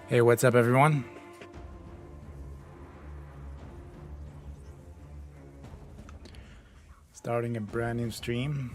Hey, what's up, everyone? Starting a brand new stream.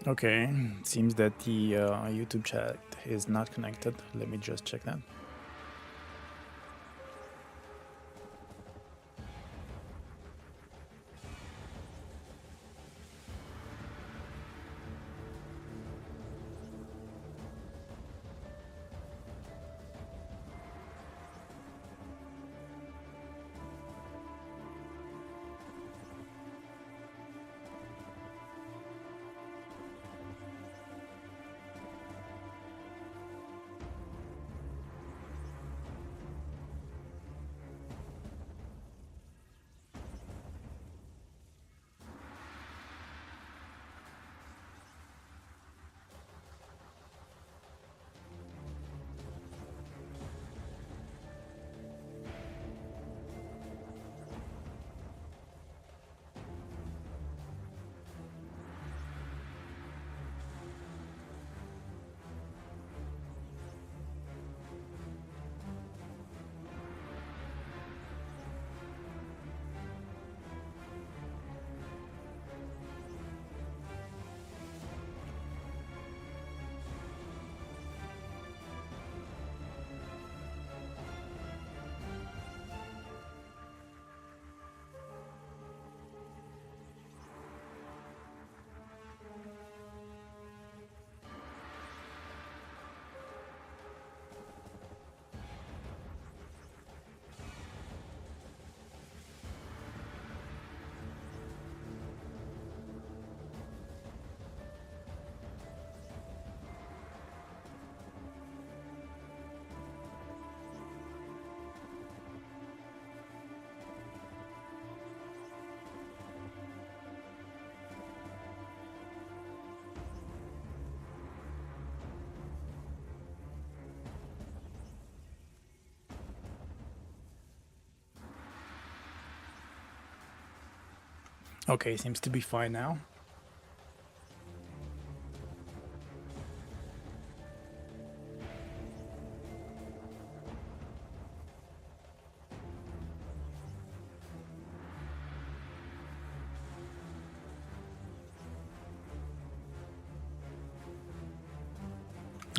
Okay, seems that the YouTube chat is not connected. Let me just check that. Okay, seems to be fine now.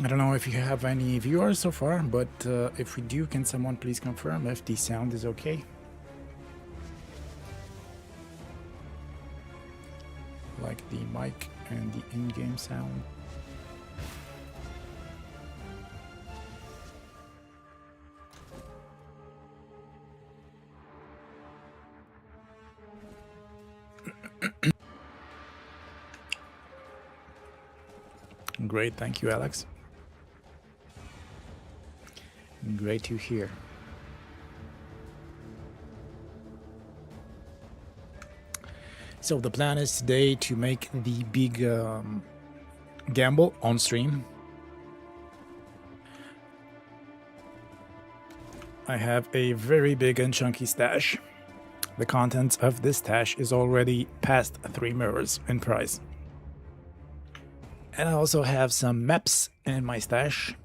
I don't know if you have any viewers so far, but if we do, can someone please confirm if the sound is okay? Like the mic and the in-game sound. Great, thank you, Alex. Great to hear. So the plan is today to make the big gamble on stream. I have a very big and chunky stash. The contents of this stash is already past 3 mirrors in price. And I also have some maps in my stash.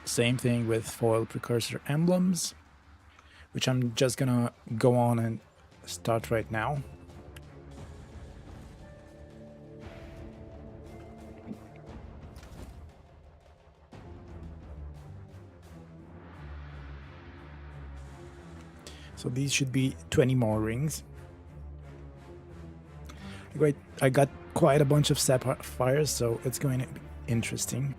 Same thing with foil precursor emblems, which I'm just gonna go on and start right now. So these should be 20 more rings. Great, I got quite a bunch of sapphires, so it's going to be interesting.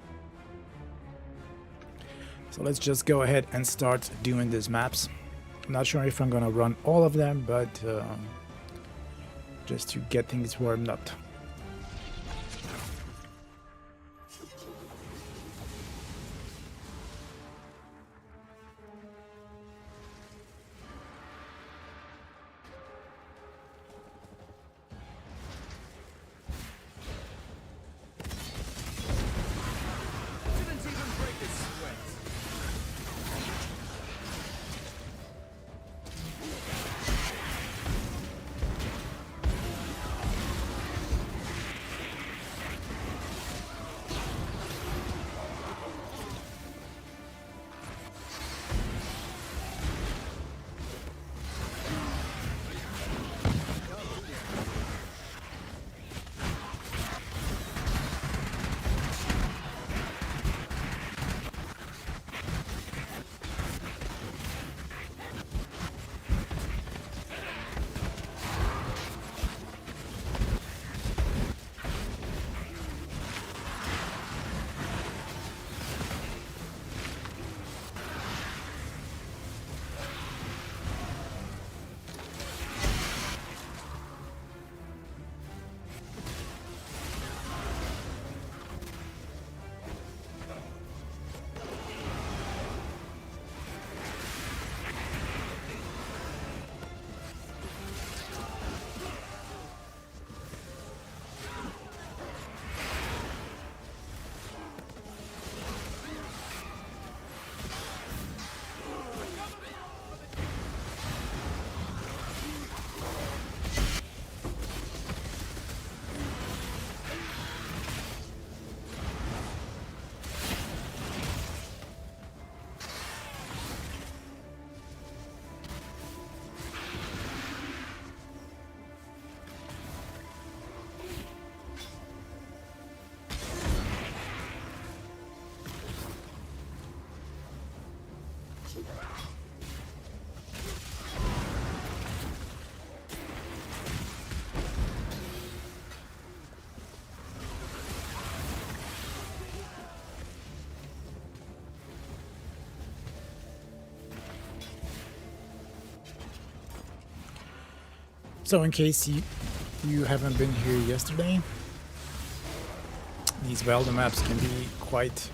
So let's just go ahead and start doing these maps. I'm not sure if I'm gonna run all of them, but just to get things warmed up. So in case you haven't been here yesterday, these Welder maps can be quite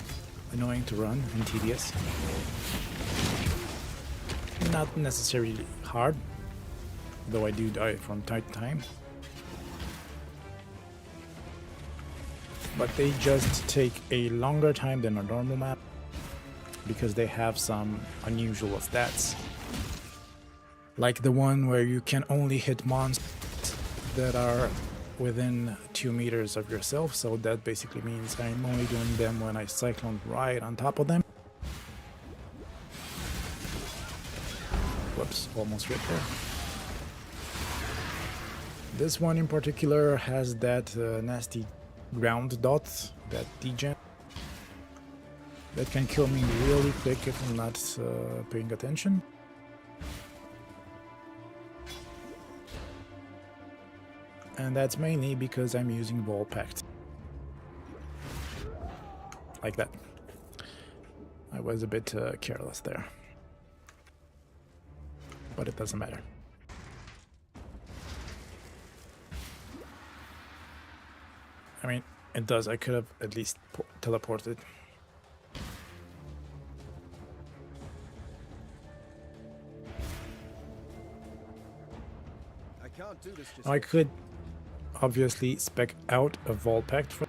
annoying to run and tedious. Not necessarily hard, though I do die from time to time. But they just take a longer time than a normal map because they have some unusual stats. Like the one where you can only hit monsters that are within 2 meters of yourself, so that basically means I'm only doing them when I cyclone right on top of them. Whoops, almost ripped there. This one in particular has that nasty ground dot, that degen, that can kill me really quick if I'm not paying attention. And that's mainly because I'm using Wall Pact. Like that. I was a bit careless there. But it doesn't matter. I mean, it does. I could have at least teleported. I can't do this just I could obviously spec out a Vol Pact for.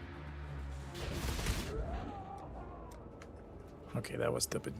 Okay, that was stupid.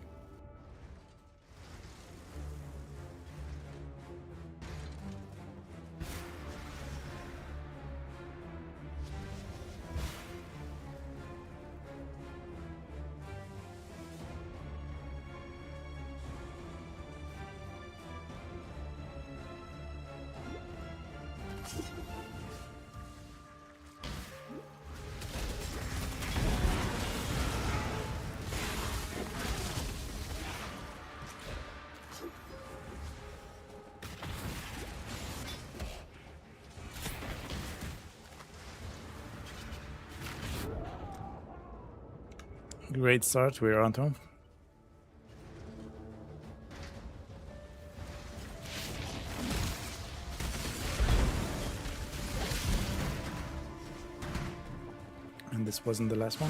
Great start, we're on top. this wasn't the last one.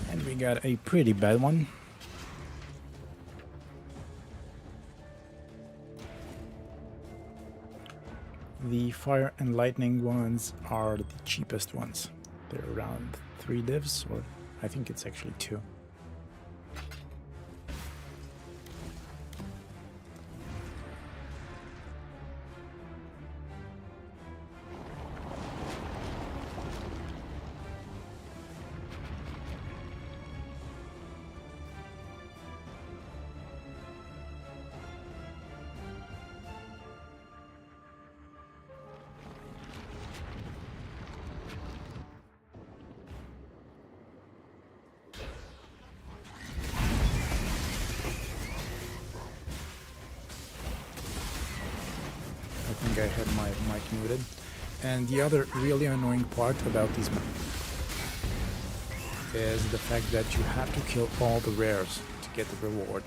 And we got a pretty bad one. The fire and lightning ones are the cheapest ones. They're around 3 divs, or I think it's actually 2. I think I had my mic muted. And the other really annoying part about these maps is the fact that you have to kill all the rares to get the reward.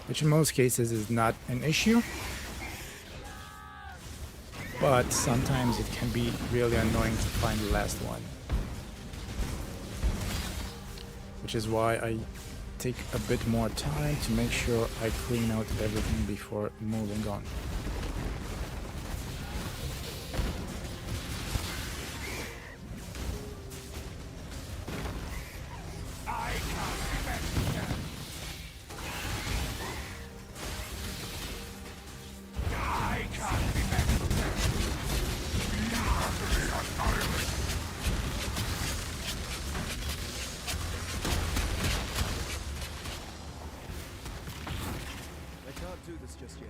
Which in most cases is not an issue, but sometimes it can be really annoying to find the last one. Which is why I take a bit more time to make sure I clean out everything before moving on. Do this just yet.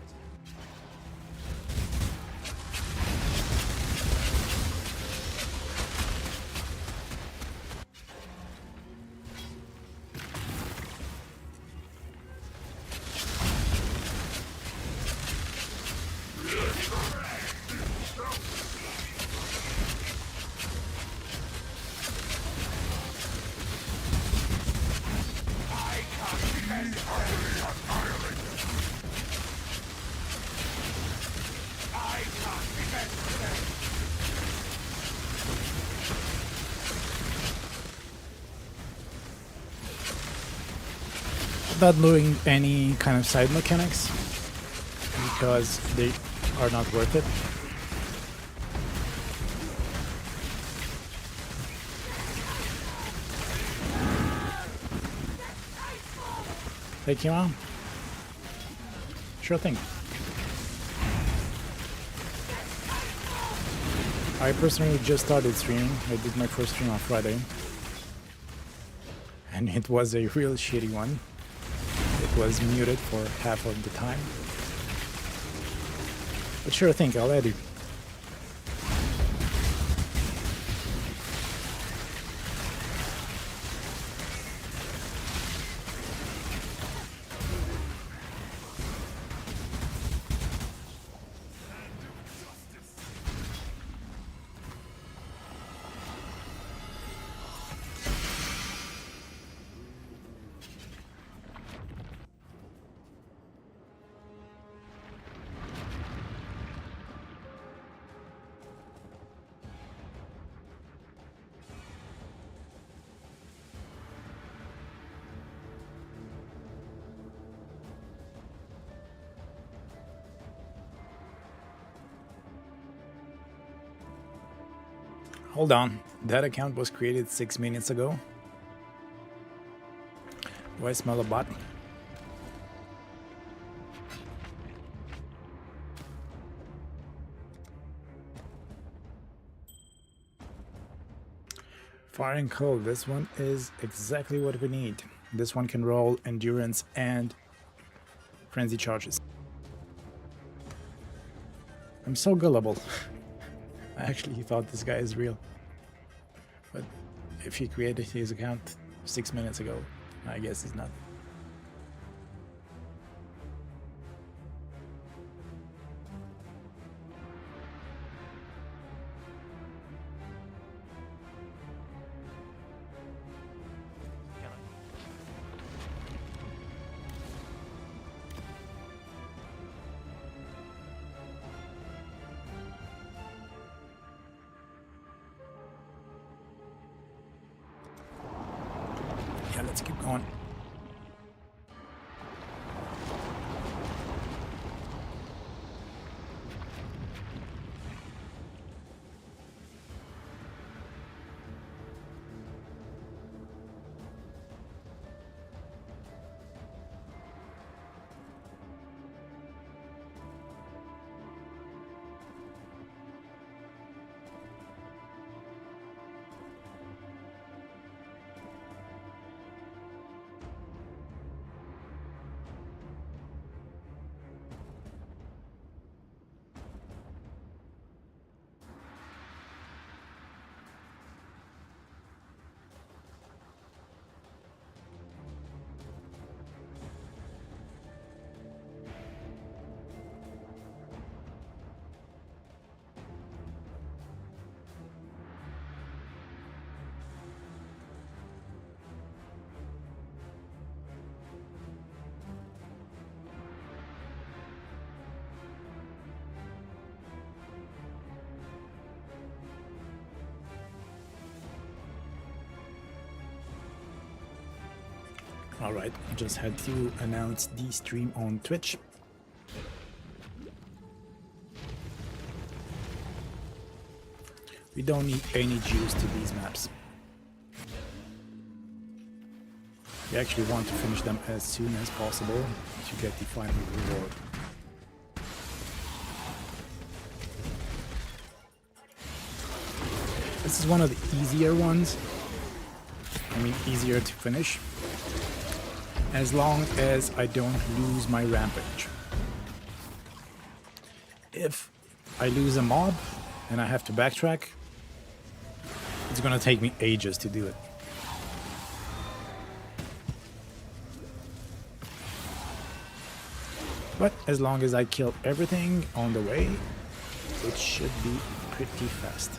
Not doing any kind of side mechanics because they are not worth it. Take him out? Sure thing. I personally just started streaming. I did my first stream on Friday. And it was a real shitty one. It was muted for half of the time. But sure thing, I'll add you. Hold on, that account was created 6 minutes ago. Do I smell a bot? Fire and Cold, this one is exactly what we need. This one can roll endurance and frenzy charges. I'm so gullible. I actually thought this guy is real. But if he created his account 6 minutes ago, I guess he's not. Yeah, let's keep going. Alright, just had to announce the stream on Twitch. We don't need any juice to these maps. We actually want to finish them as soon as possible to get the final reward. This is one of the easier ones. I mean, easier to finish. As long as I don't lose my rampage. If I lose a mob and I have to backtrack, it's gonna take me ages to do it. But as long as I kill everything on the way, it should be pretty fast.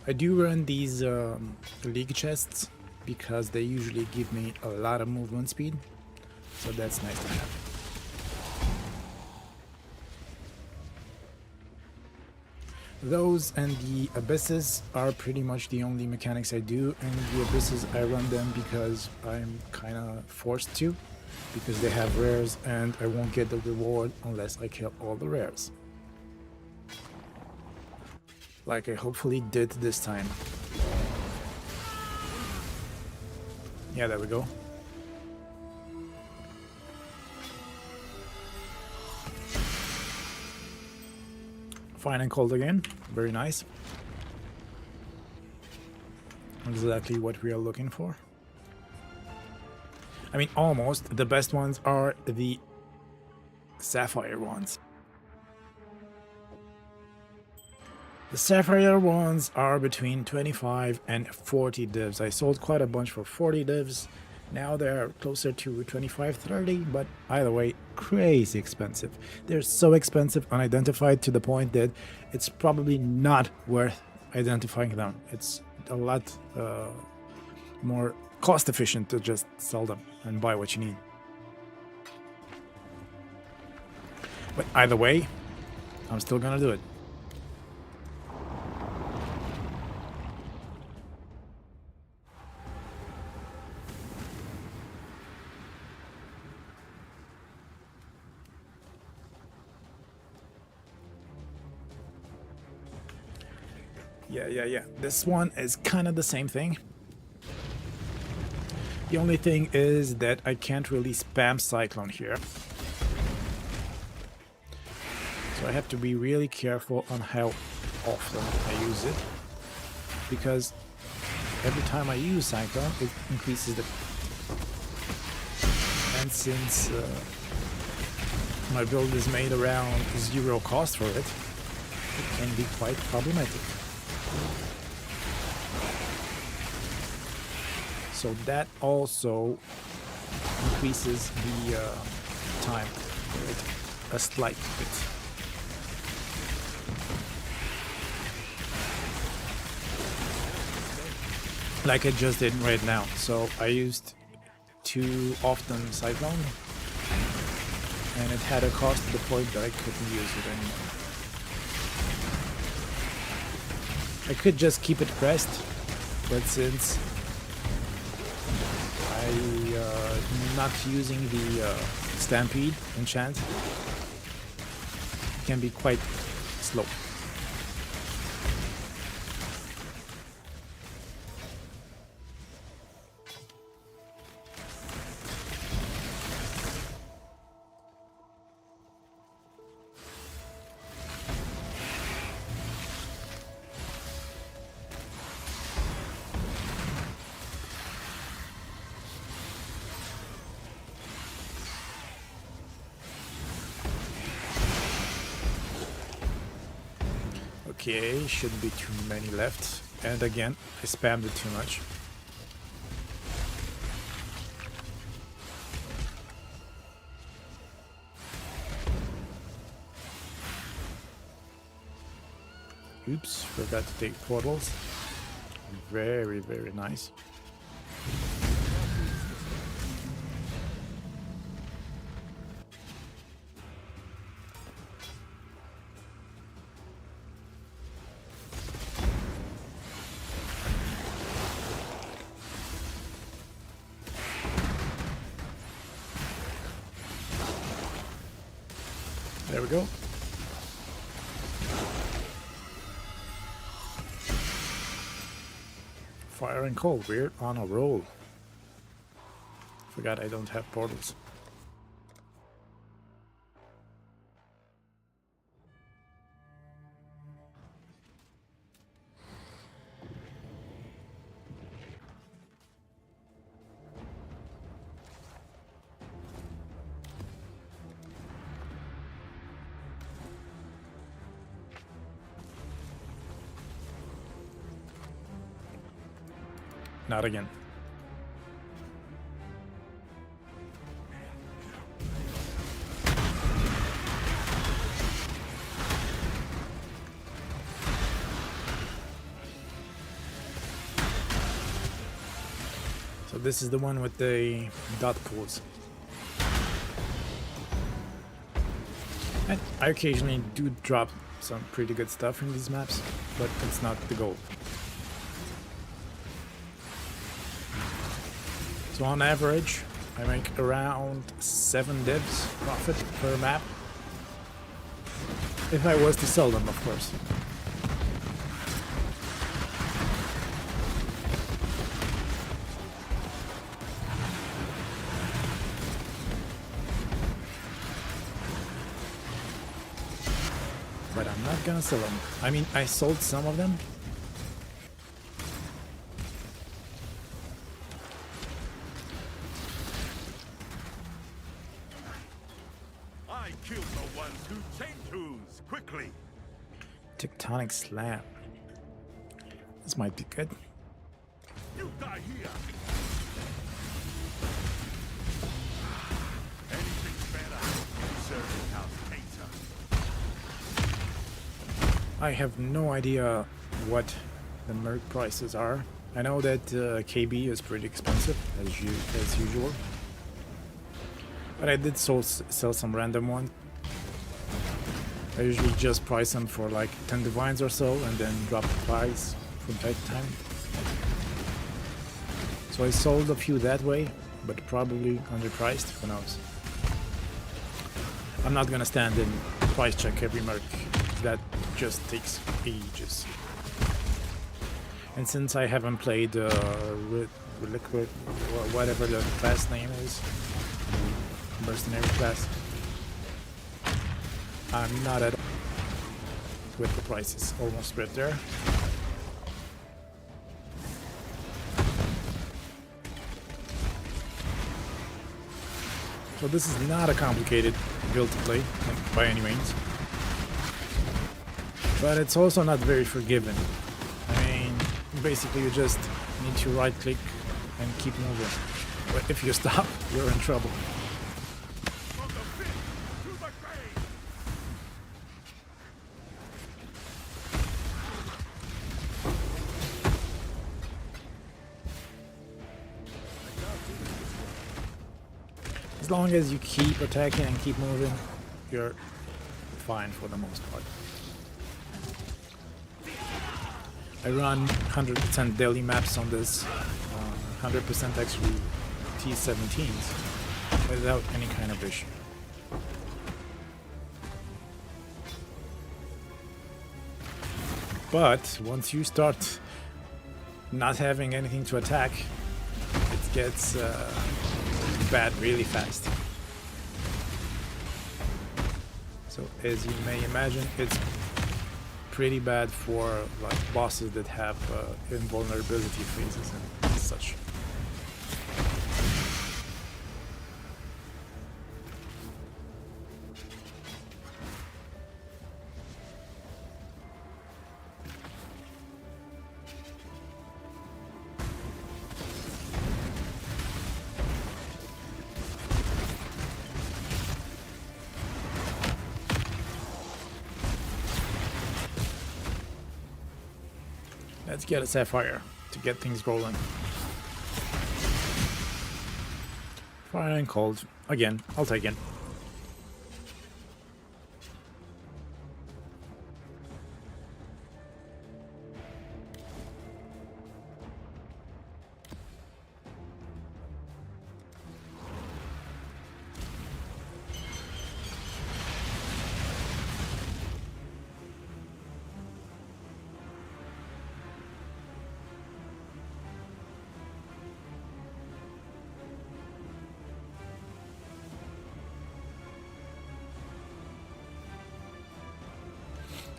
I do run these league chests because they usually give me a lot of movement speed, so that's nice to have. Those and the abysses are pretty much the only mechanics I do, and the abysses I run them because I'm kinda forced to, because they have rares and I won't get the reward unless I kill all the rares. Like I hopefully did this time. Yeah, there we go. Fine and cold again. Very nice. Exactly what we are looking for. I mean, almost. The best ones are the sapphire ones. The sapphire ones are between 25 and 40 divs. I sold quite a bunch for 40 divs. Now they're closer to 25, 30, but either way, crazy expensive. They're so expensive unidentified to the point that it's probably not worth identifying them. It's a lot more cost efficient to just sell them and buy what you need. But either way, I'm still gonna do it. Yeah. This one is kind of the same thing. The only thing is that I can't really spam Cyclone here. So I have to be really careful on how often I use it. Because every time I use Cyclone, it increases the... And since my build is made around 0 cost for it, it can be quite problematic. So that also increases the time. a slight bit. Like I just did right now. So I used too often Cyclone, and it had a cost to the point that I couldn't use it anymore. I could just keep it pressed, but since I'm not using the Stampede enchant, it can be quite slow. Okay, shouldn't be too many left. And again, I spammed it too much. Oops, forgot to take portals. Very, very nice. There we go. Fire and cold, we're on a roll. Forgot I don't have portals. Not again. So this is the one with the dot pools. And I occasionally do drop some pretty good stuff in these maps, but it's not the goal. So on average, I make around 7 divs profit per map. If I was to sell them, of course. But I'm not gonna sell them. I mean, I sold some of them. Kill the ones who take twos quickly. Tectonic Slam. This might be good. You die here. Anything's better. Serving house Tater. I have no idea what the merc prices are. I know that KB is pretty expensive as usual. But I did sell some random one. I usually just price them for like 10 divines or so and then drop the price from time to time. So I sold a few that way, but probably underpriced, who knows. I'm not gonna stand and price check every merc, that just takes ages. And since I haven't played Liquid, whatever the class name is, mercenary class, I'm not at all with the prices, almost right there. So this is not a complicated build to play by any means, but it's also not very forgiving. I mean, basically you just need to right click and keep moving, but if you stop, you're in trouble. From the pit to the grave. as long as you keep attacking and keep moving, you're fine for the most part. I run 100% daily maps on this, 100% actually T17s without any kind of issue. But once you start not having anything to attack, it gets bad really fast. So as you may imagine, it's pretty bad for like bosses that have invulnerability phases and such. Let's get a Sapphire to get things rolling. Fire and cold. Again, I'll take it.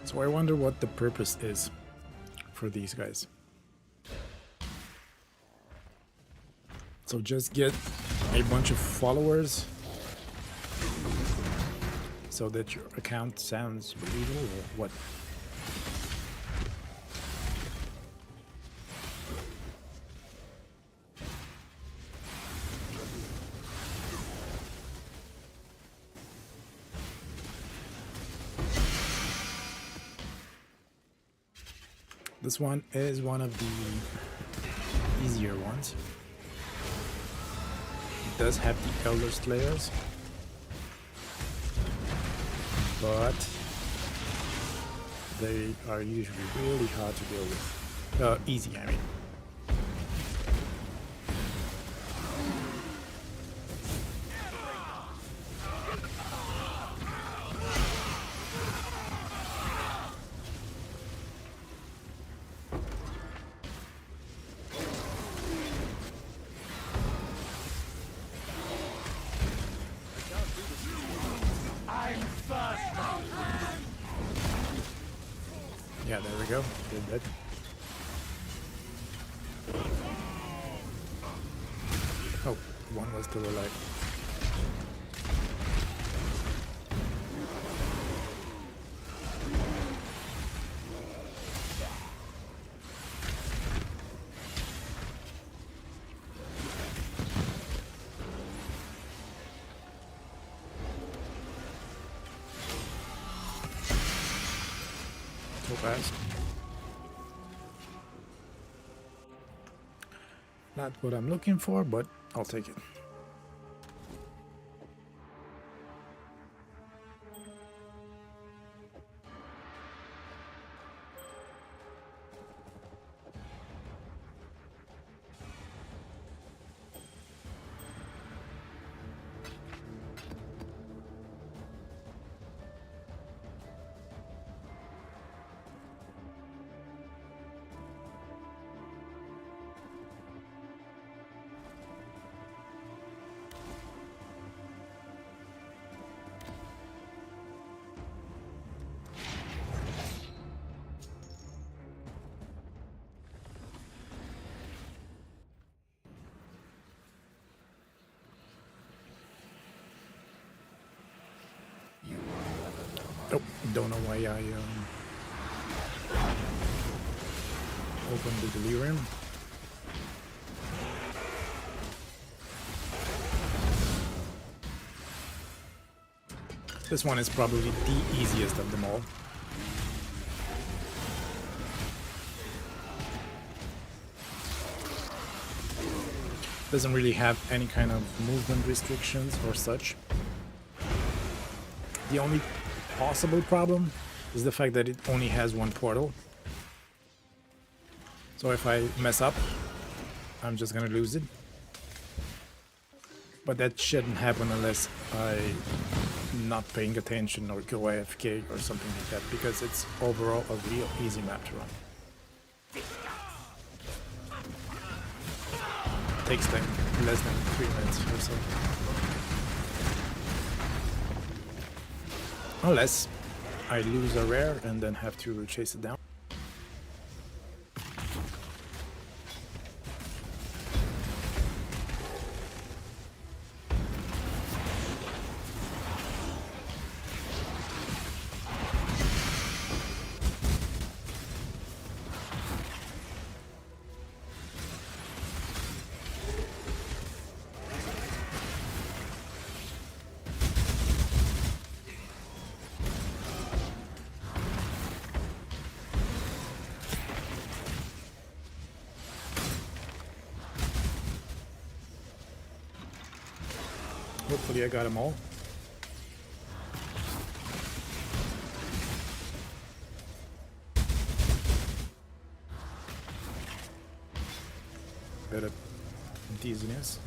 So I wonder what the purpose is for these guys. So just get a bunch of followers so that your account sounds believable, or what? This one is one of the easier ones. It does have the Elder Slayers, but they are usually really hard to deal with. Easy, I mean. Yeah, there we go. Did that. Oh, one was still alive. So fast. Not what I'm looking for, but I'll take it. Oh, don't know why I opened the delirium. This one is probably the easiest of them all. Doesn't really have any kind of movement restrictions or such. The only possible problem is the fact that it only has one portal. So if I mess up, I'm just gonna lose it. But that shouldn't happen unless I'm not paying attention or go AFK or something like that, because it's overall a real easy map to run. Takes like less than 3 minutes or so. Unless I lose a rare and then have to chase it down. Hopefully I got them all. Bit of dizziness.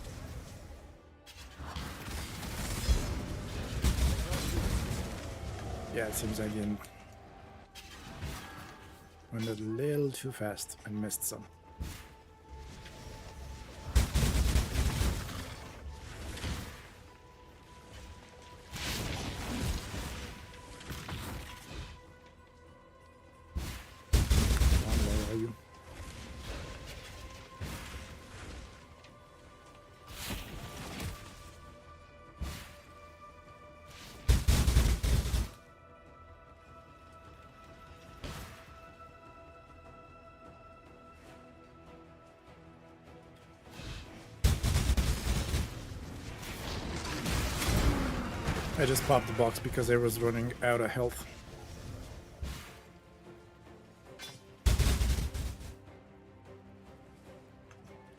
Yeah, it seems I didn't. Went a little too fast and missed some. Where are you? I just popped the box because I was running out of health.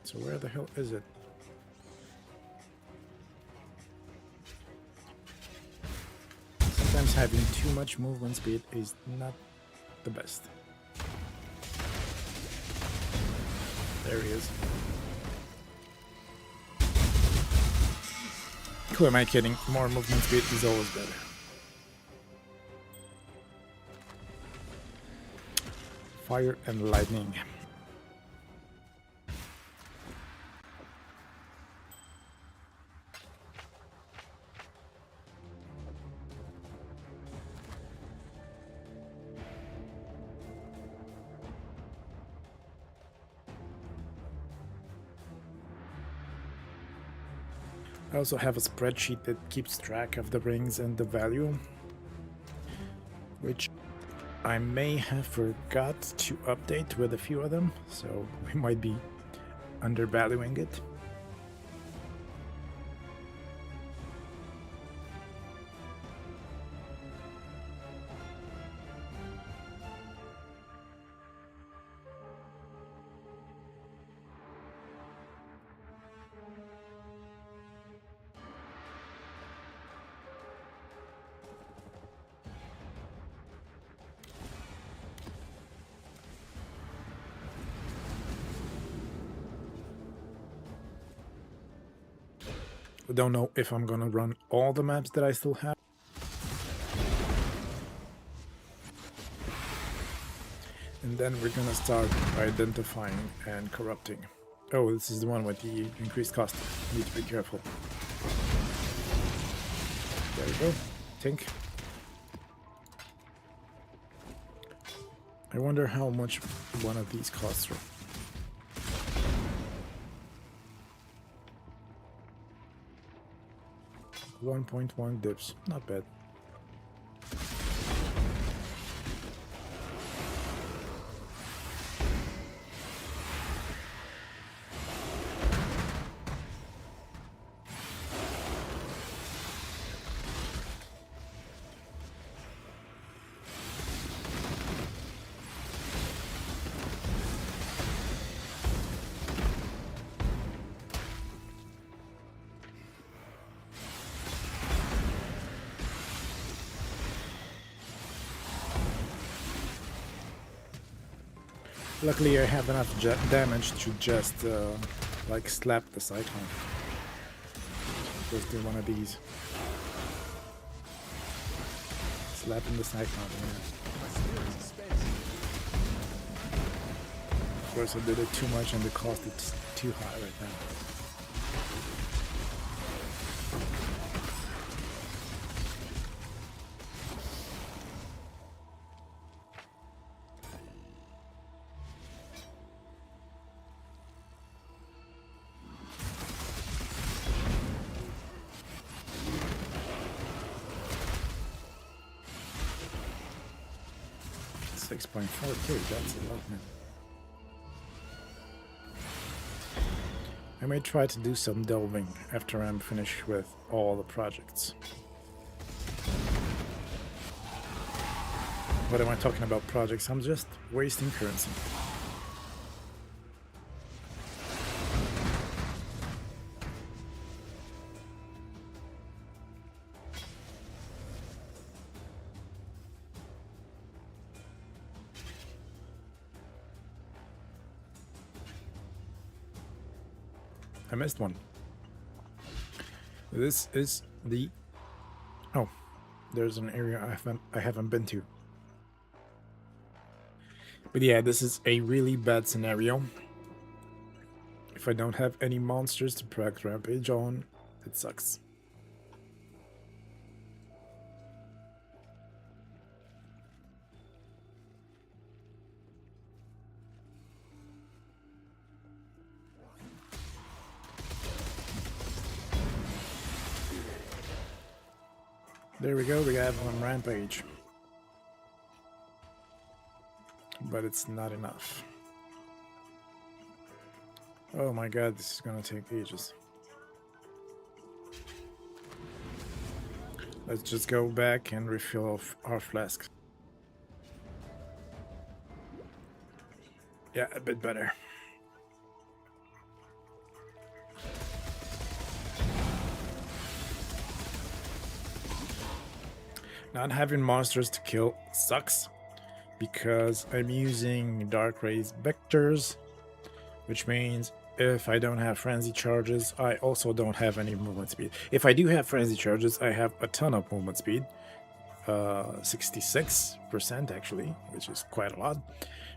So where the hell is it? Sometimes having too much movement speed is not the best. There he is. Who am I kidding? More movement speed is always better. Fire and lightning. I also have a spreadsheet that keeps track of the rings and the value, which I may have forgot to update with a few of them, so we might be undervaluing it. I don't know if I'm gonna run all the maps that I still have. And then we're gonna start identifying and corrupting. Oh, this is the one with the increased cost. Need to be careful. There we go. Tink. I wonder how much one of these costs. 1.1 dips, not bad. Luckily, I have enough damage to just like slap the cyclone. Just do one of these. Slapping the cyclone. Yeah. Of course, I did it too much, and the cost is too high right now. $6.4K, that's a lot, man. I may try to do some delving after I'm finished with all the projects. What am I talking about projects? I'm just wasting currency. I missed one. This is the... Oh, there's an area I haven't been to. But yeah, this is a really bad scenario. If I don't have any monsters to practice rampage on, it sucks. There we go, we have one rampage. But it's not enough. Oh my god, this is gonna take ages. Let's just go back and refill our flask. Yeah, a bit better. Not having monsters to kill sucks, because I'm using Dark Rays vectors, which means if I don't have frenzy charges, I also don't have any movement speed. If I do have frenzy charges, I have a ton of movement speed, 66% actually, which is quite a lot.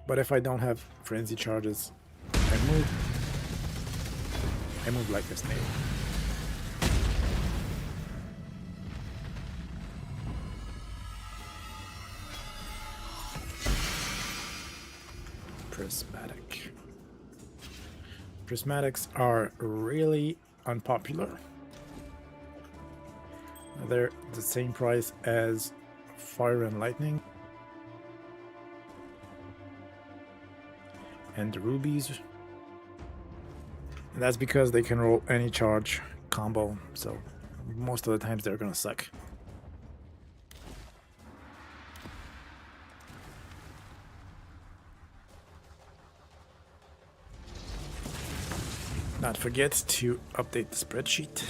But if I don't have frenzy charges, I move like a snake. Prismatic. Prismatics are really unpopular. They're the same price as Fire and Lightning. And the rubies. And that's because they can roll any charge combo, so most of the times they're gonna suck. Not forget to update the spreadsheet.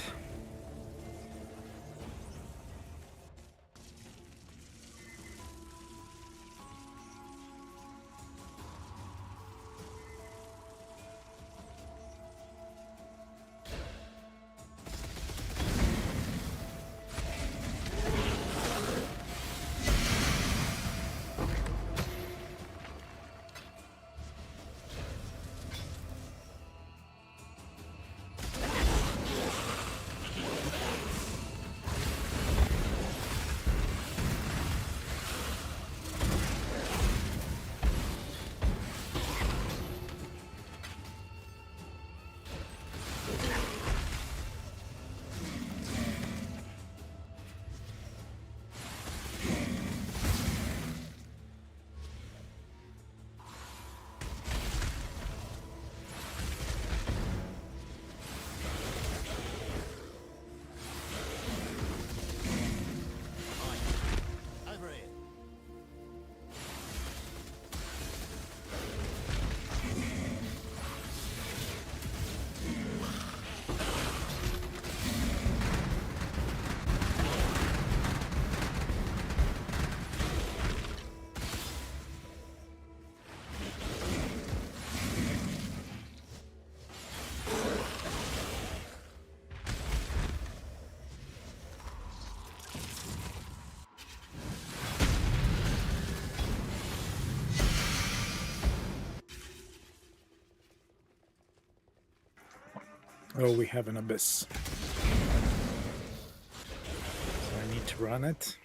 Oh, we have an abyss. So I need to run it.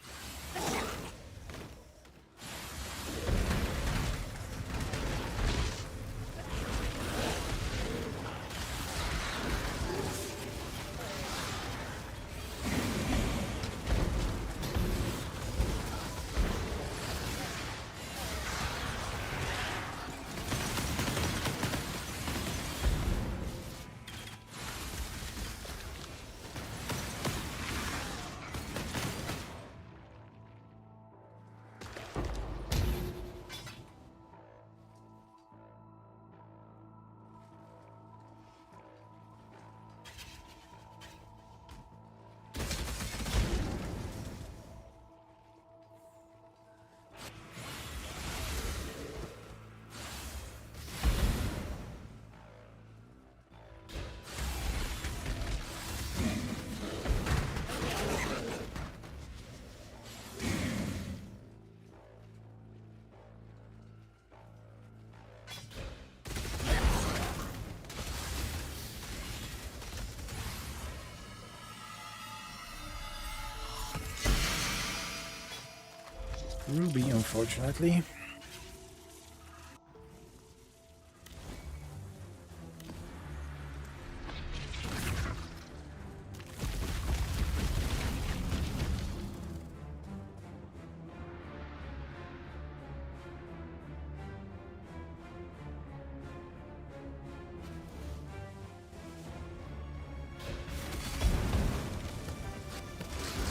Ruby, unfortunately.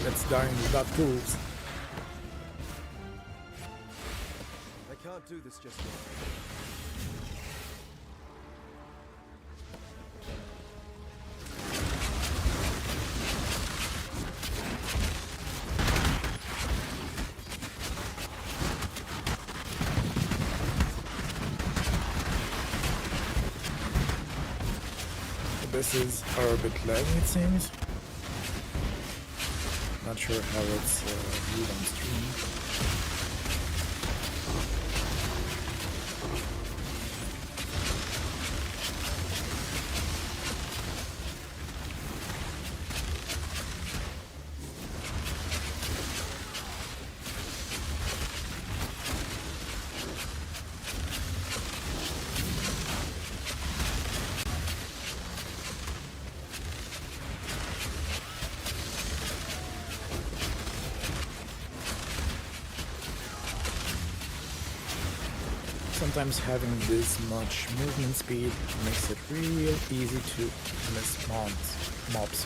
Let's die without tools. I can't do this just yet. Abysses are a bit laggy, it seems. Not sure how it's viewed on stream. Sometimes having this much movement speed makes it real easy to miss mobs.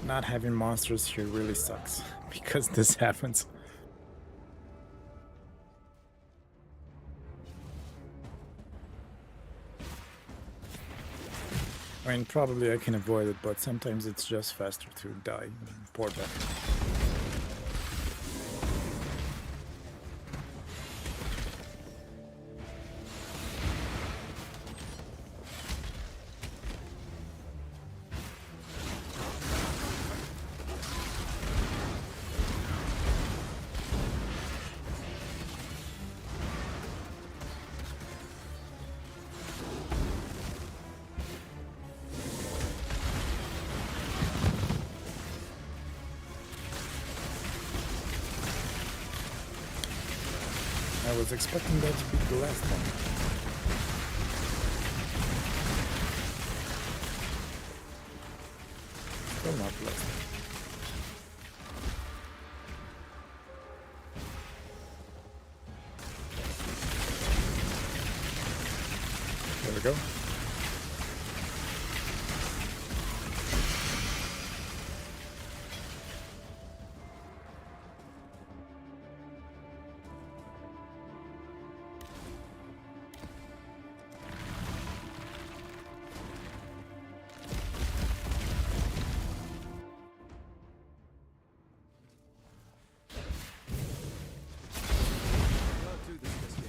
Not having monsters here really sucks because this happens. I mean, probably I can avoid it, but sometimes it's just faster to die and port back. I was expecting that to be the last one. Still not the last one. There we go. Can't do this just yet.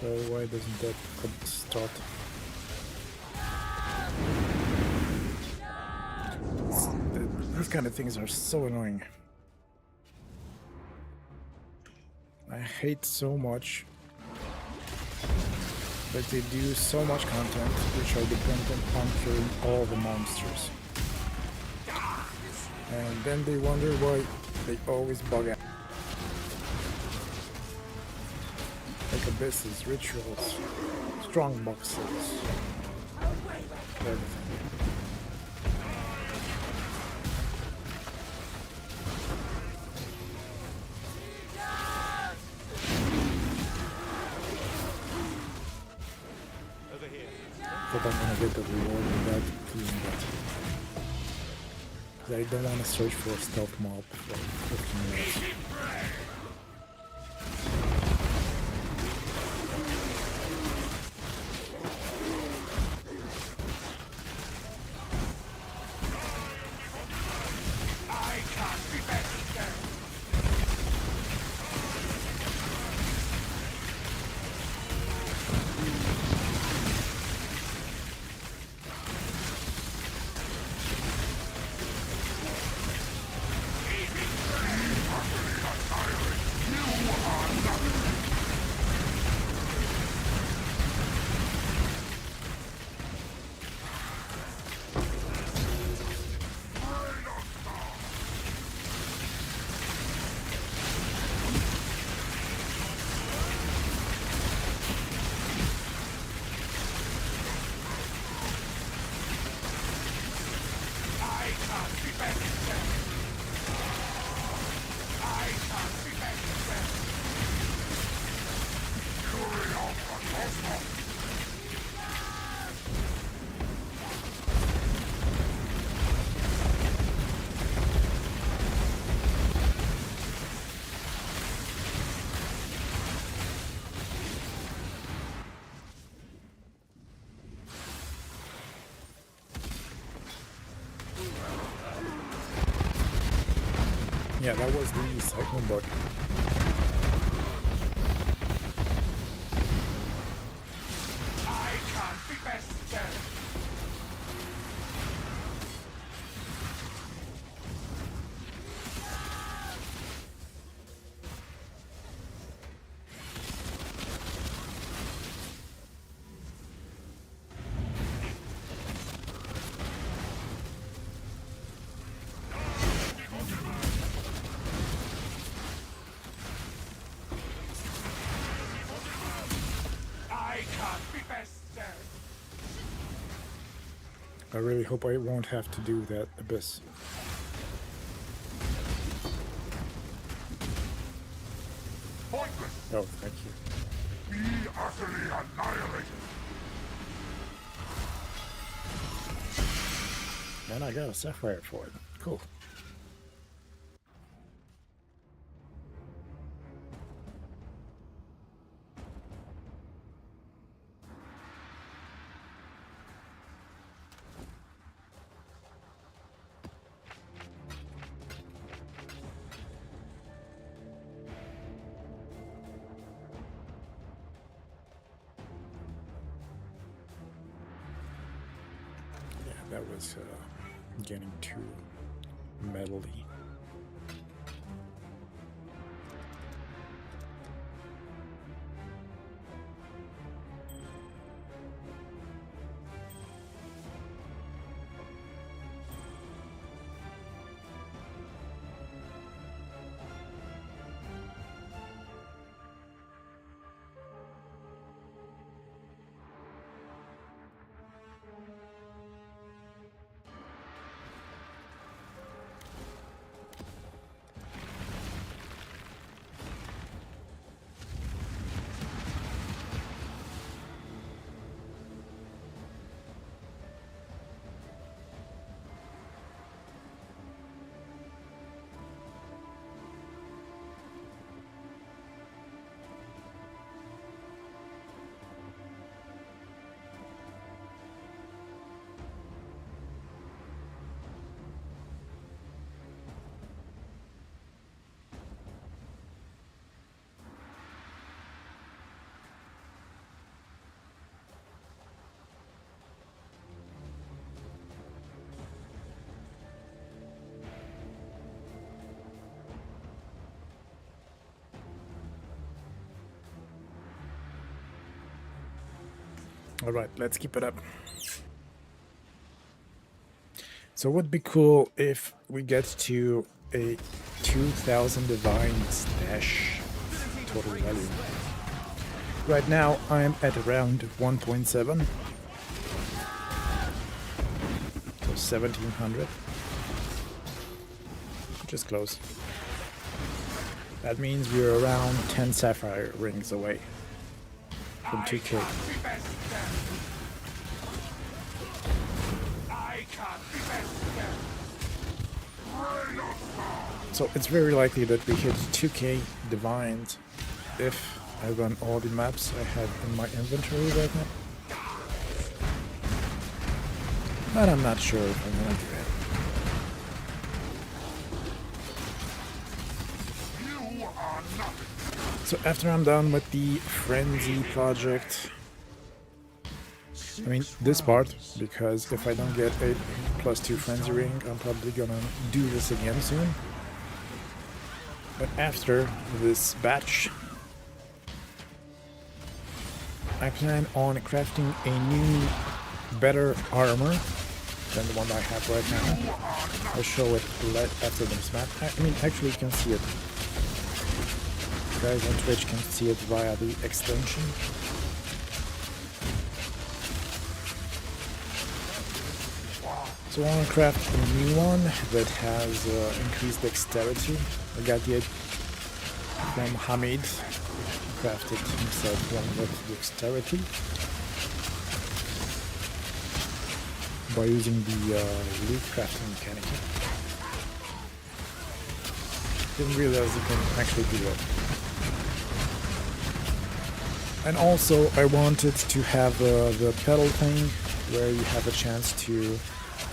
So why doesn't that start? These kind of things are so annoying. I hate so much that they do so much content which are dependent on killing all the monsters. And then they wonder why they always bug out. Like abysses, rituals, strong boxes, everything. Over here. But I'm gonna get the reward without doing that. 'Cause I don't want to search for a stealth mob for 15 minutes. Yeah, that was the cyclone bug. I can't be bested. I can't be bested. I really hope I won't have to do that abyss. Pointless. Oh, thank you. Be utterly annihilated. And I got a sapphire for it. Cool. that was getting too metally. Alright, let's keep it up. So it would be cool if we get to a 2000 divine stash total value. Right now I'm at around 1.7. So 1700. Which is close. That means we're around 10 sapphire rings away from 2k. So it's very likely that we hit 2k divines if I run all the maps I have in my inventory right now. But I'm not sure if I'm gonna do it. So after I'm done with the Frenzy project, I mean this part, because if I don't get a +2 Frenzy ring, I'm probably gonna do this again soon. But after this batch, I plan on crafting a new, better armor than the one I have right now. I'll show it after this map. I mean, actually you can see it. You guys on Twitch can see it via the extension. So I want to craft a new one that has increased dexterity. I got it from Hamid. Crafted himself one with dexterity by using the loot crafting mechanic. Didn't realize you can actually do that. And also I wanted to have the pedal thing where you have a chance to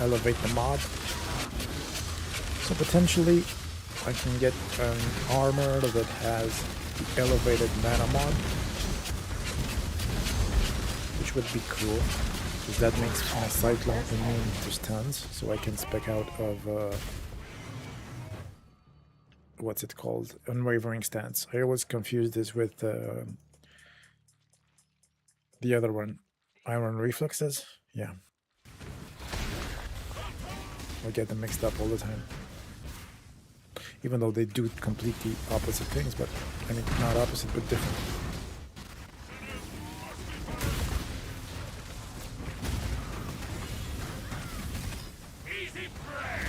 elevate the mob. So potentially I can get an armor that has the elevated mana mod, which would be cool, because that makes my Cyclone immune to stuns, so I can spec out of what's it called? Unwavering Stance. I always confuse this with the other one, Iron Reflexes. Yeah, I get them mixed up all the time. Even though they do completely opposite things, but I mean, not opposite, but different. Easy prey.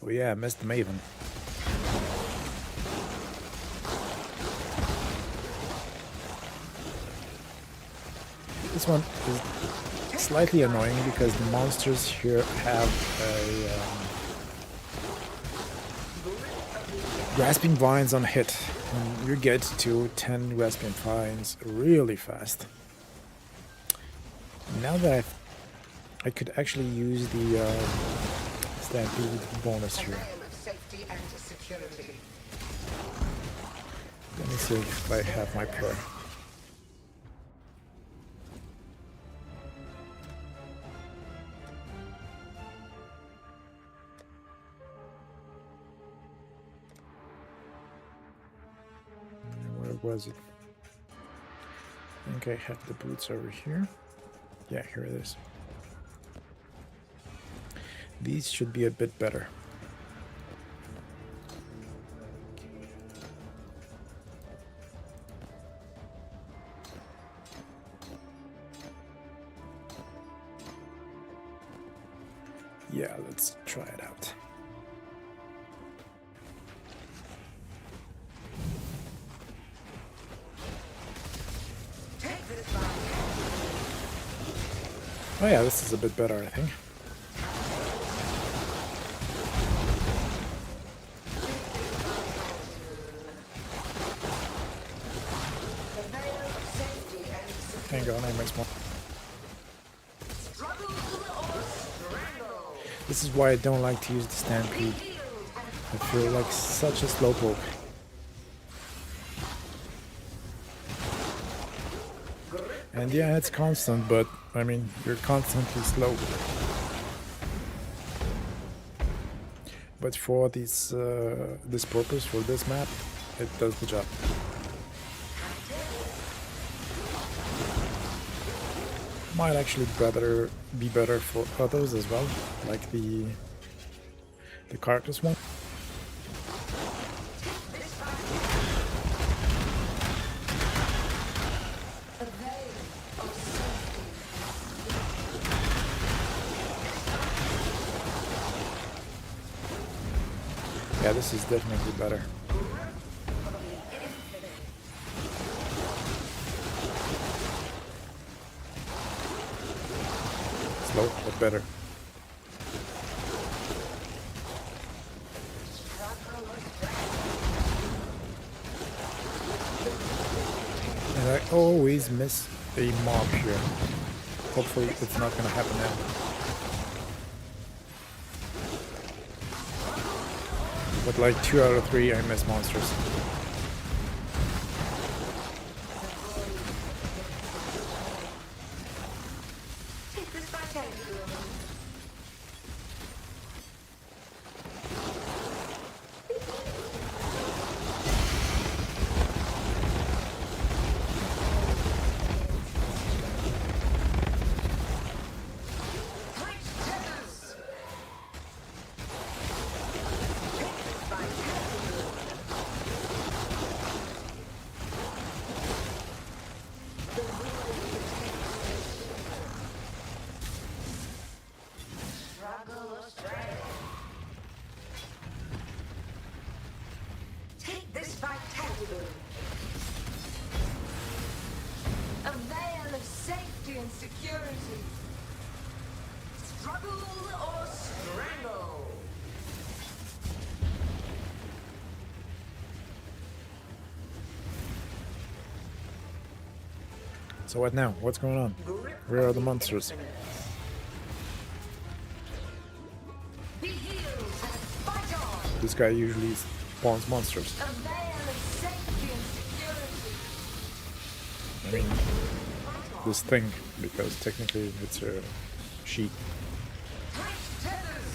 Oh yeah, I missed the Maven. This one is slightly annoying because the monsters here have Grasping vines on hit, and you get to 10 grasping vines really fast. Now that I could actually use the stampede bonus here. Let me see if I have my prayer. Where was it? I think I have the boots over here. Yeah, here it is. These should be a bit better. Yeah, let's try it out. Oh yeah, this is a bit better, I think. Hang on, I missed one. This is why I don't like to use the stampede. I feel like such a slowpoke. And yeah, it's constant, but I mean, you're constantly slow. But for this purpose, for this map, it does the job. Might actually be better for others as well, like the carcass one. Yeah, this is definitely better. Slow, but better. And I always miss a mob here. Hopefully it's not gonna happen now. But like 2 out of 3 I miss monsters. A veil of safety and security. Struggle or strangle. So what now? What's going on? Where are the monsters? Be healed and fight on. This guy usually spawns monsters. A veil of safety and security. I mean, this thing, because technically it's a sheep. Tight tethers.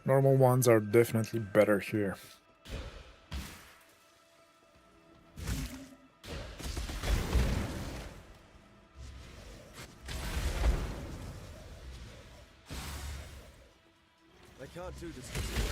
Normal ones are definitely better here. I can't do this just yet.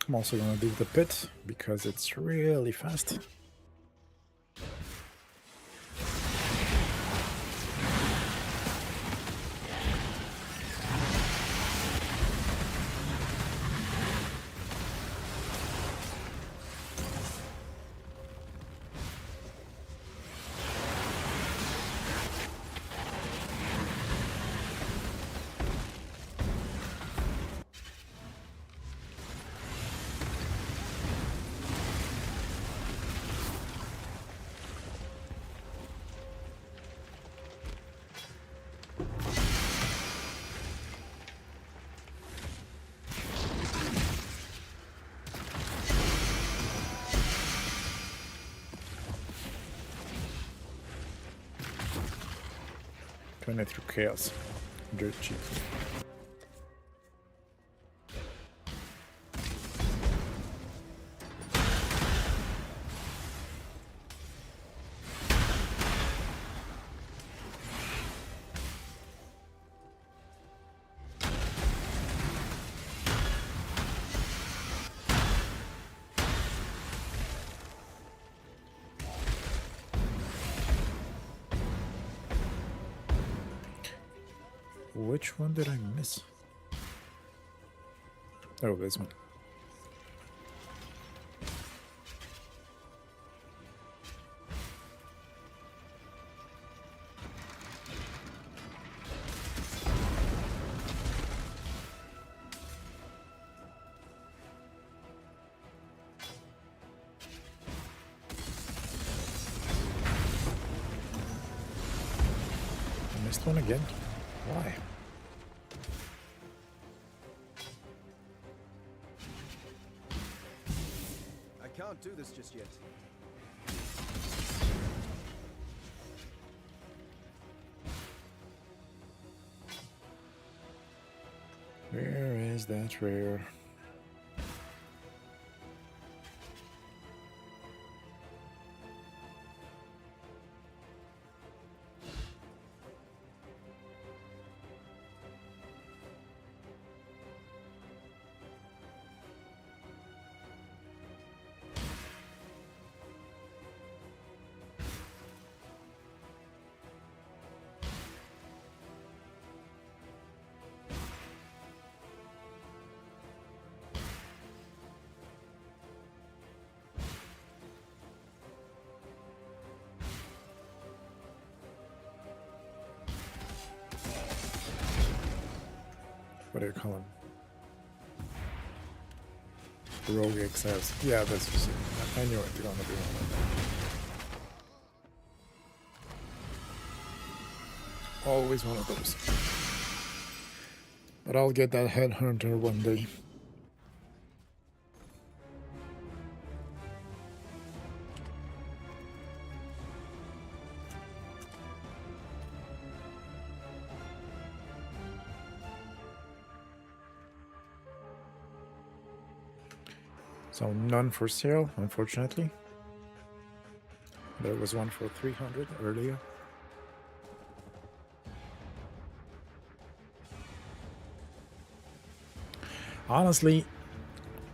I'm also gonna leave the pit because it's really fast. Doing it through chaos. Dirt cheap. Which one did I miss? Oh, this one. I missed one again? Why? I can't do this just yet. Where is that rare? What do you call him? Rogue Exiles. Yeah, that's just it. I knew it. You're gonna be one of them. Always one of those. But I'll get that headhunter one day. So none for sale, unfortunately. There was one for 300 earlier. Honestly,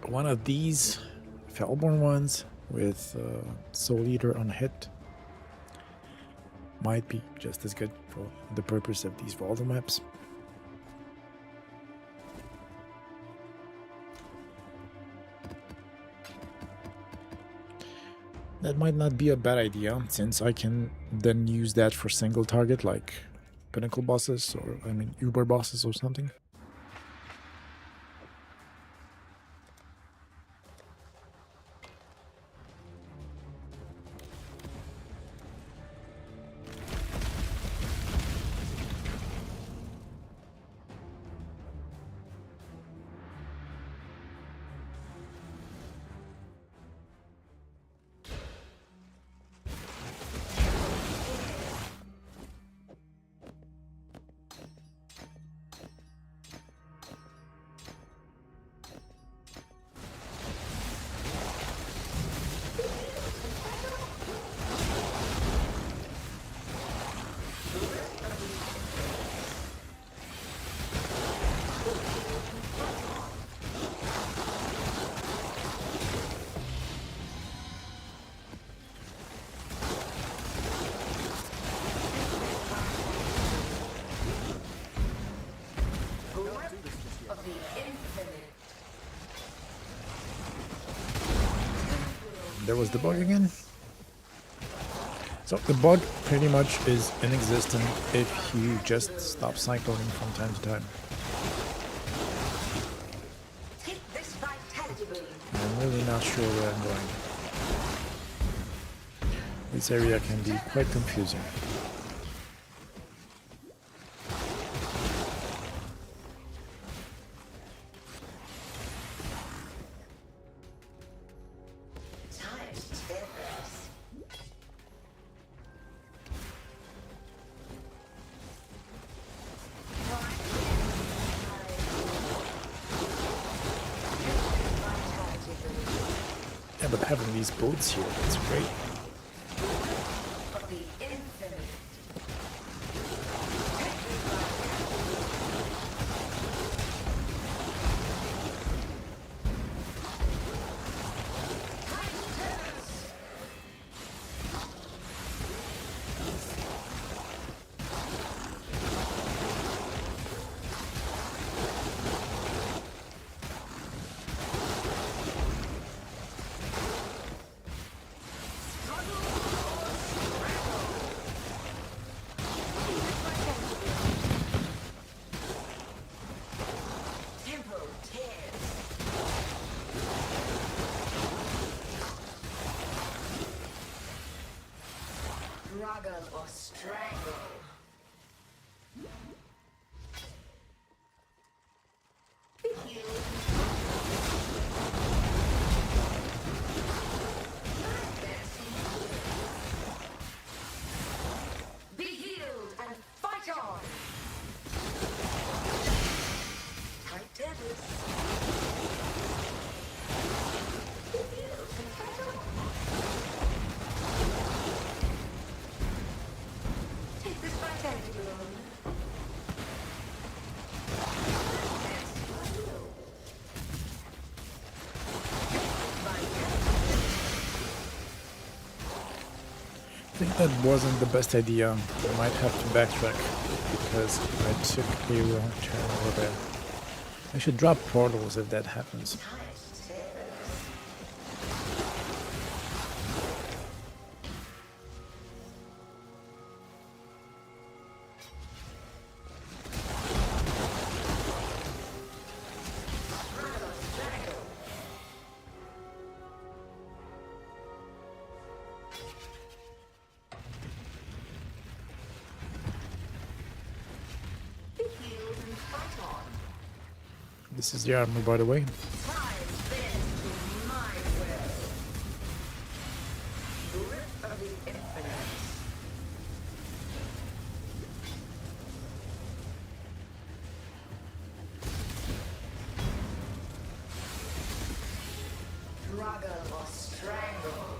one of these Felborn ones with Soul Eater on hit might be just as good for the purpose of these Voldo maps. That might not be a bad idea, since I can then use that for single target, like Pinnacle bosses, or I mean Uber bosses or something. There was the bug again. So the bug pretty much is inexistent if you just stop cycling from time to time. I'm really not sure where I'm going. This area can be quite confusing. Yeah, but having these boats here, that's great. Struggle or strangle. Be healed and fight on. Tight Tempest. Be healed and fight on. Take this vitality balloon. I think that wasn't the best idea. I might have to backtrack because I took a wrong turn over there. I should drop portals if that happens. This is the armor, by the way. Struggle or strangle.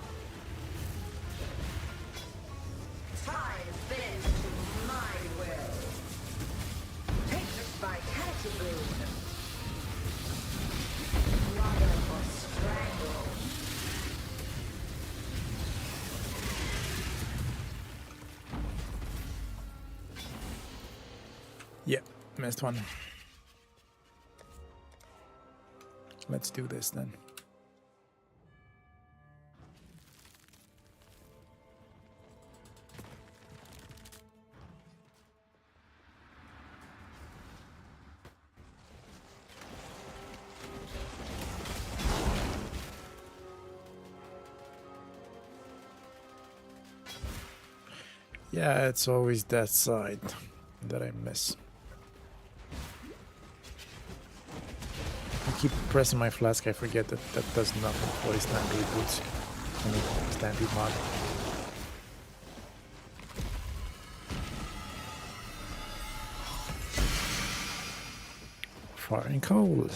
Time bends to my will. Take this vitality boon. Smother or strangle. Yeah, missed one. Let's do this then. Yeah, it's always that side that I miss. I keep pressing my flask, I forget that that does nothing for his stampede boots. I mean, stampede mod. Firing cold.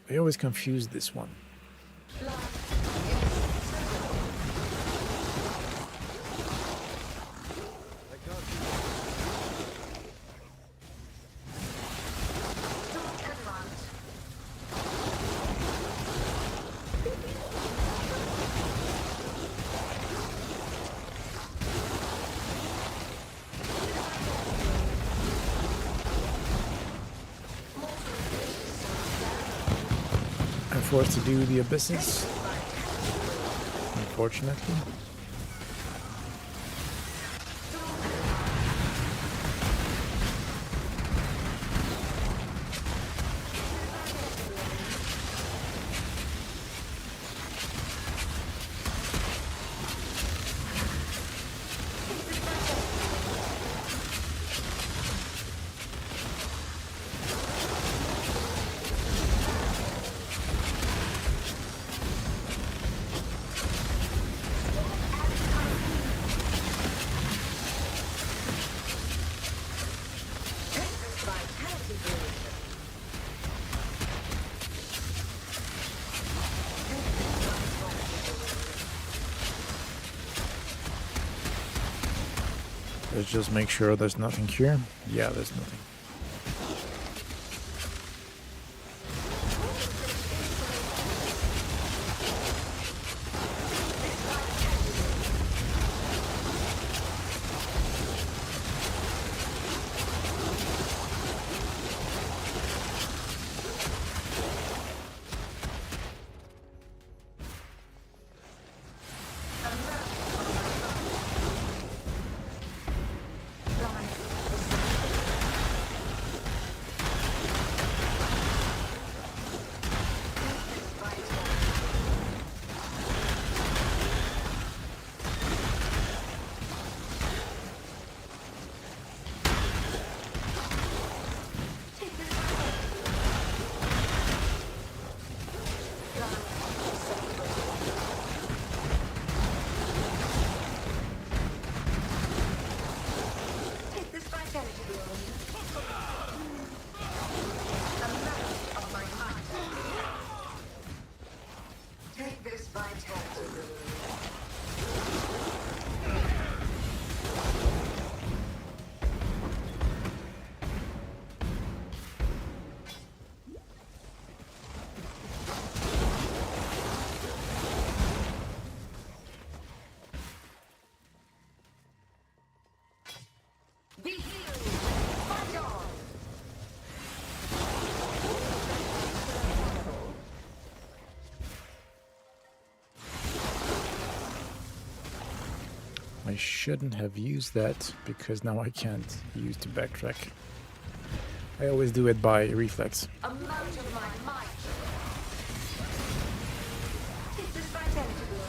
I always confuse this one. I can't do this. I'm forced to do the abysses, unfortunately. Let's just make sure there's nothing here. Yeah, there's nothing. Take this vitality boon. The merit of my heart. Take this vitality boon. Be healed. Fight on. I shouldn't have used that because now I can't use to backtrack. I always do it by reflex. Amount of my might. Take this vitality boon.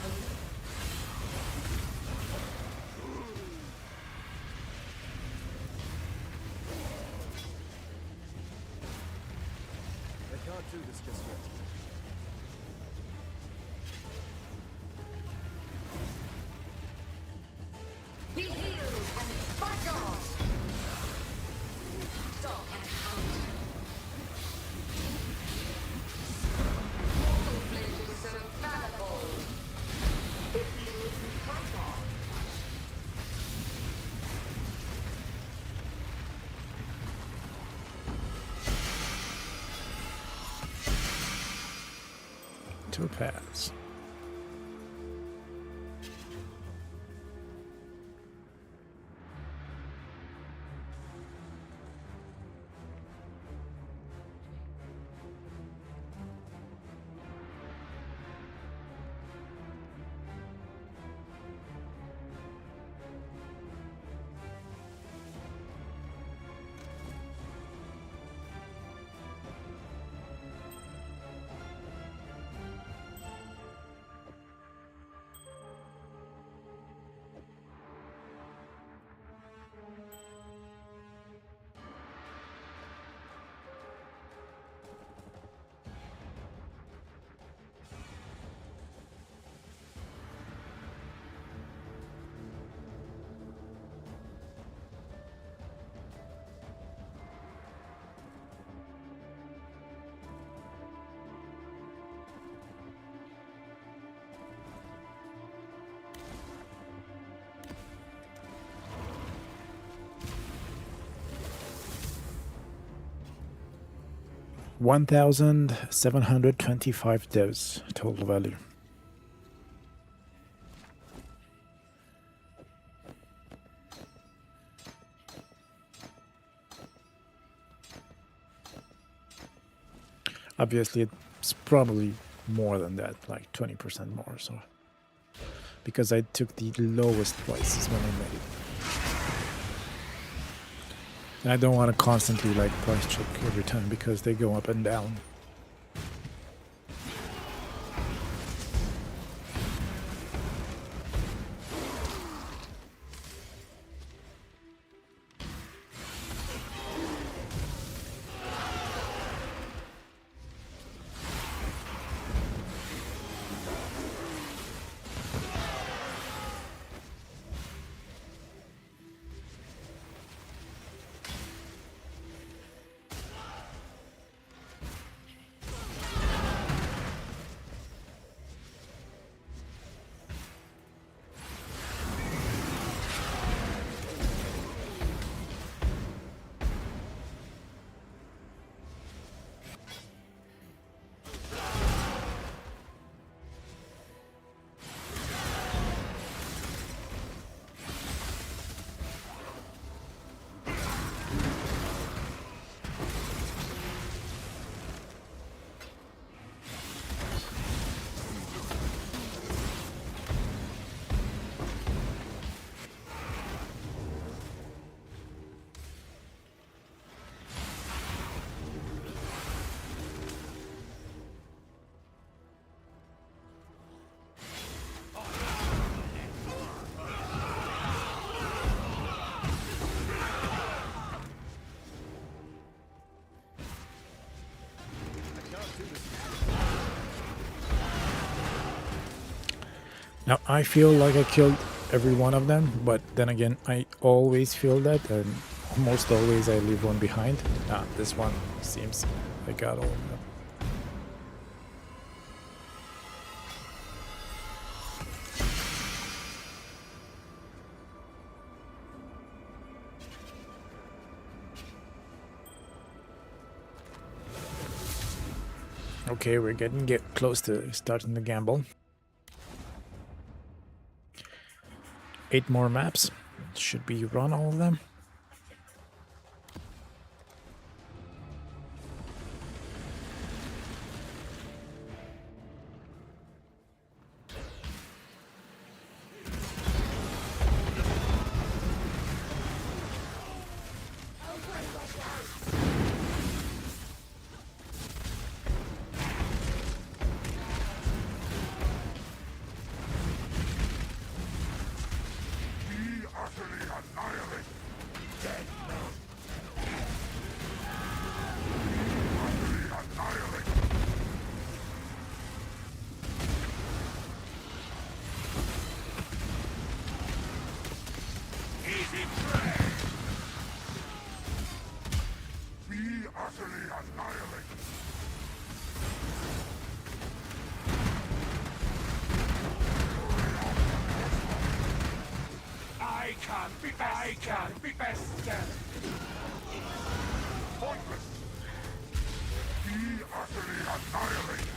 I can't do this just yet. Topaz. $1,725 total value. Obviously, it's probably more than that, like 20% more. So, because I took the lowest prices when I made it, and I don't want to constantly like price check every time because they go up and down. Now, I feel like I killed every one of them, but then again, I always feel that, and almost always I leave one behind. This one seems I got all of them. Okay, we're getting close to starting the gamble. 8 more maps. Should we run all of them? I can be bested. Pointless. Be utterly annihilated.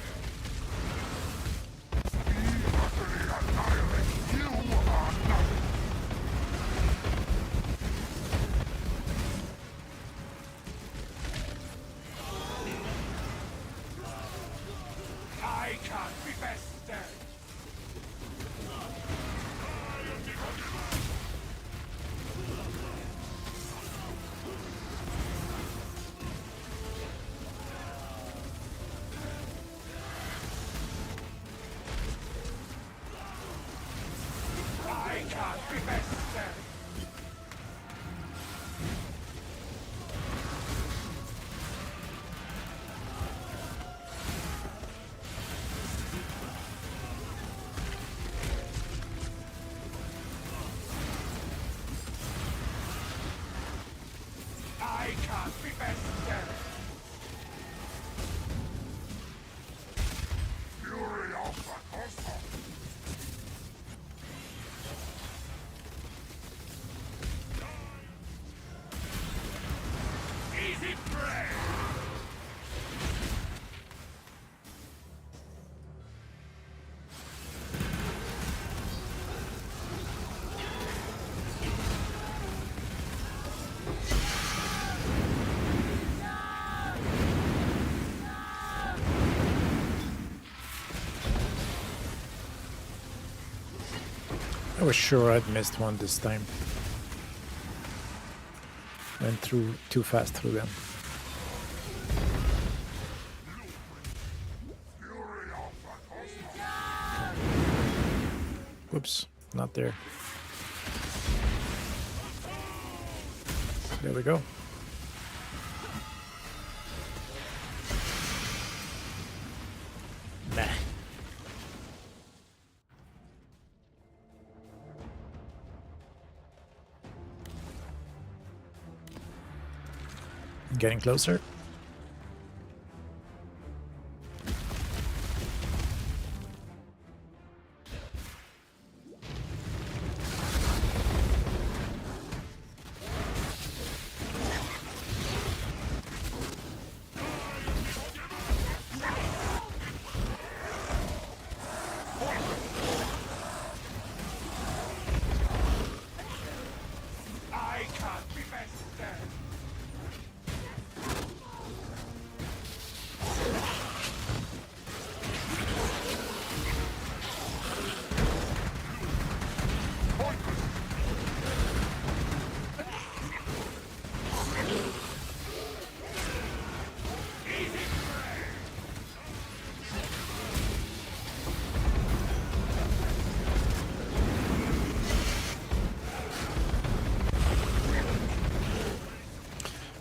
I was sure I'd missed one this time. Went through too fast through them. Whoops, not there. There we go. Nah. Getting closer. I can't be bested.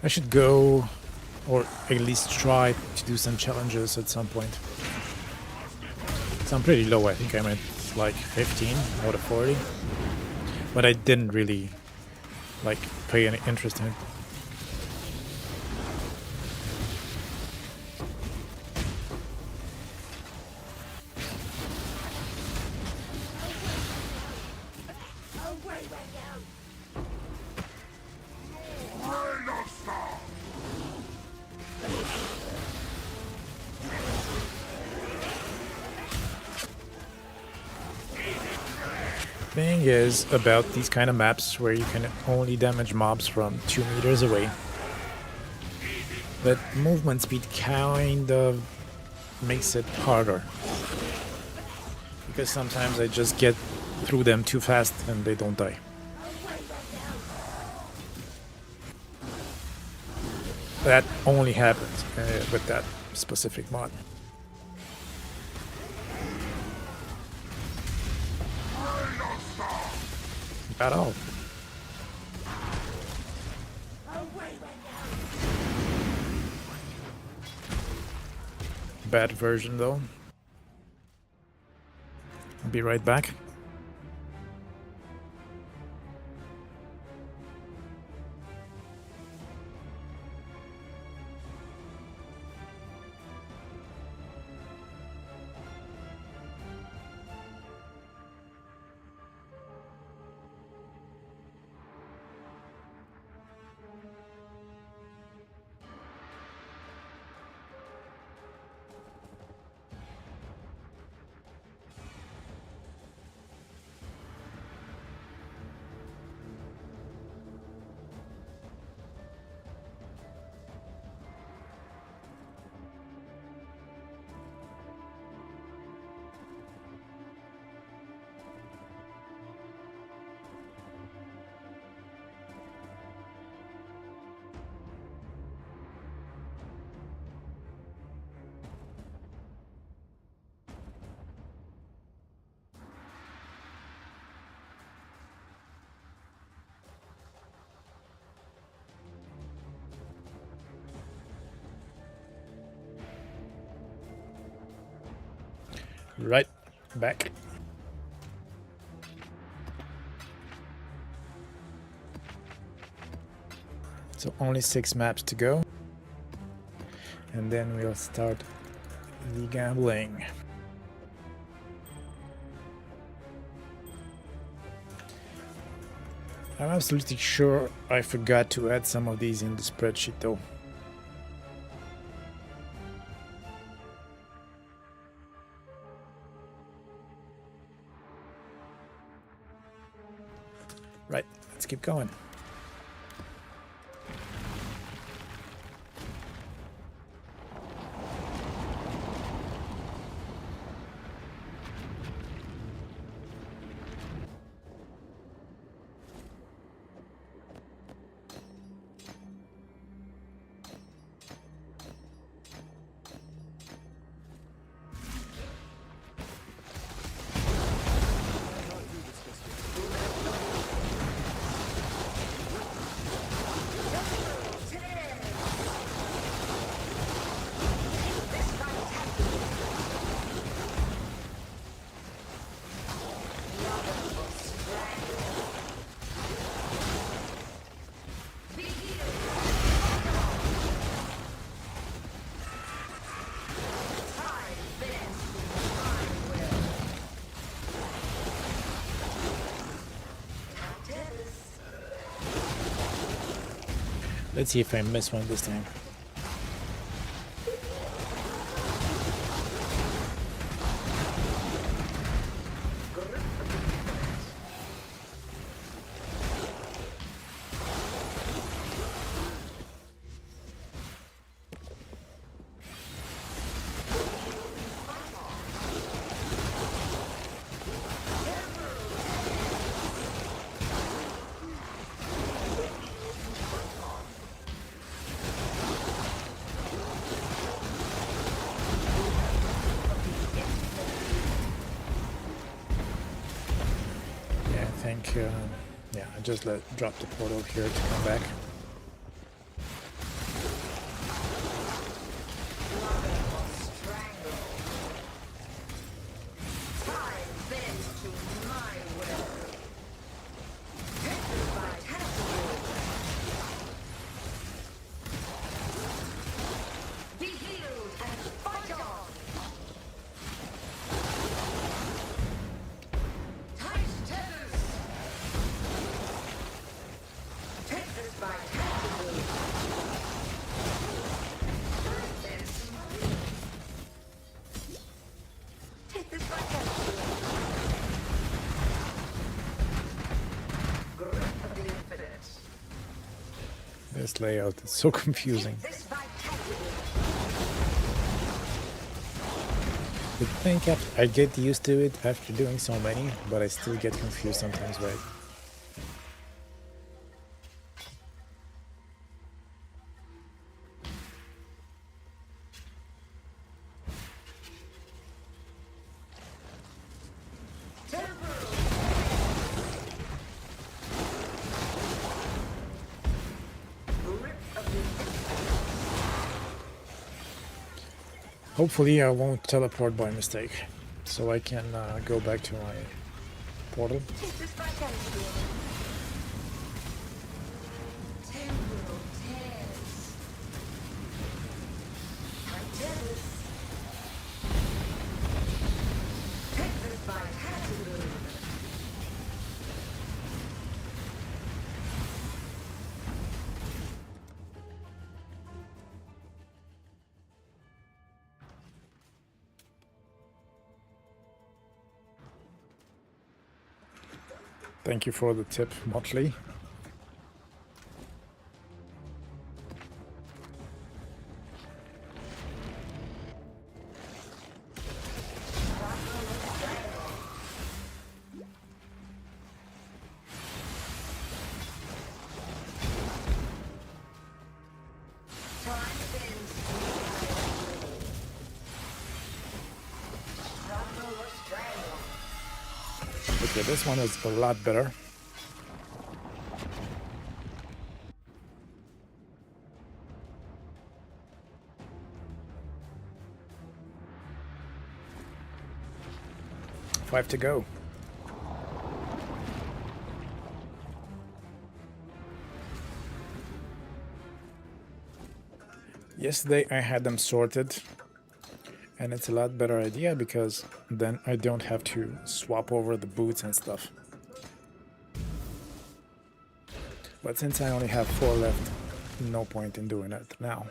I should go, or at least try to do some challenges at some point. So I'm pretty low, I think I'm at like 15 out of 40. But I didn't really like pay any interest in it. Thing is about these kind of maps where you can only damage mobs from 2 meters away, that movement speed kind of makes it harder, because sometimes I just get through them too fast and they don't die. That only happens with that specific mod. At all. Bad version though. I'll be right back. Right back. So only 6 maps to go, and then we'll start the gambling. I'm absolutely sure I forgot to add some of these in the spreadsheet though. Right, let's keep going. Let's see if I miss one this time. Yeah, I think, yeah, I just drop the portal here to come back. This layout is so confusing. I think I get used to it after doing so many, but I still get confused sometimes, right? Hopefully I won't teleport by mistake, so I can go back to my portal. Thank you for the tip, Motley. Okay, this one is a lot better. Five to go. Yesterday I had them sorted, and it's a lot better idea because then I don't have to swap over the boots and stuff. But since I only have 4 left, no point in doing it now.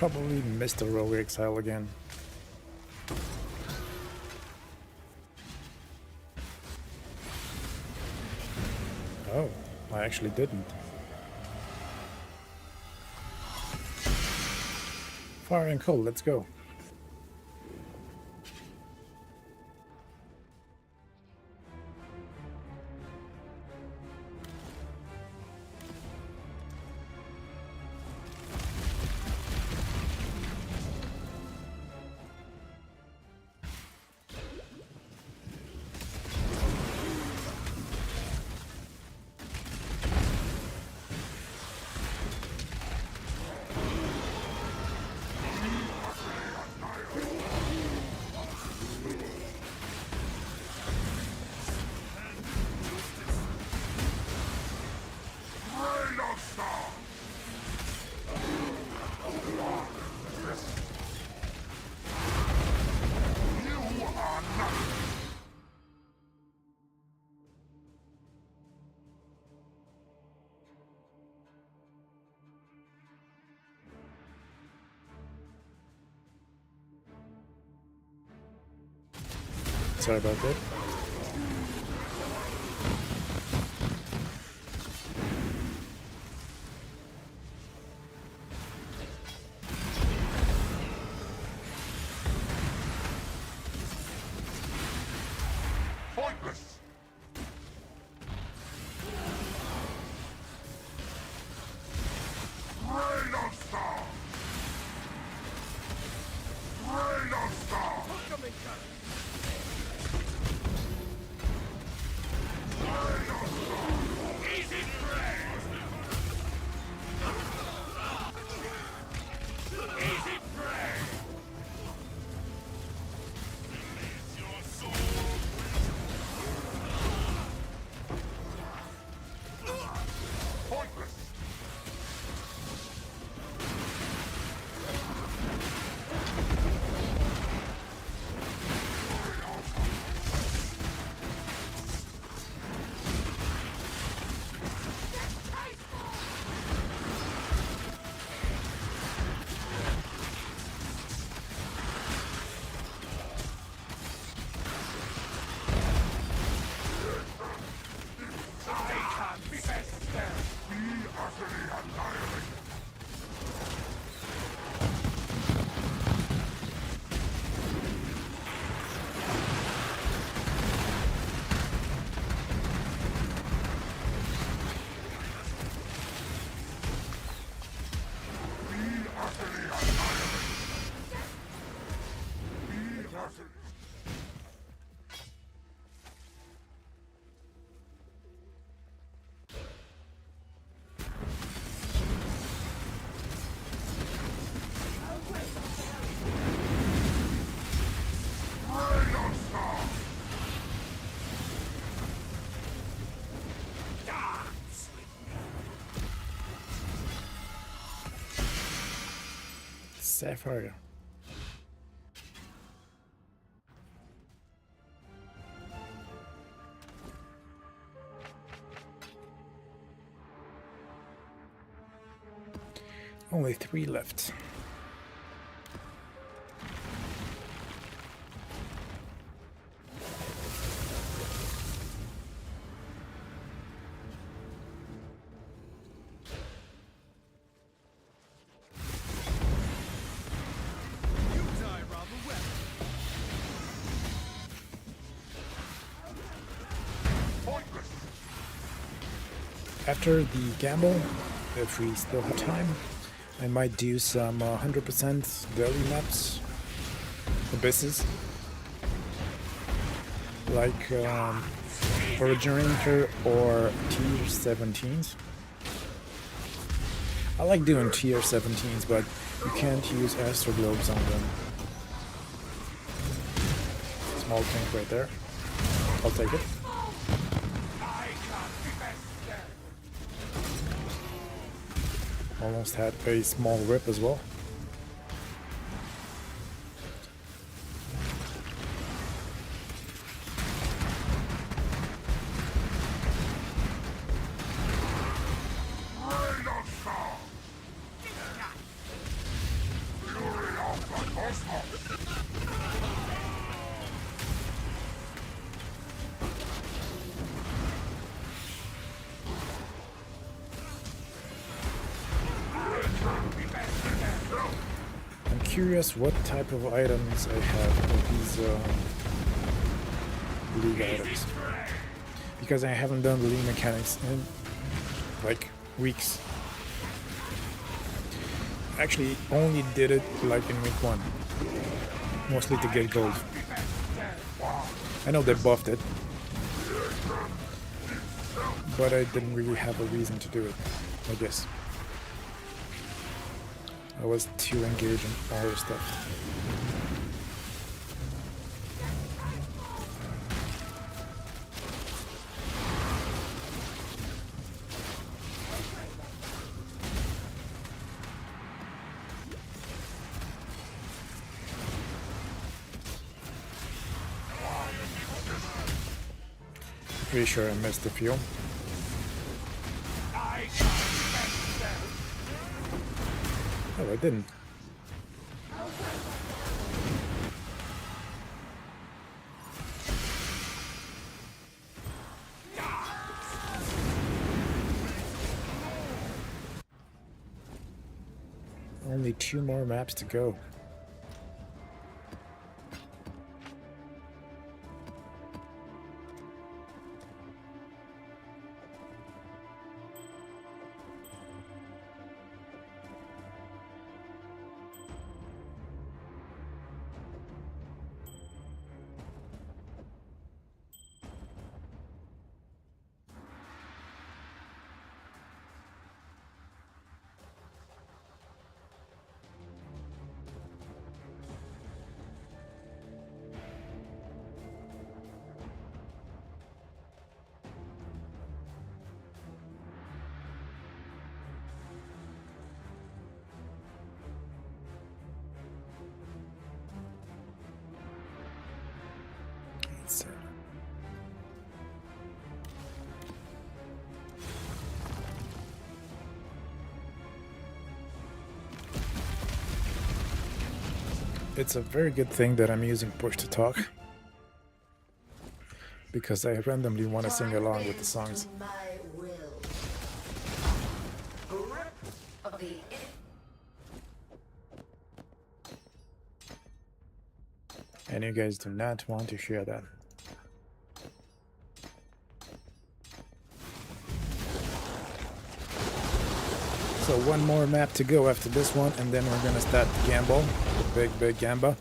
probably missed the Rogue Exile again. Oh, I actually didn't. Fire and cold, let's go. Sorry about that. Pointless! Rain of Star! Rain of Star! Easy prey! Easy prey! Release your soul! Pointless! Sapphire. Only 3 left. After the gamble, if we still have time, I might do some 100% daily maps, abysses, like Originator or tier 17s. I like doing tier 17s, but you can't use Astro Globes on them. Small tank right there. I'll take it. Almost had a small rip as well. curious what type of items I have with these league items. Because I haven't done the league mechanics in like weeks. Actually only did it like in week 1. Mostly to get gold. I know they buffed it. But I didn't really have a reason to do it, I guess. I was too engaged in other stuff. Pretty sure I missed a few. Oh, I didn't. Only 2 more maps to go. It's a very good thing that I'm using push to talk, because I randomly want to sing along with the songs. And you guys do not want to share that. So 1 more map to go after this one, and then we're gonna start the gamble, the big gamba.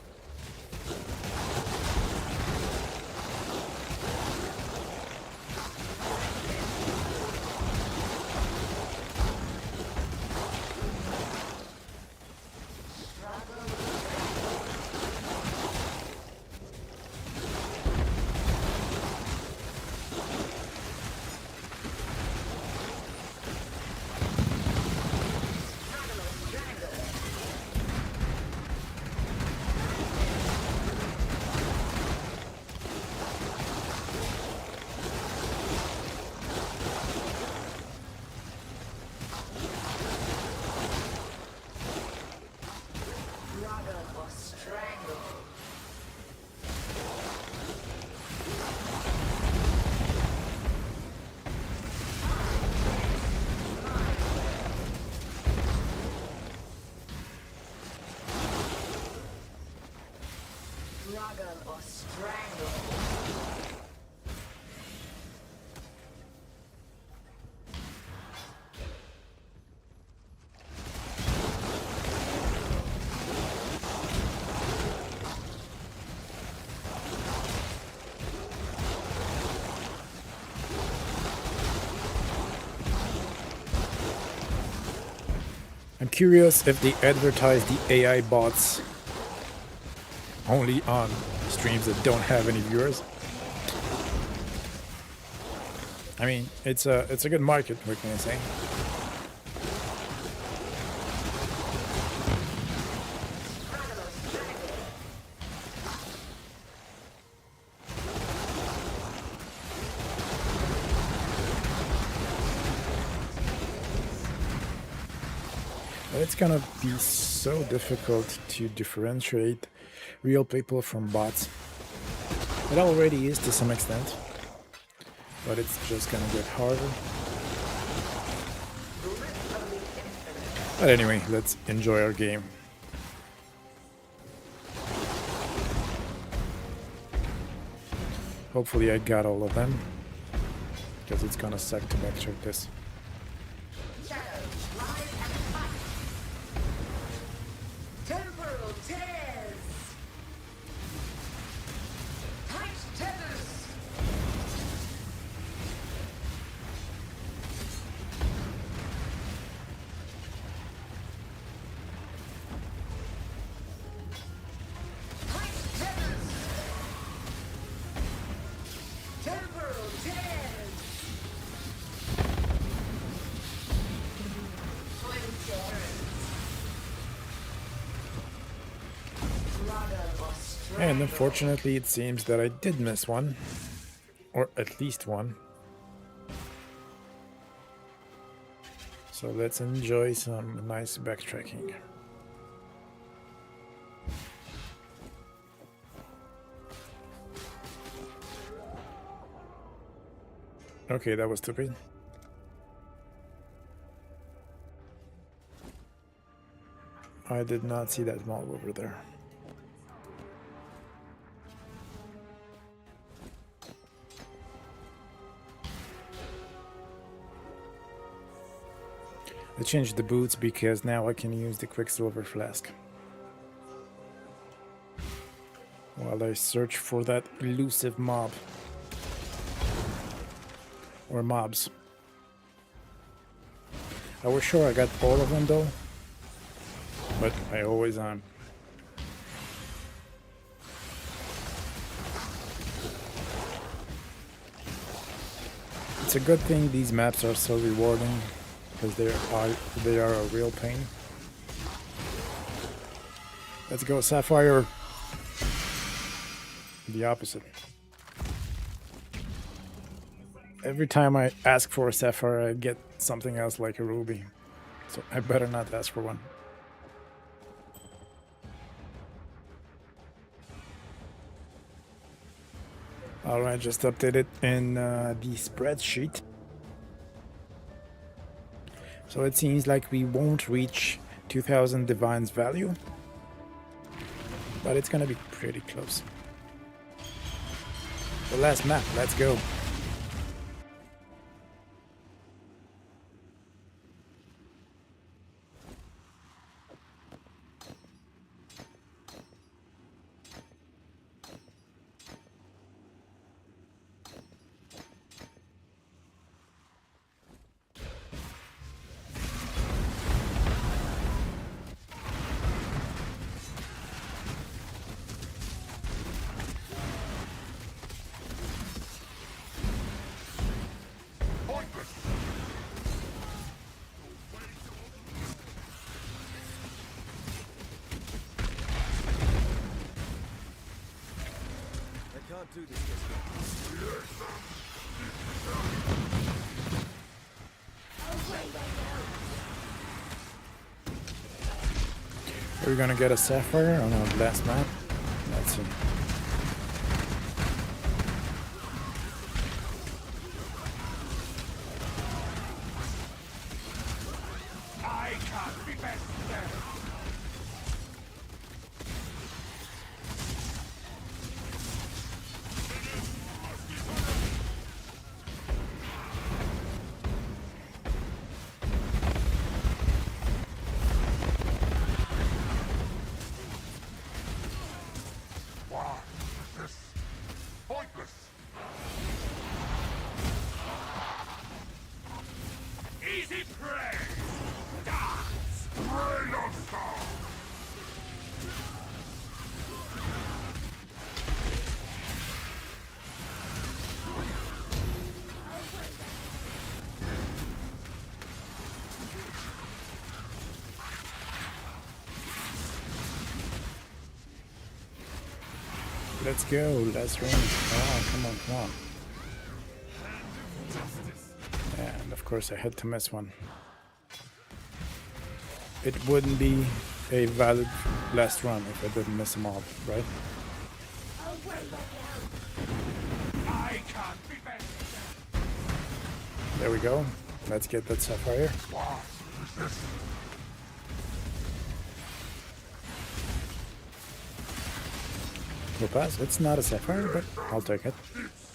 I'm curious if they advertise the AI bots only on streams that don't have any viewers. I mean, it's a good market, what can I say? But it's gonna be so difficult to differentiate real people from bots. It already is to some extent, but it's just gonna get harder. But anyway, let's enjoy our game. Hopefully I got all of them, because it's gonna suck to backtrack this. Shadows rise and fight. Temporal tears. Tight tethers. Tight tethers. Temporal tears. Twin tears. And unfortunately it seems that I did miss one, or at least one. So let's enjoy some nice backtracking. Okay, that was stupid. I did not see that mob over there. I changed the boots because now I can use the Quicksilver Flask while I search for that elusive mob. Or mobs. I was sure I got all of them though, but I always am. It's a good thing these maps are so rewarding, because they are a real pain. Let's go Sapphire. The opposite. Every time I ask for a Sapphire, I get something else like a Ruby. So I better not ask for one. Alright, just updated in the spreadsheet. So it seems like we won't reach 2000 Divine's value, but it's gonna be pretty close. The last map, let's go. Do this just yet. Are we gonna get a Sapphire on our last map? Let's see. I can't be best there. Why is this pointless? Easy prey! Dance! Rain on star! Let's go, let's run. Oh, come on, come on. And of course I had to miss one. It wouldn't be a valid last run if I didn't miss a mob, right? I can't be best There we go. Let's get that Sapphire. What is this? We'll pass. It's not a Sapphire, but I'll take it. It's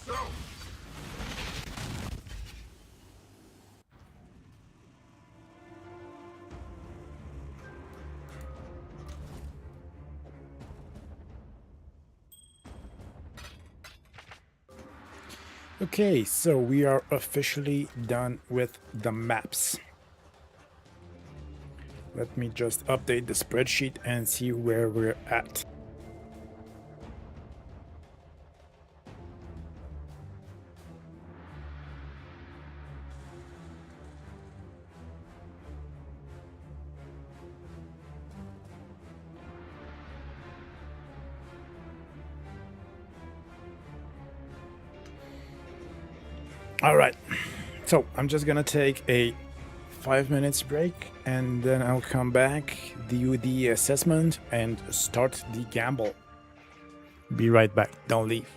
Okay, so we are officially done with the maps. Let me just update the spreadsheet and see where we're at. All right, so I'm just gonna take a 5 minutes break and then I'll come back, do the assessment, and start the gamble. Be right back, don't leave.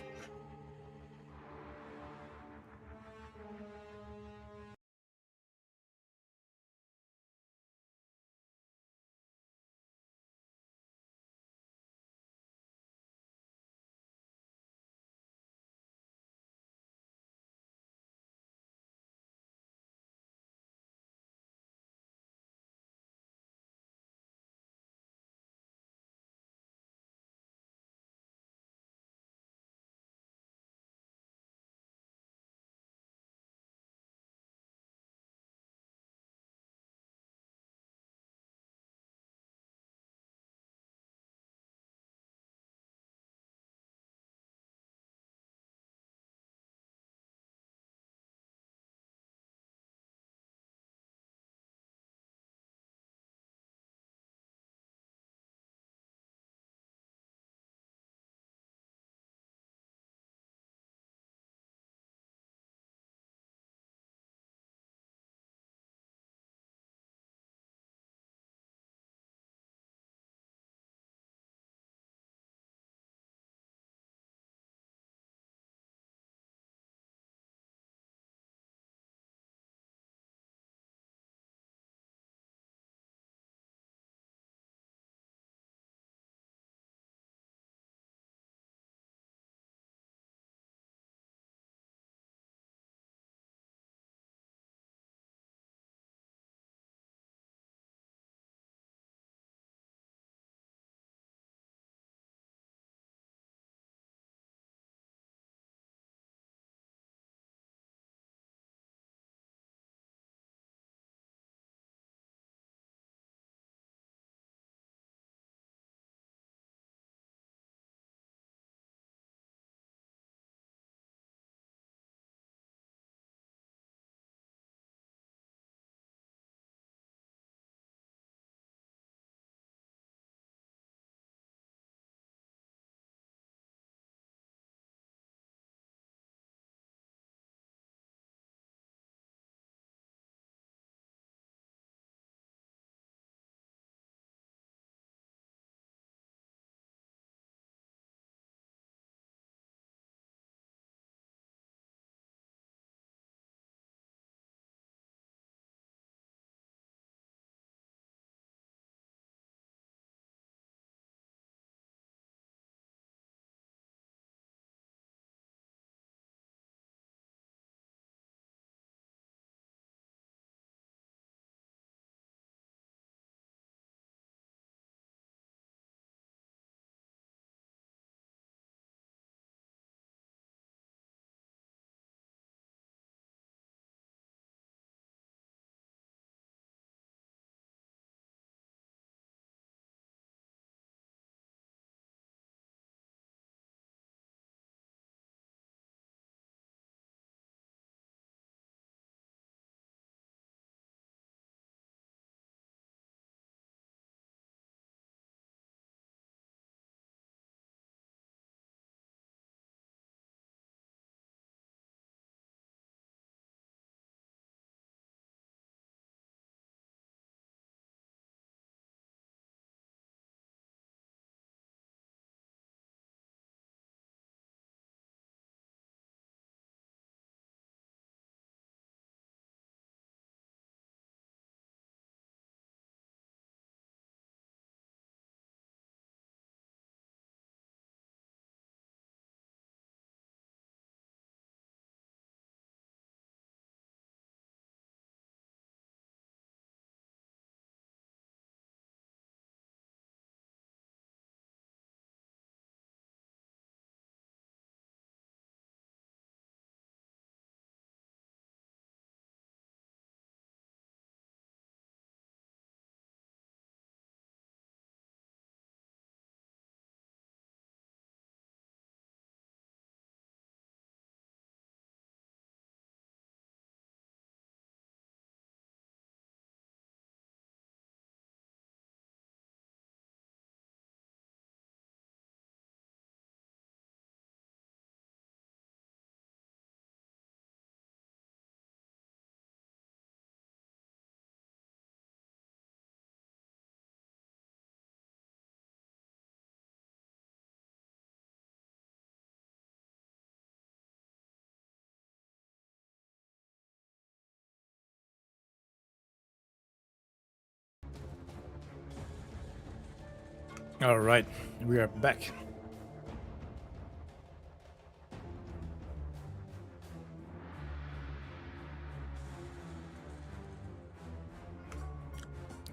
All right, we are back.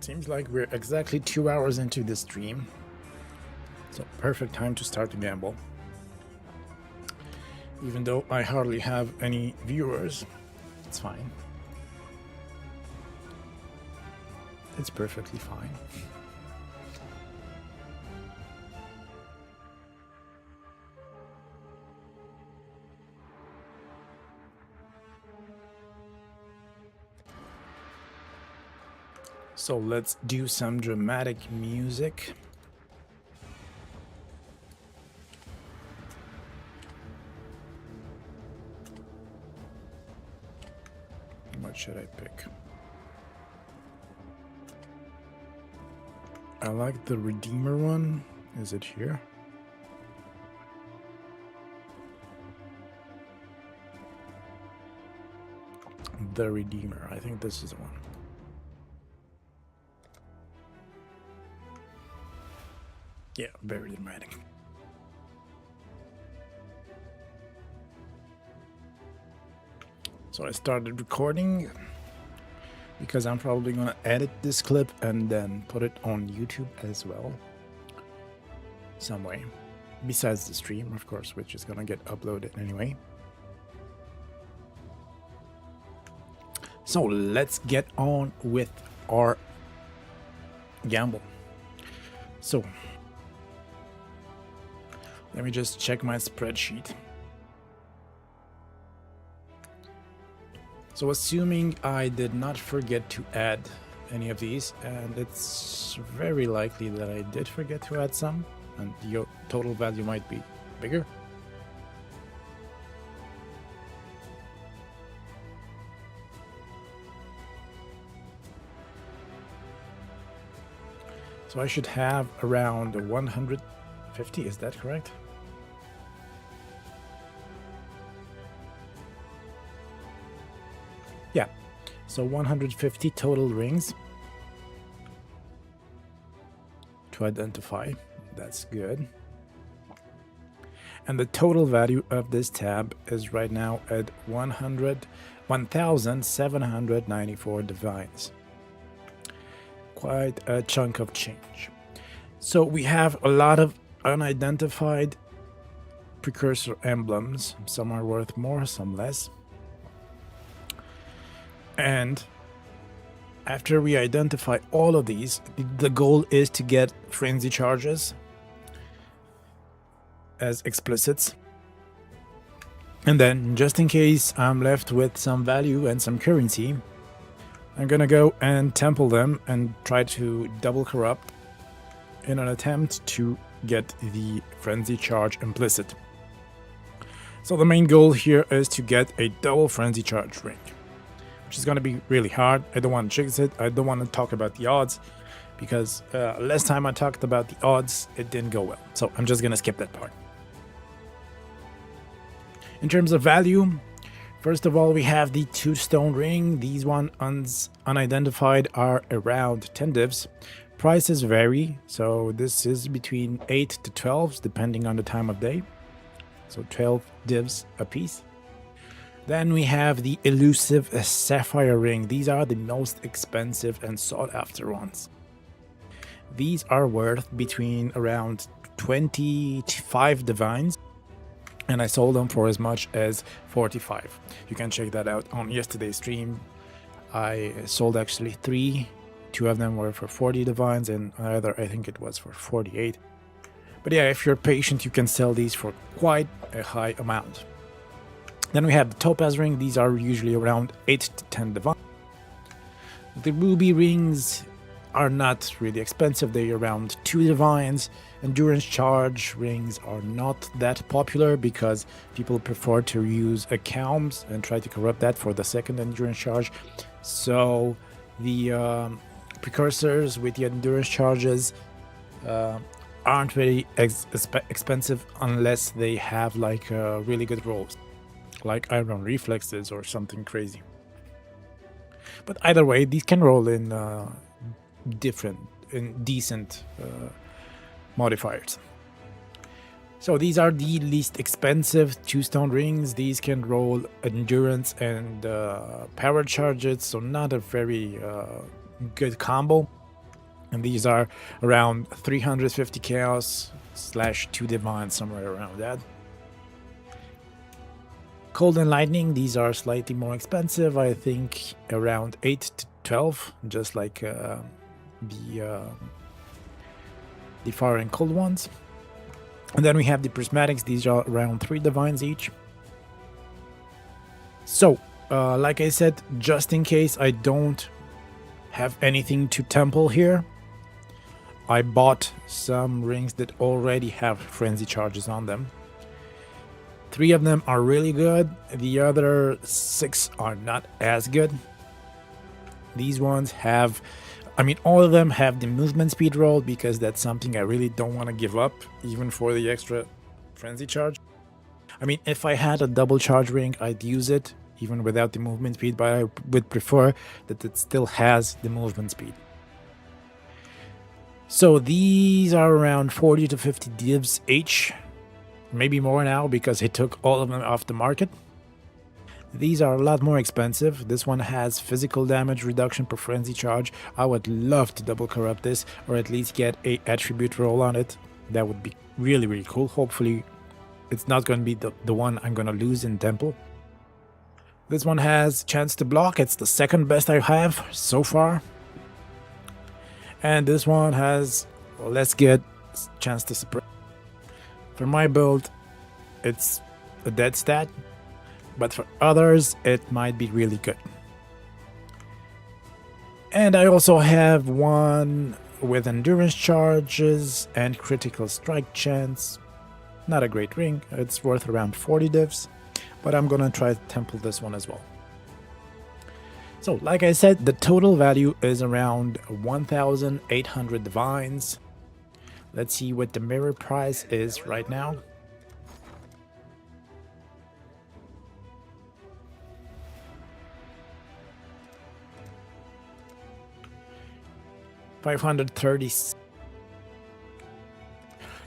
Seems like we're exactly 2 hours into this stream. So perfect time to start to gamble. Even though I hardly have any viewers, it's fine. It's perfectly fine. So let's do some dramatic music. What should I pick? I like the Redeemer one. Is it here? The Redeemer. I think this is the one. Yeah, very dramatic. So I started recording because I'm probably gonna edit this clip and then put it on YouTube as well. Some way. Besides the stream, of course, which is gonna get uploaded anyway. So let's get on with our gamble. So let me just check my spreadsheet. So assuming I did not forget to add any of these, and it's very likely that I did forget to add some, and your total value might be bigger. So I should have around 150, is that correct? Yeah, so 150 total rings to identify. That's good. And the total value of this tab is right now at 1,794 divines. Quite a chunk of change. So we have a lot of unidentified precursor emblems. Some are worth more, some less. And after we identify all of these, the goal is to get frenzy charges as explicits. And then, just in case I'm left with some value and some currency, I'm gonna go and temple them and try to double corrupt in an attempt to get the frenzy charge implicit. So the main goal here is to get a double frenzy charge ring, which is going to be really hard. I don't want to jinx it. I don't want to talk about the odds because last time I talked about the odds, it didn't go well. So I'm just going to skip that part. In terms of value, first of all, we have the 2 stone ring. These ones unidentified are around 10 divs. Prices vary, so this is between 8 to 12 depending on the time of day. So 12 divs a piece. Then we have the elusive sapphire ring. These are the most expensive and sought after ones. These are worth between around 25 divines, and I sold them for as much as 45. You can check that out on yesterday's stream. I sold actually 3. 2 of them were for 40 divines and another, I think it was for 48. But yeah, if you're patient, you can sell these for quite a high amount. Then we have the topaz ring. These are usually around 8 to 10 divines. The ruby rings are not really expensive. They're around 2 divines. Endurance charge rings are not that popular because people prefer to use accounts and try to corrupt that for the second endurance charge. So the precursors with the endurance charges aren't very expensive unless they have like really good rolls, like iron reflexes or something crazy. But either way, these can roll in decent modifiers. So these are the least expensive 2-stone rings. These can roll endurance and power charges, so not a very good combo. And these are around 350 chaos / 2 divine, somewhere around that. Cold and lightning, these are slightly more expensive. I think around 8 to 12, just like the fire and cold ones. And then we have the prismatics. These are around 3 divines each. So, like I said, just in case I don't have anything to temple here, I bought some rings that already have frenzy charges on them. 3 of them are really good. The other 6 are not as good. These ones have, I mean, all of them have the movement speed roll, because that's something I really don't want to give up, even for the extra frenzy charge. I mean, if I had a double charge ring, I'd use it, even without the movement speed, but I would prefer that it still has the movement speed. So these are around 40 to 50 divs each, maybe more now because I took all of them off the market. These are a lot more expensive. This one has physical damage reduction per frenzy charge. I would love to double corrupt this, or at least get a attribute roll on it. That would be really, really cool. Hopefully it's not going to be the one I'm going to lose in temple. This one has chance to block. It's the second best I have so far. And this one has less good chance to suppress. For my build, it's a dead stat, but for others, it might be really good. And I also have one with endurance charges and critical strike chance. Not a great ring. It's worth around 40 divs, but I'm gonna try to temple this one as well. So, like I said, the total value is around 1,800 divines. Let's see what the mirror price is right now. $530.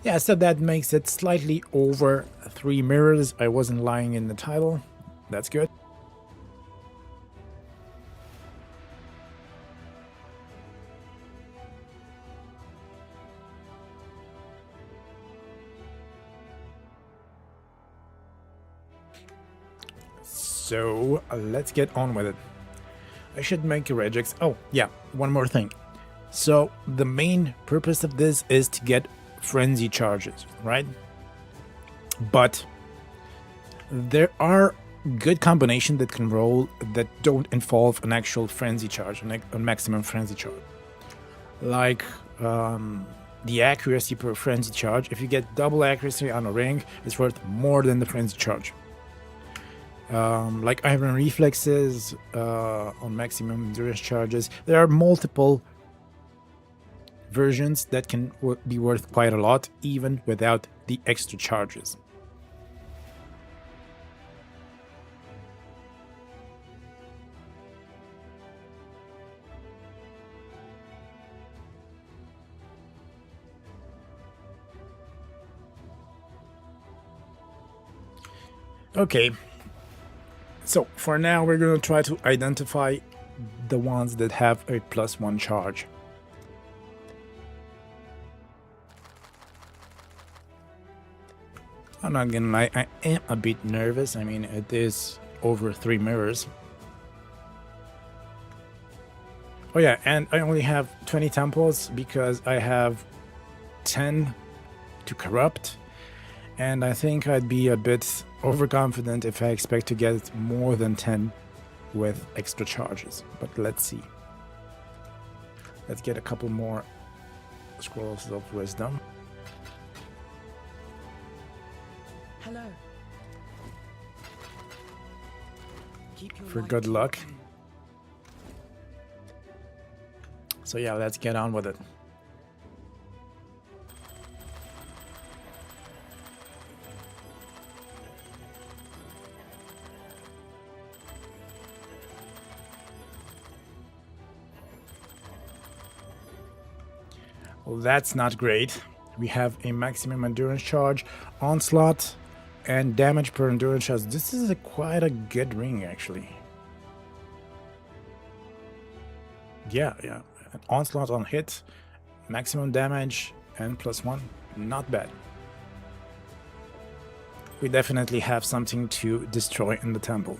Yeah, so that makes it slightly over 3 mirrors. I wasn't lying in the title. That's good. So let's get on with it. I should make a regex. Oh yeah, one more thing. So the main purpose of this is to get frenzy charges, right? But there are good combinations that can roll that don't involve an actual frenzy charge, a maximum frenzy charge. Like the accuracy per frenzy charge. If you get double accuracy on a ring, it's worth more than the frenzy charge. Like iron reflexes on maximum endurance charges. There are multiple versions that can be worth quite a lot, even without the extra charges. Okay. So for now, we're going to try to identify the ones that have a +1 charge. I'm not gonna lie, I am a bit nervous. I mean, it is over 3 mirrors. Oh yeah, and I only have 20 temples because I have 10 to corrupt. And I think I'd be a bit overconfident if I expect to get more than 10 with extra charges. But let's see. Let's get a couple more scrolls of wisdom. Hello. Keep your For light good luck. on. So yeah, let's get on with it. Well, that's not great. We have a maximum endurance charge, onslaught, and damage per endurance charge. This is quite a good ring, actually. Yeah. An onslaught on hit, maximum damage, and +1. Not bad. We definitely have something to destroy in the temple.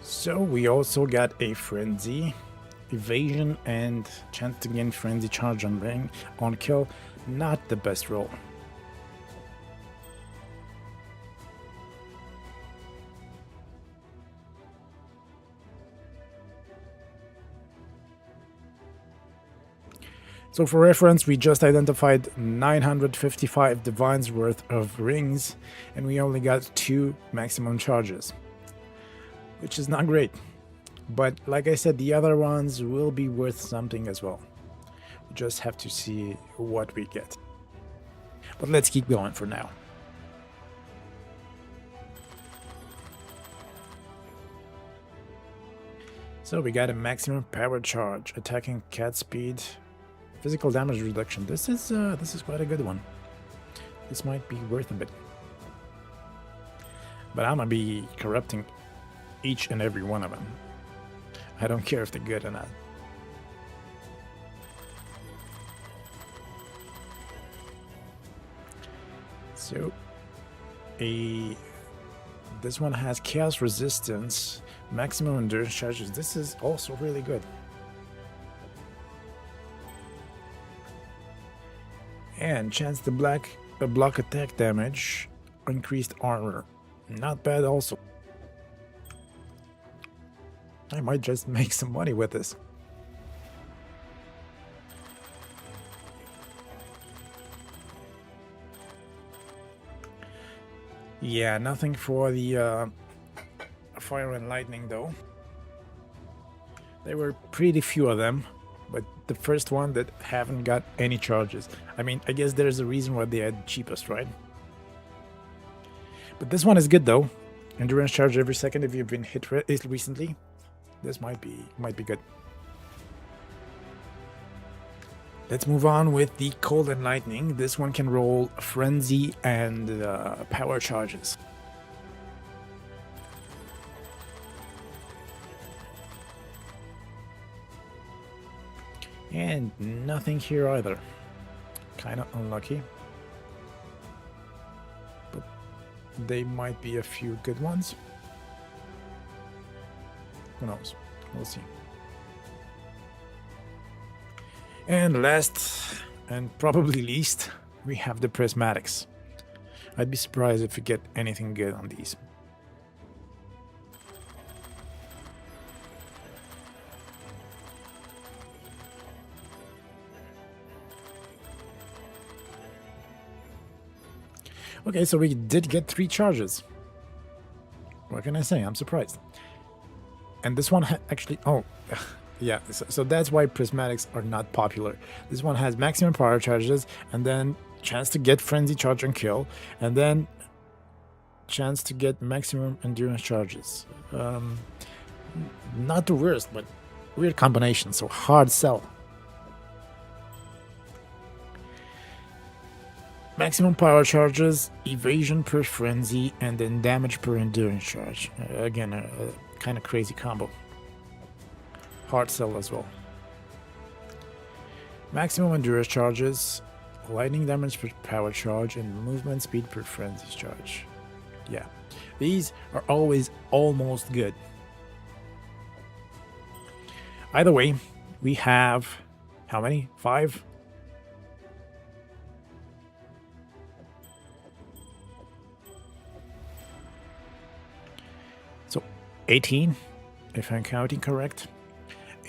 So we also got a frenzy, evasion, and chance to gain frenzy charge on ring on kill. Not the best roll. So for reference, we just identified 955 divines worth of rings, and we only got 2 maximum charges, which is not great. But like I said, the other ones will be worth something as well. We just have to see what we get. But let's keep going for now. So we got a maximum power charge, attacking cat speed, physical damage reduction. This is quite a good one. This might be worth a bit. But I'm gonna be corrupting each and every one of them. I don't care if they're good or not. So this one has chaos resistance, maximum endurance charges. This is also really good. And chance to block attack damage, increased armor. Not bad also. I might just make some money with this. Yeah, nothing for the fire and lightning though. There were pretty few of them, but the first one that haven't got any charges. I mean, I guess there's a reason why they are the cheapest, right? But this one is good though. Endurance charge every second if you've been hit recently. This might be good. Let's move on with the cold and lightning. This one can roll frenzy and power charges. And nothing here either. Kind of unlucky. But they might be a few good ones. Who knows? We'll see. And last, and probably least, we have the prismatics. I'd be surprised if we get anything good on these. Okay, so we did get 3 charges. What can I say? I'm surprised. And this one actually... Oh, yeah. So that's why prismatics are not popular. This one has maximum power charges, and then chance to get frenzy charge and kill, and then chance to get maximum endurance charges. Not the worst, but weird combination. So hard sell. Maximum power charges, evasion per frenzy, and then damage per endurance charge. Again, a kind of crazy combo. Hard sell as well. Maximum endurance charges, lightning damage per power charge, and movement speed per frenzy charge. Yeah, these are always almost good. Either way, we have how many? 5? So 18, if I'm counting correct.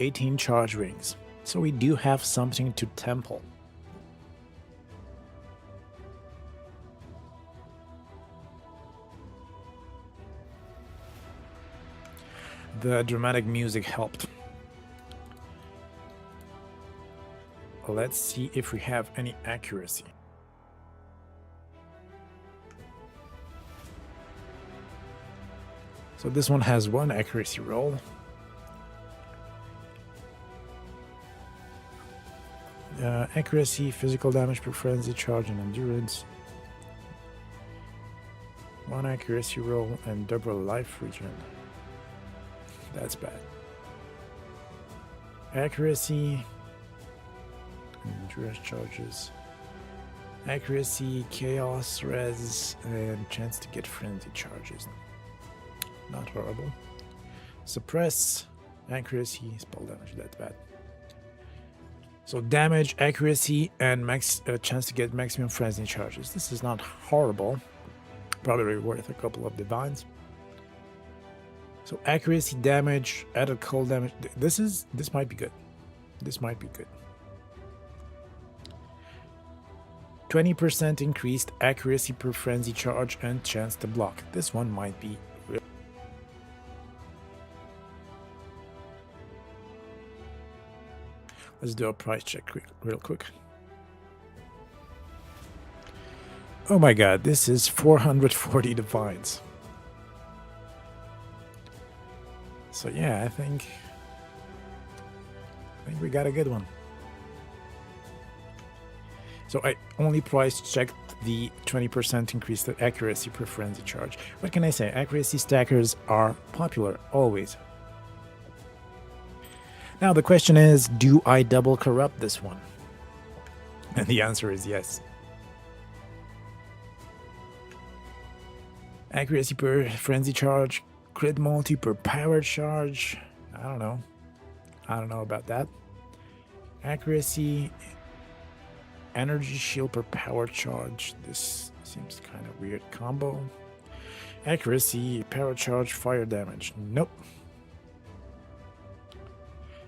18 charge rings. So we do have something to temple. The dramatic music helped. Let's see if we have any accuracy. So this one has one accuracy roll. Accuracy, physical damage per frenzy, charge, and endurance. One accuracy roll and double life regen. That's bad. Accuracy, endurance charges. Accuracy, chaos, res, and chance to get frenzy charges. Not horrible. Suppress, accuracy, spell damage. That's bad. So damage, accuracy, and chance to get maximum frenzy charges. This is not horrible. Probably worth a couple of divines. So accuracy, damage, added cold damage. This might be good. This might be good. 20% increased accuracy per frenzy charge and chance to block. This one might be real. Let's do a price check real quick. Oh my god, this is 440 divines. So yeah, I think we got a good one. So I only price checked the 20% increased accuracy per frenzy charge. What can I say? Accuracy stackers are popular, always. Now the question is, do I double corrupt this one? And the answer is yes. Accuracy per frenzy charge, crit multi per power charge. I don't know about that. Accuracy, energy shield per power charge. This seems kind of weird combo. Accuracy, power charge, fire damage. Nope.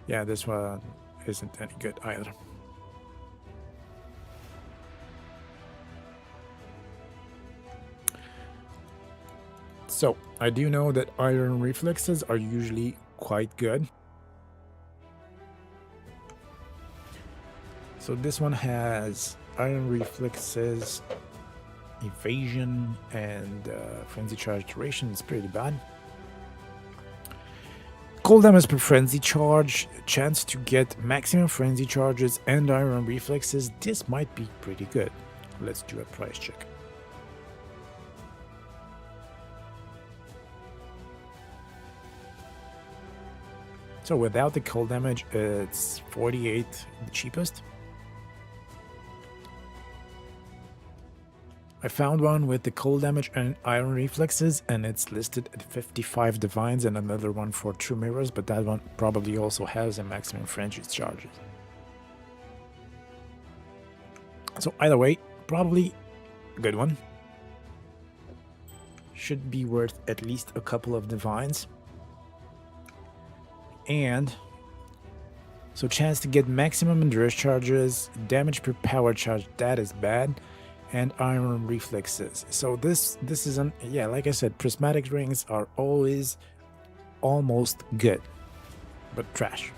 Yeah, this one isn't any good either. So, I do know that iron reflexes are usually quite good. So this one has iron reflexes, evasion, and frenzy charge duration is pretty bad. Cold damage per frenzy charge, chance to get maximum frenzy charges, and iron reflexes. This might be pretty good. Let's do a price check. So without the cold damage, it's 48, the cheapest. I found one with the cold damage and iron reflexes, and it's listed at 55 divines, and another one for true mirrors, but that one probably also has a maximum frenzy charges. So either way, probably a good one. Should be worth at least a couple of divines. And so chance to get maximum endurance charges, damage per power charge, that is bad. And iron reflexes. So this isn't, yeah, like I said, prismatic rings are always almost good, but trash.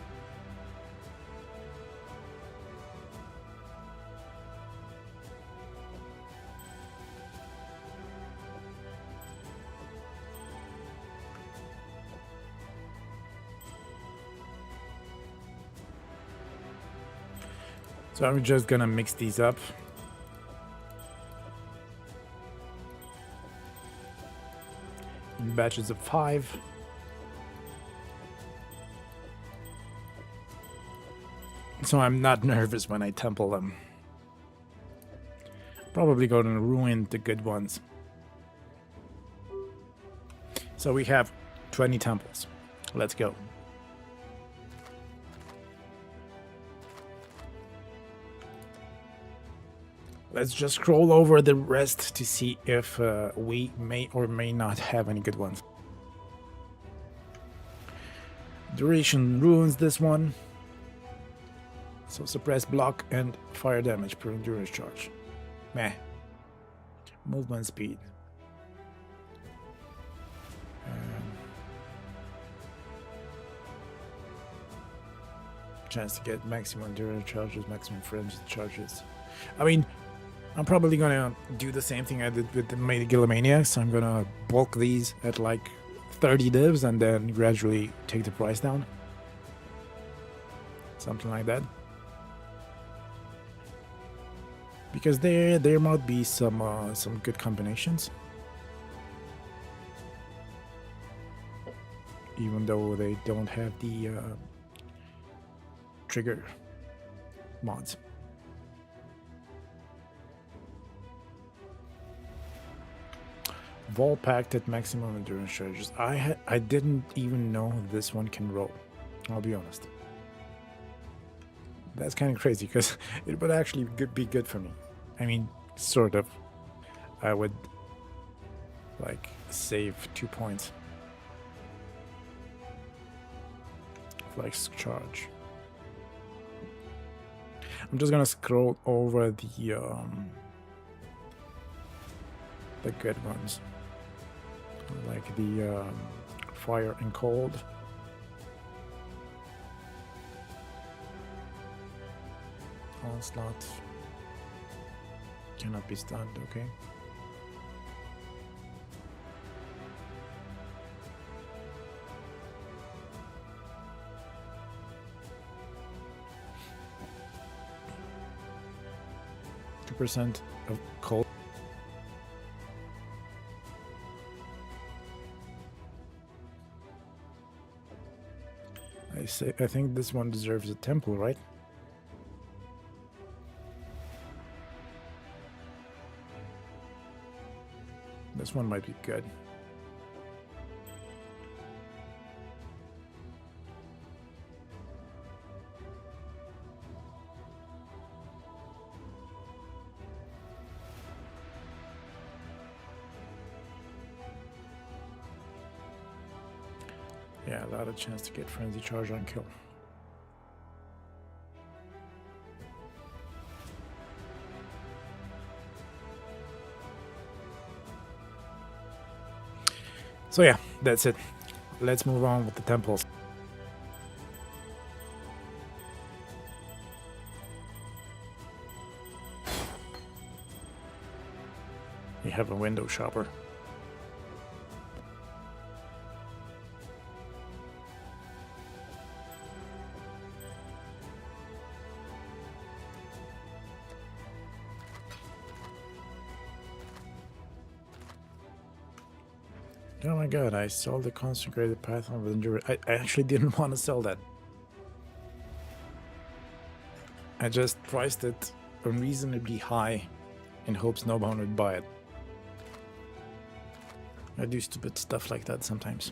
So I'm just gonna mix these up. In batches of 5. So I'm not nervous when I temple them. Probably going to ruin the good ones. So we have 20 temples. Let's go. Let's just scroll over the rest to see if we may or may not have any good ones. Duration ruins this one. So suppress block and fire damage per endurance charge. Meh. Movement speed. Chance to get maximum endurance charges, maximum frenzy charges. I mean, I'm probably gonna do the same thing I did with the Gilomaniacs. I'm gonna bulk these at like 30 divs and then gradually take the price down. Something like that. Because there might be some good combinations. Even though they don't have the trigger mods. Vol packed at maximum endurance charges. I didn't even know this one can roll. I'll be honest. That's kind of crazy because it would actually be good for me. I mean, sort of. I would like save 2 points. Flex charge. I'm just gonna scroll over the good ones, like the fire and cold. Onslaught cannot be stunned. Okay. % of cold. I think this one deserves a temple, right? This one might be good. Yeah, a lot of chance to get frenzy charge on kill. So yeah, that's it. Let's move on with the temples. We have a window shopper. Oh my god, I sold the consecrated path of endurance. I actually didn't want to sell that. I just priced it unreasonably high in hopes no one would buy it. I do stupid stuff like that sometimes.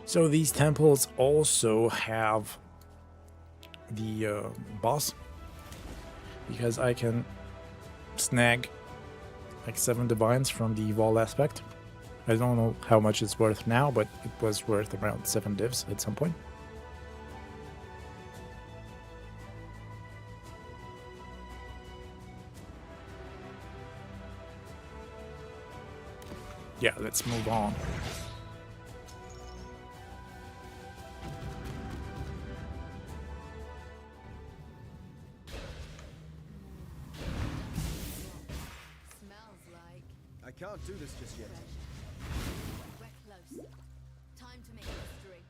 So these temples also have the boss, because I can snag like 7 divines from the wall aspect. I don't know how much it's worth now, but it was worth around 7 divs at some point. Yeah, let's move on. I can't do this just yet. We're close. Time to make history.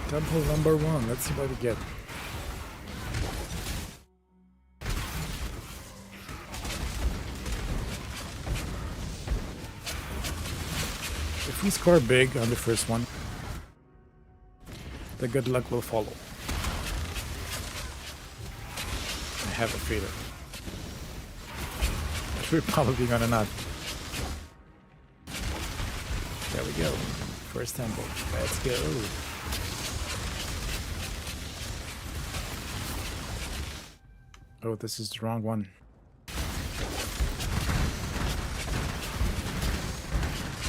Temple number 1, let's see what we get. If we score big on the first one, the good luck will follow. I have a feeling. But we're probably gonna not. There we go. First temple. Let's go. Oh, this is the wrong one.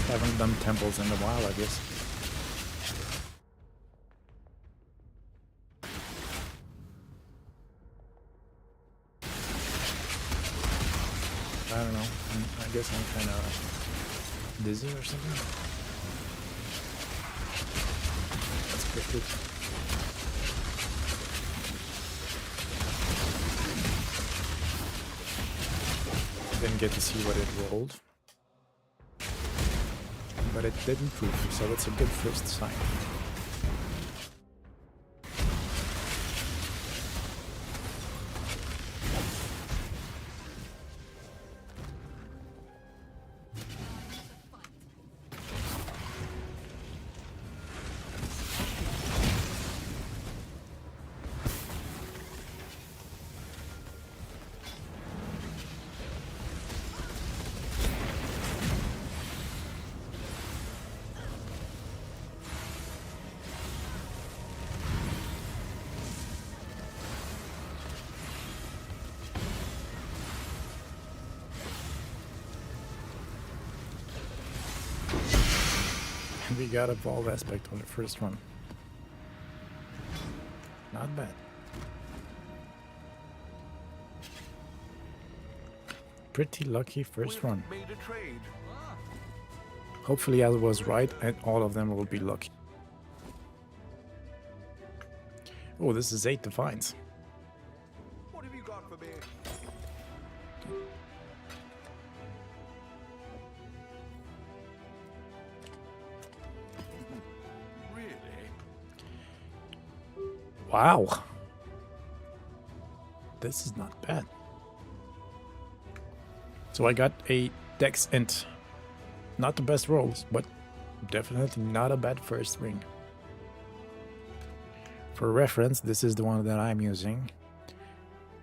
Haven't done temples in a while, I guess. don't know. I guess I'm kind of dizzy or something. Let's push it. Didn't get to see what it rolled, but it did improve, so that's a good first sign. We got a Evolve aspect on the first one. Not bad. Pretty lucky first run. Made a trade. Hopefully I was right and all of them will be lucky. Oh, this is 8 Divines. What have you got for me? Really? Wow. This is not bad. So I got a Dex Int. Not the best rolls, but definitely not a bad first ring. For reference, this is the one that I'm using.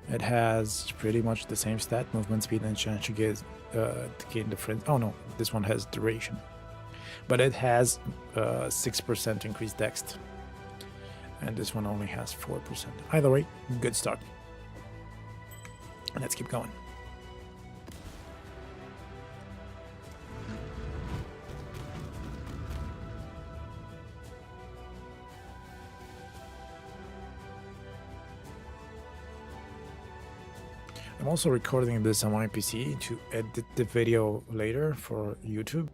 It has pretty much the same stat, movement speed and chance to gain difference. Oh no, this one has duration. But it has 6% increased dex. And this one only has 4%. Either way, good start. Let's keep going. I'm also recording this on my PC to edit the video later for YouTube.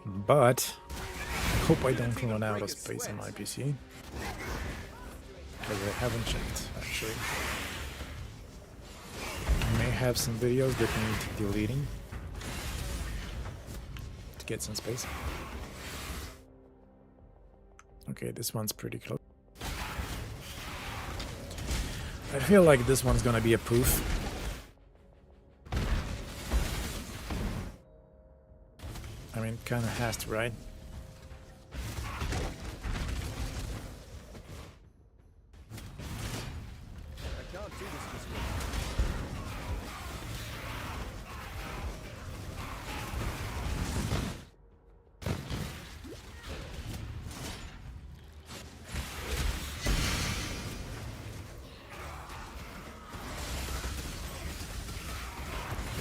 But I hope I don't run out of space on my PC. Because I haven't checked, actually. I may have some videos that need deleting to get some space. Okay, this one's pretty close. I feel like this one's gonna be a proof. I mean, kinda has to, right? I can't do this just yet.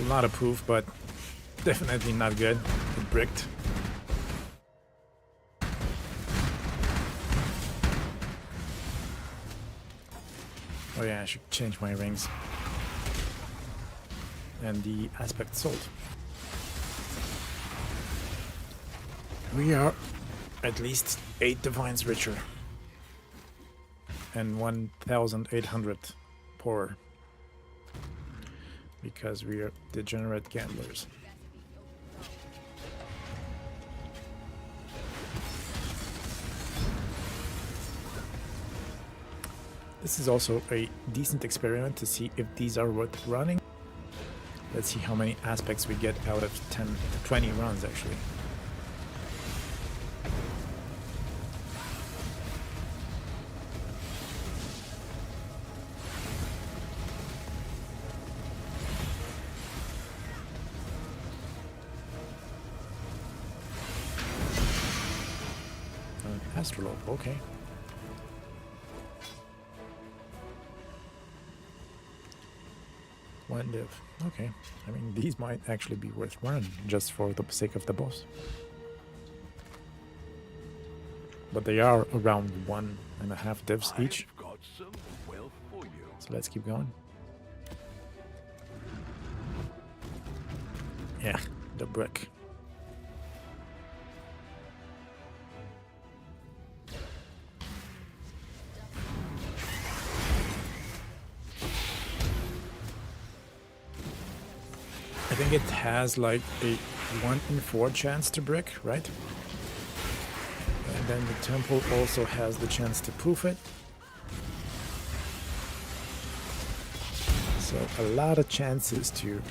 Not a proof, but definitely not good. It bricked. Oh yeah, I should change my rings. And the aspect sold. We are at least 8 divines richer. And 1,800 poorer. Because we are degenerate gamblers. This is also a decent experiment to see if these are worth running. Let's see how many aspects we get out of 10, 20 runs actually. Astrolobe, okay. One div, okay. I mean, these might actually be worth running just for the sake of the boss. But they are around 1.5 divs each. I've got some wealth for you. So let's keep going. Yeah, the brick. I think it has like a 1 in 4 chance to brick, right? And then the temple also has the chance to poof it. So a lot of chances to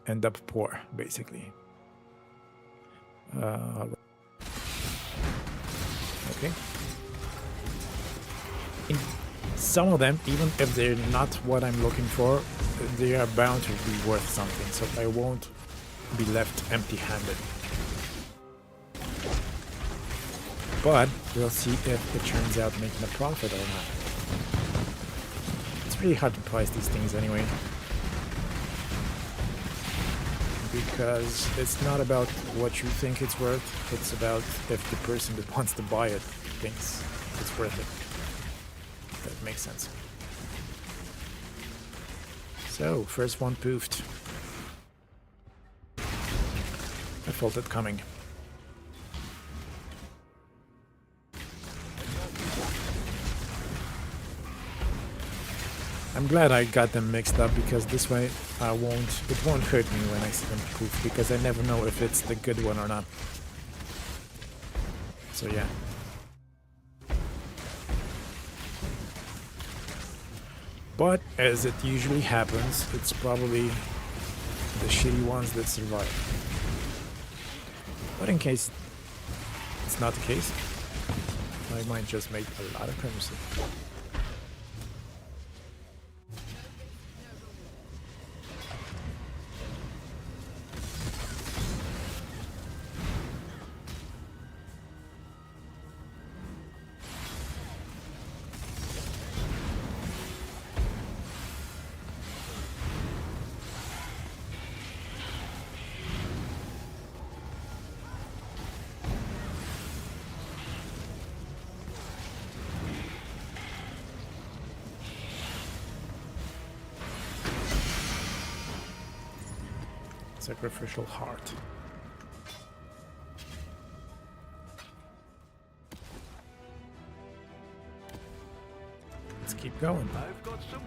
end up poor, basically. Okay. In some of them, even if they're not what I'm looking for, they are bound to be worth something, so I won't be left empty-handed. But we'll see if it turns out making a profit or not. It's really hard to price these things anyway, because it's not about what you think it's worth, it's about if the person that wants to buy it thinks it's worth it. That makes sense. So, first one poofed. I felt it coming. I'm glad I got them mixed up, because this way it won't hurt me when I see them poof, because I never know if it's the good one or not. So yeah. But as it usually happens, it's probably the shitty ones that survive. But in case it's not the case, I might just make a lot of currency. Sacrificial heart. Let's keep going. I've got some.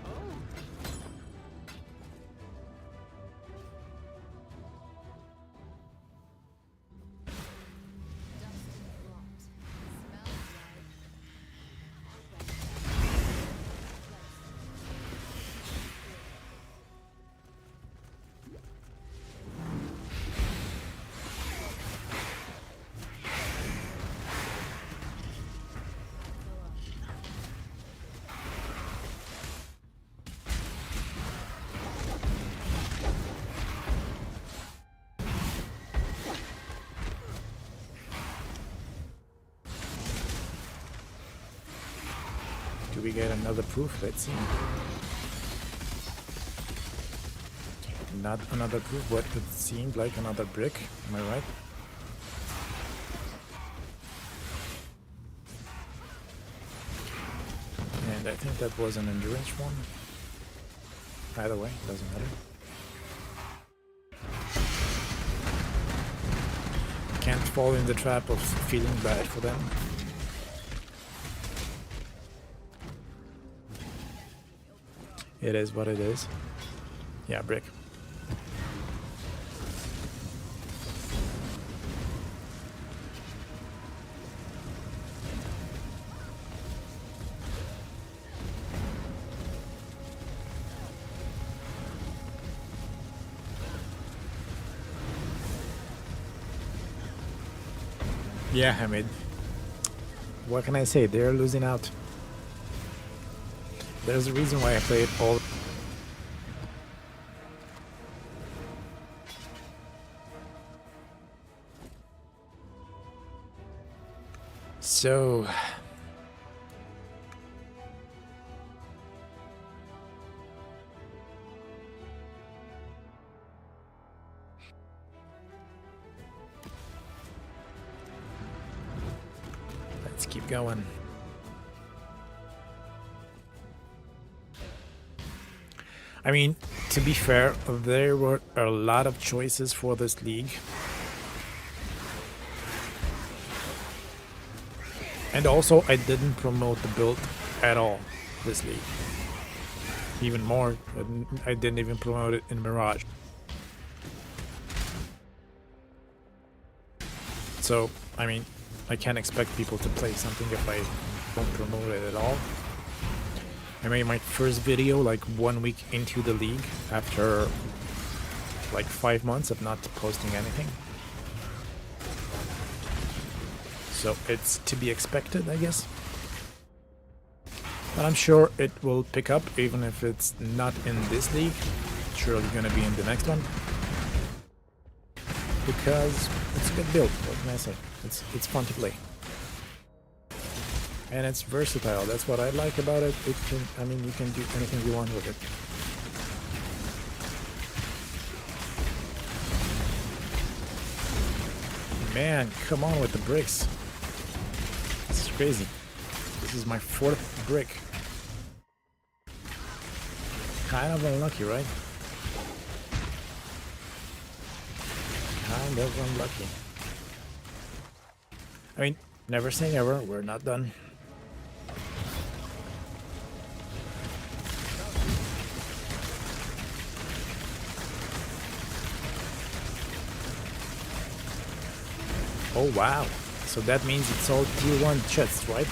Do we get another proof? Let's see. Not another proof, but it seemed like another brick. Am I right? And I think that was an endurance one. Either way, doesn't matter. Can't fall in the trap of feeling bad for them. It is what it is. Yeah, brick. Yeah, Hamid. What can I say? They're losing out. There's a reason why I play it all. So let's keep going. I mean, to be fair, there were a lot of choices for this league. And also, I didn't promote the build at all this league. Even more, I didn't even promote it in Mirage. So, I mean, I can't expect people to play something if I don't promote it at all. I made my first video like 1 week into the league after like 5 months of not posting anything. So it's to be expected, I guess. But I'm sure it will pick up even if it's not in this league. It's surely gonna be in the next one. Because it's a good build, what can I say? It's fun to play. And it's versatile, that's what I like about it. It can, I mean, you can do anything you want with it. Man, come on with the bricks. This is crazy. This is my 4th brick. Kind of unlucky, right? Kind of unlucky. I mean, never say never, we're not done. Oh wow, so that means it's all tier 1 chests, right?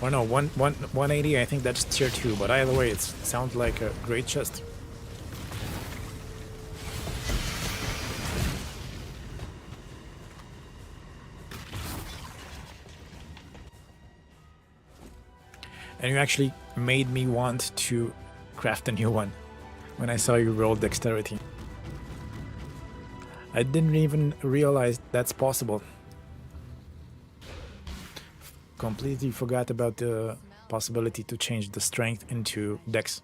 Oh no, 180, I think that's tier 2, but either way, it sounds like a great chest. And you actually made me want to craft a new one when I saw you roll dexterity. I didn't even realize that's possible. Completely forgot about the possibility to change the strength into dex.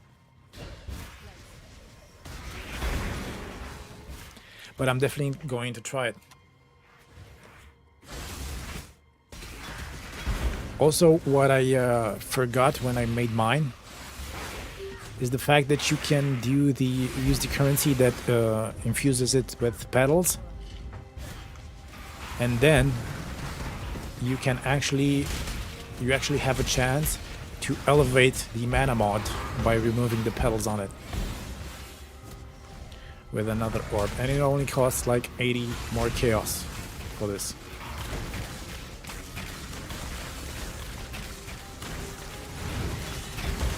But I'm definitely going to try it. Also, what I forgot when I made mine is the fact that you can use the currency that infuses it with petals, and then you actually have a chance to elevate the mana mod by removing the petals on it with another orb, and it only costs like 80 more chaos for this.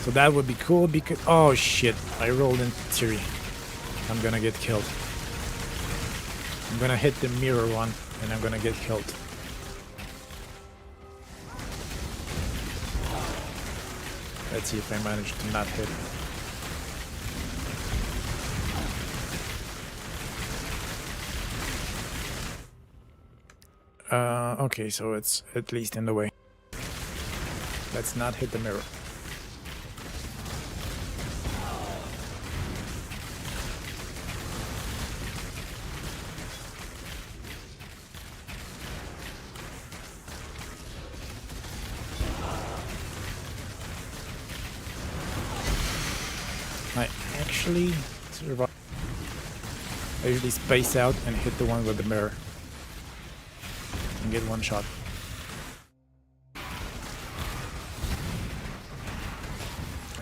So that would be cool because... oh shit, I rolled in theory. I'm gonna get killed. I'm gonna hit the mirror one and I'm gonna get killed. Let's see if I manage to not hit. Okay, so it's at least in the way. Let's not hit the mirror. I actually survive. I usually space out and hit the one with the mirror and get one shot.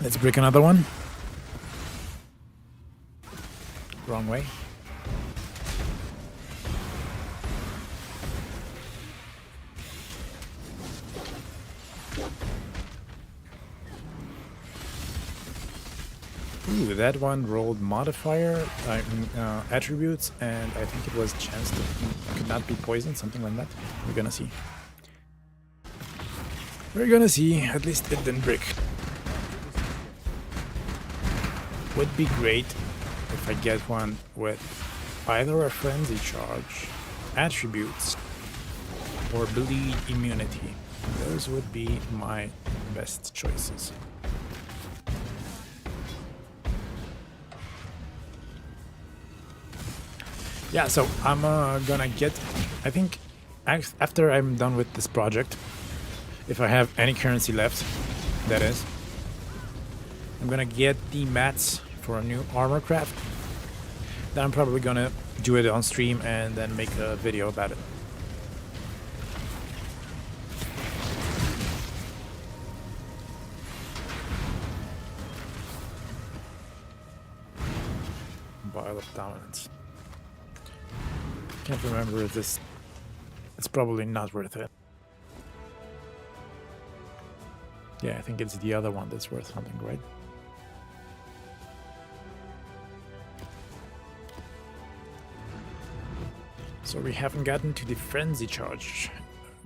Let's break another one. Wrong way. Ooh, that one rolled modifier, attributes, and I think it was chance to could not be poisoned, something like that. We're gonna see. We're gonna see. At least it didn't break. Would be great if I get one with either a frenzy charge, attributes, or bleed immunity. Those would be my best choices. Yeah, so I'm gonna get, I think after I'm done with this project, If I have any currency left, that is. I'm gonna get the mats for a new armor craft. Then I'm probably gonna do it on stream and then make a video about it. Vial of dominance. Can't remember if this... It's probably not worth it. Yeah, I think it's the other one that's worth something, right? So we haven't gotten to the frenzy charge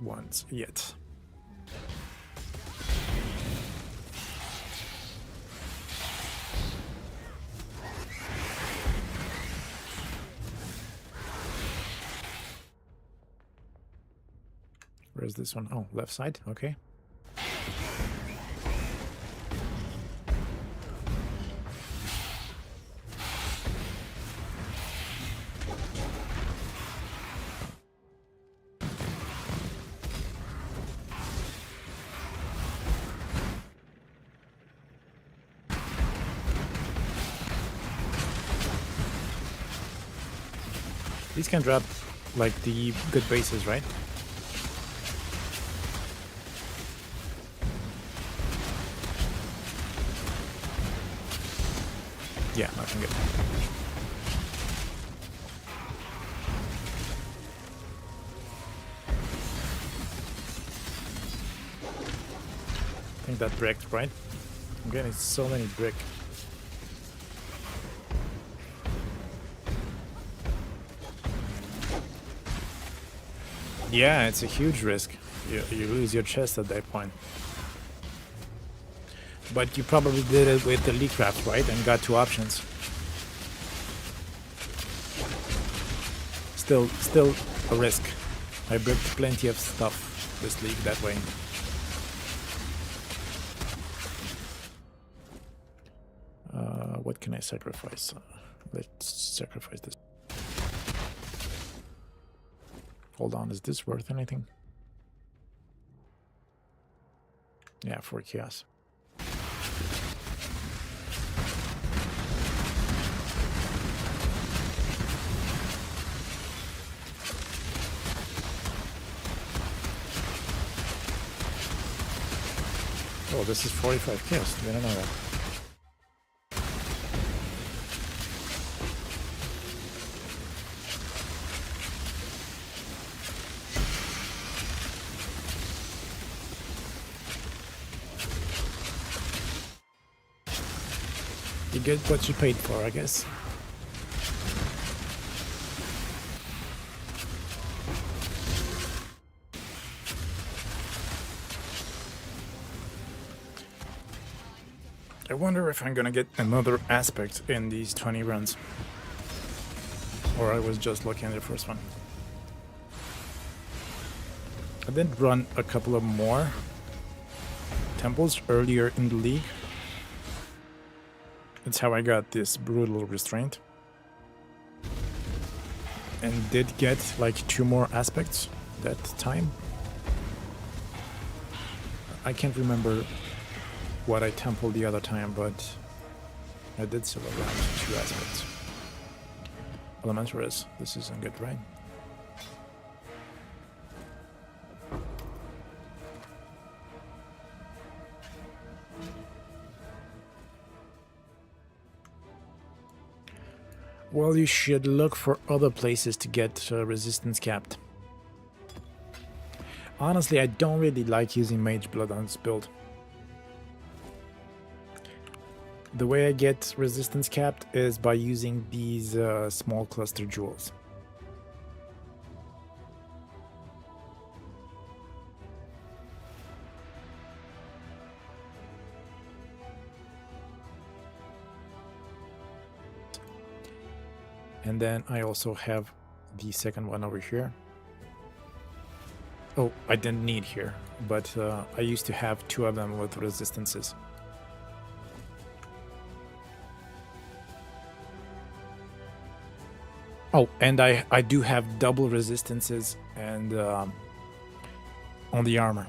ones yet. Where's this one? Oh, left side. Okay. These can drop like the good bases, right? Yeah, nothing good. I think that bricked, right? I'm getting so many brick. Yeah, it's a huge risk. You lose your chest at that point. But you probably did it with the leak craft, right? And got 2 options. Still a risk. I bricked plenty of stuff this league that way. What can I sacrifice? Let's sacrifice this. Hold on, is this worth anything? Yeah, 4 chaos. Oh, this is 45 chaos. I don't know that. You get what you paid for, I guess. I wonder if I'm gonna get another aspect in these 20 runs. Or I was just looking at the first one. I did run a couple of more temples earlier in the league. That's how I got this brutal restraint. And did get like 2 more aspects that time. I can't remember what I templed the other time, but I did still around 2 aspects. Elemental, this isn't good, right? Well, you should look for other places to get resistance capped. Honestly, I don't really like using Mage Blood on this build. The way I get resistance capped is by using these small cluster jewels. And then I also have the second one over here. Oh, I didn't need here, but I used to have 2 of them with resistances. Oh, and I do have double resistances and on the armor.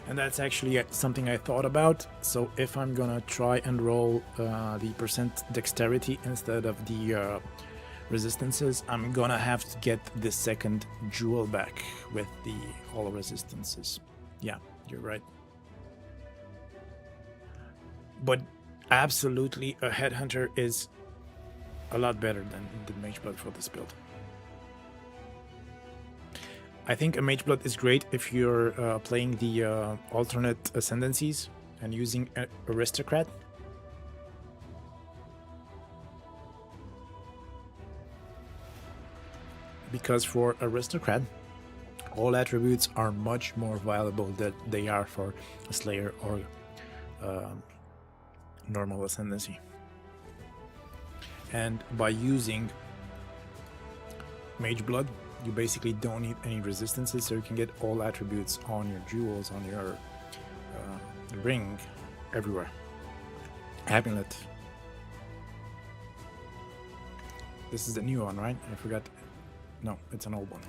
And that's actually something I thought about. So if I'm gonna try and roll the percent dexterity instead of the resistances, I'm gonna have to get the second jewel back with the all resistances. Yeah, you're right. But absolutely, a headhunter is a lot better than the mage blood for this build. I think a mage blood is great if you're playing the alternate ascendancies and using aristocrat. Because for aristocrat, all attributes are much more valuable than they are for a slayer or normal ascendancy. And by using mage blood, you basically don't need any resistances, so you can get all attributes on your jewels, on your ring, everywhere. Amulet. This is the new one, right? I forgot. No, it's an old one.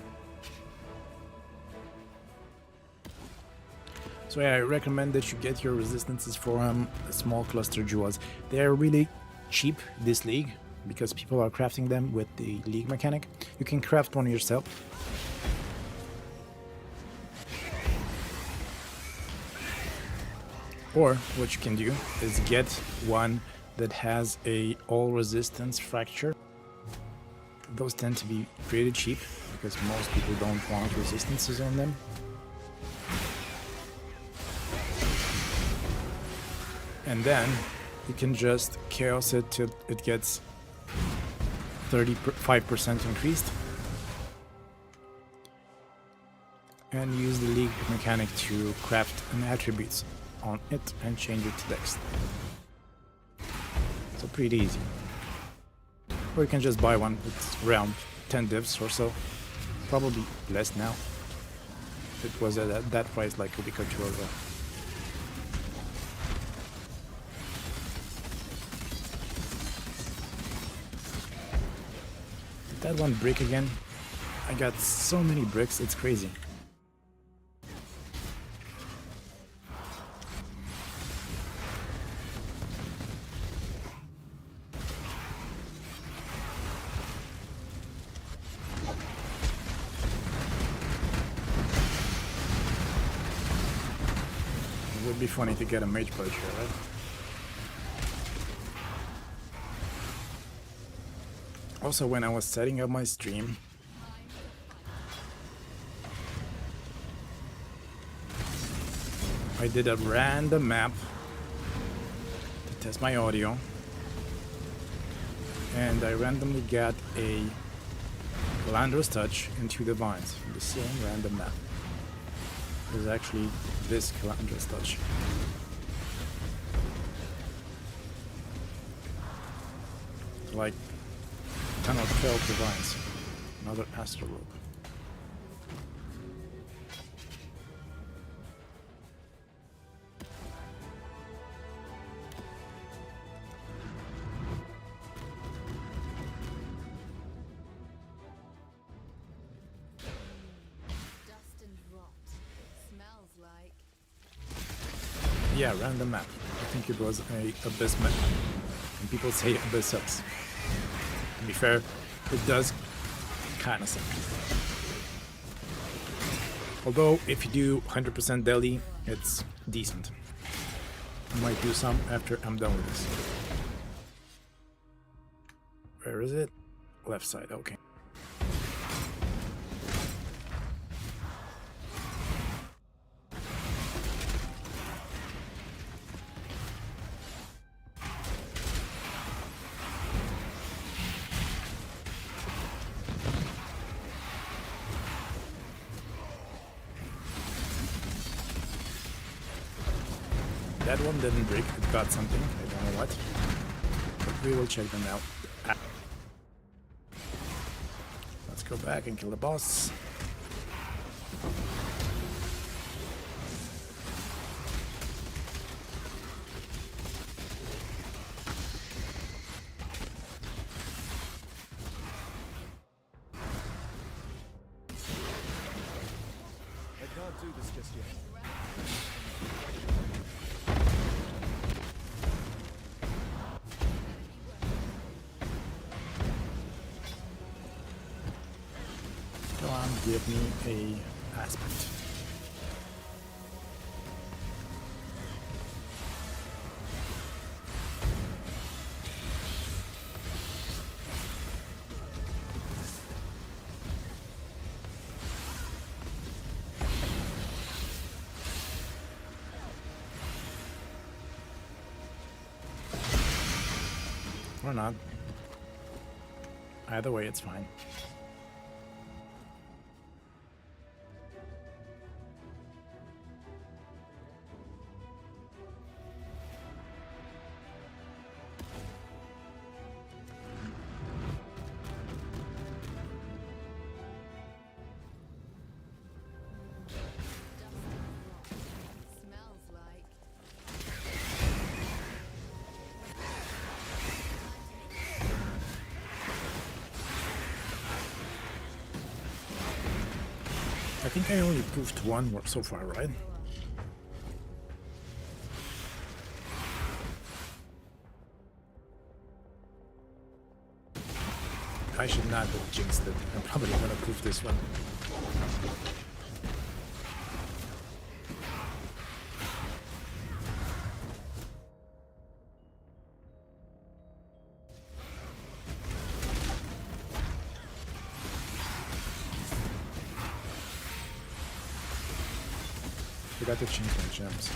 So yeah, I recommend that you get your resistances from small cluster jewels. They are really cheap this league because people are crafting them with the league mechanic. You can craft one yourself. Or what you can do is get one that has a all resistance fracture. Those tend to be pretty cheap because most people don't want resistances on them. And then you can just chaos it till it gets 35% increased. And use the league mechanic to craft an attributes on it and change it to dex. So pretty easy. Or you can just buy one. It's around 10 divs or so. Probably less now. It was at that price like a week or two ago. Did that one brick again? I got so many bricks, it's crazy. It would be funny to get a mage blood here, right? Also, when I was setting up my stream, I did a random map to test my audio, and I randomly got a Calandra's Touch into the vines, the same random map. It was actually this Calandra's Touch. Like 10 or 12 divines. Another astral rope. Dust and rot. Smells like. Yeah, random map. I think it was a Abyss map. And people say Abyss sucks. To be fair, it does kinda suck. Although, if you do 100% deli, it's decent. I might do some after I'm done with this. Where is it? Left side, okay. That one didn't break, it got something, I don't know what. But we will check them out. Let's go back and kill the boss. I can't do this just yet. Come on, give me a aspect. Or not. Either way, it's fine. Smells like. I think I only proofed one more so far, right? I should not have jinxed it. I'm probably gonna proof this one. Forgot to change my gems.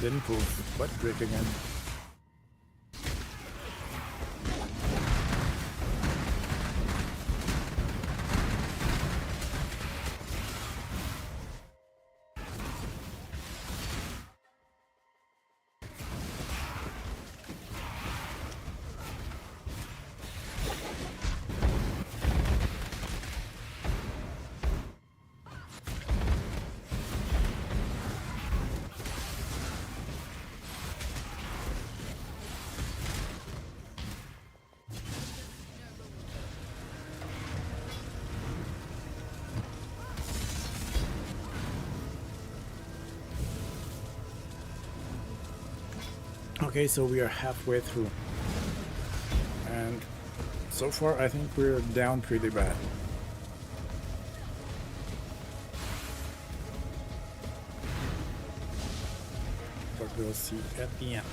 Didn't proof, but brick again. Okay, so we are halfway through. And so far I think we're down pretty bad. But we'll see at the end.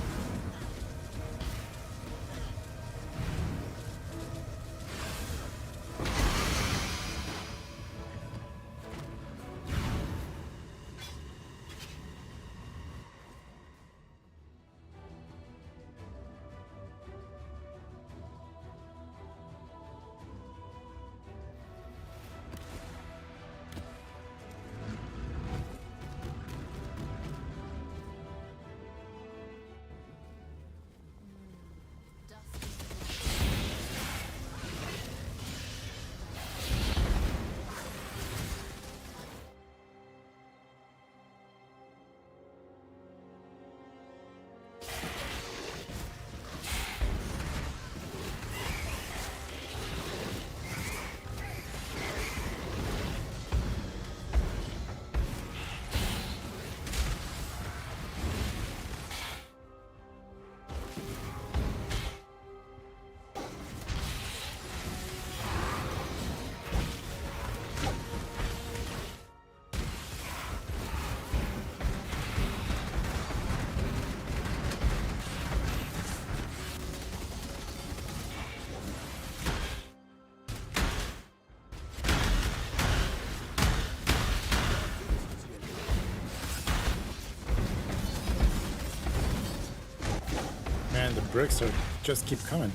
Man, the bricks are just keep coming.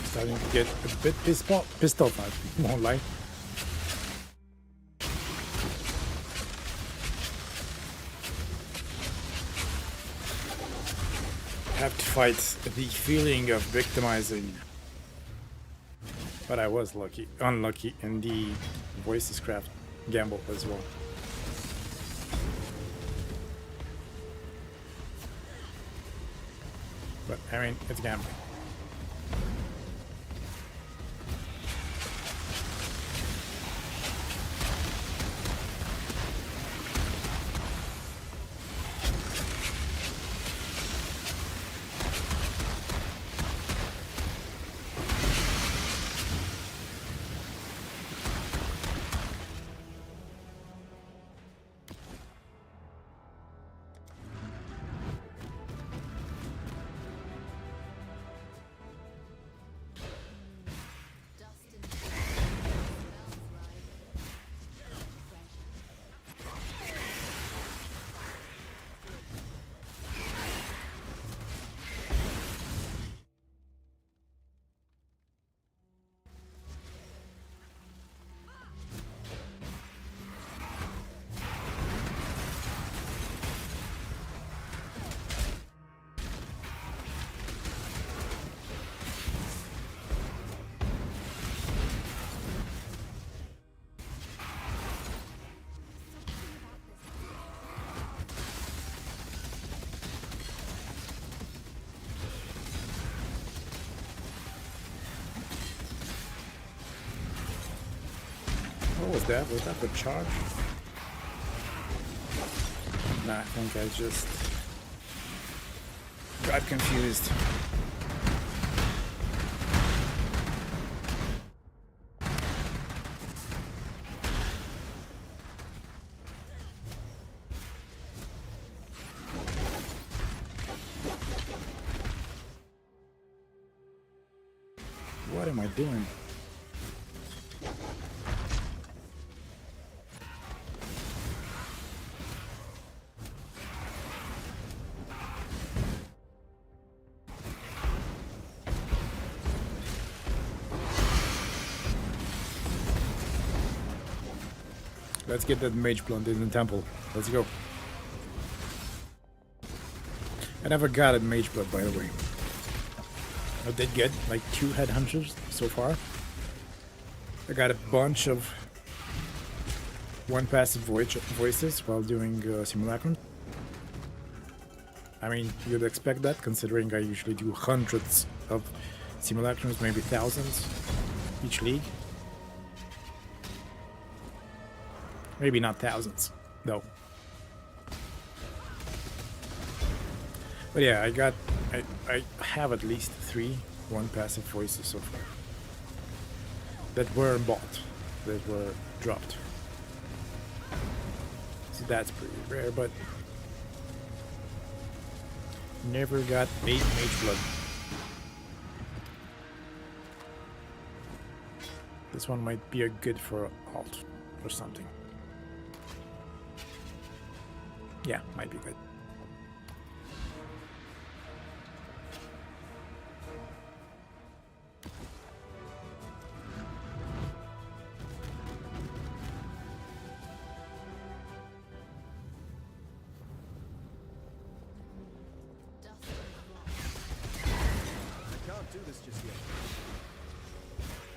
Starting to get a bit pissed off, I won't lie. Have to fight the feeling of victimizing But I was unlucky in the Voices Craft gamble as well. But I mean, it's gambling. Dust and smells right. What was that? Was that the charge? Nah, I think I just got confused. What am I doing? Let's get that mage plant in the temple. Let's go. I never got a mage blood, by the way. I did get like 2 headhunters so far. I got a bunch of 1 passive voices while doing simulacrum. I mean, you'd expect that considering I usually do hundreds of simulacrums, maybe thousands each league. Maybe not thousands, though. But yeah, I have at least 3 1 passive voices so far that were bought, that were dropped. So that's pretty rare, but never got 8 mage blood. This one might be a good for alt or something. Yeah, might be good. Dust and rot. I can't do this just yet.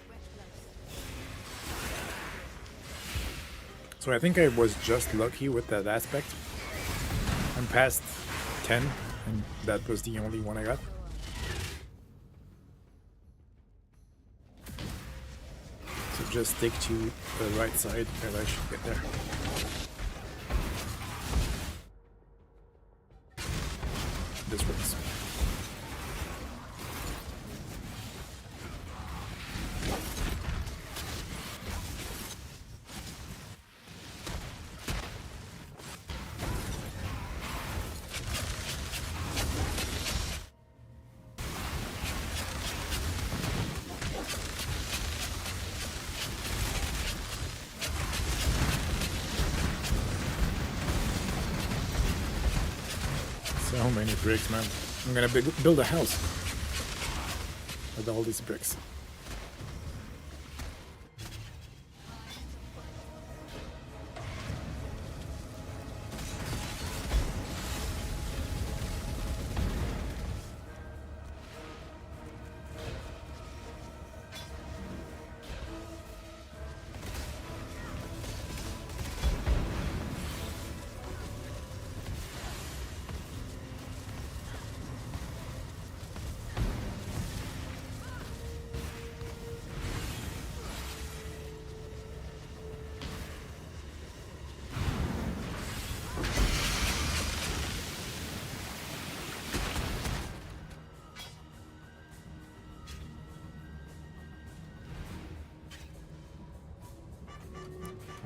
Wet close. So I think I was just lucky with that aspect. I'm past 10, and that was the only one I got. So just stick to the right side and I should get there. This works. So many bricks, man. I'm gonna build a house with all these bricks.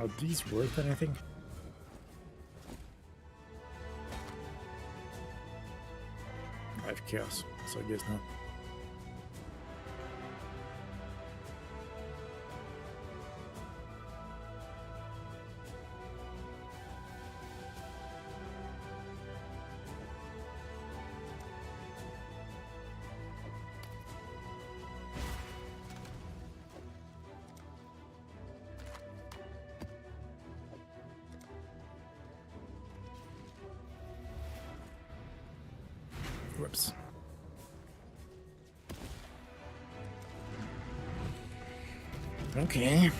Are these worth anything? I have chaos, so I guess not. Whoops. Okay.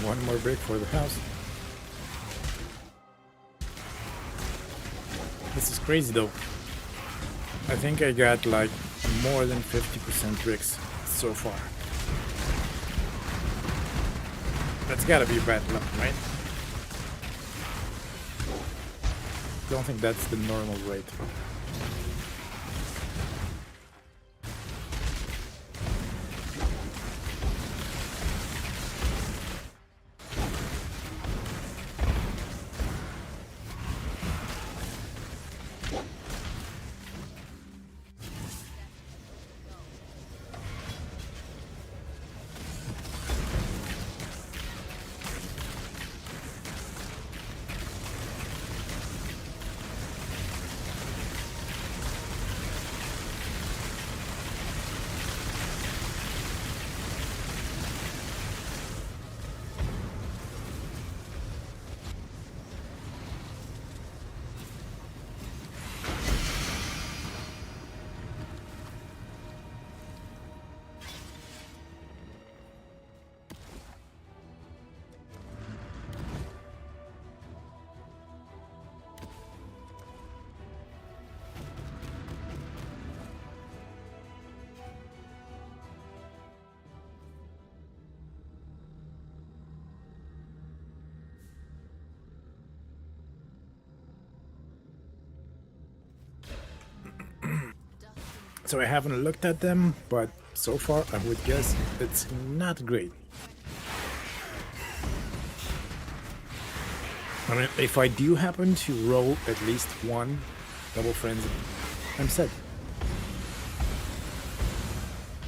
One more brick for the house. This is crazy though. I think I got like more than 50% bricks so far. That's gotta be bad luck, right? Don't think that's the normal rate. So I haven't looked at them, but so far I would guess it's not great. I mean, if I do happen to roll at least one double frenzy, I'm set.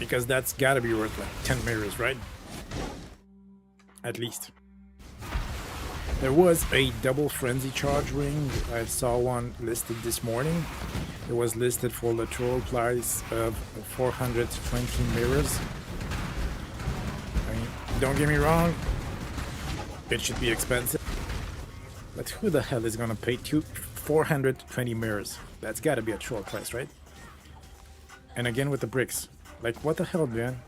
Because that's gotta be worth like 10 mirrors, right? At least. There was a double frenzy charge ring. I saw one listed this morning. It was listed for the troll price of 420 mirrors. I mean, don't get me wrong, it should be expensive. But who the hell is gonna pay 420 mirrors? That's gotta be a troll price, right? And again with the bricks. Like, what the hell, man?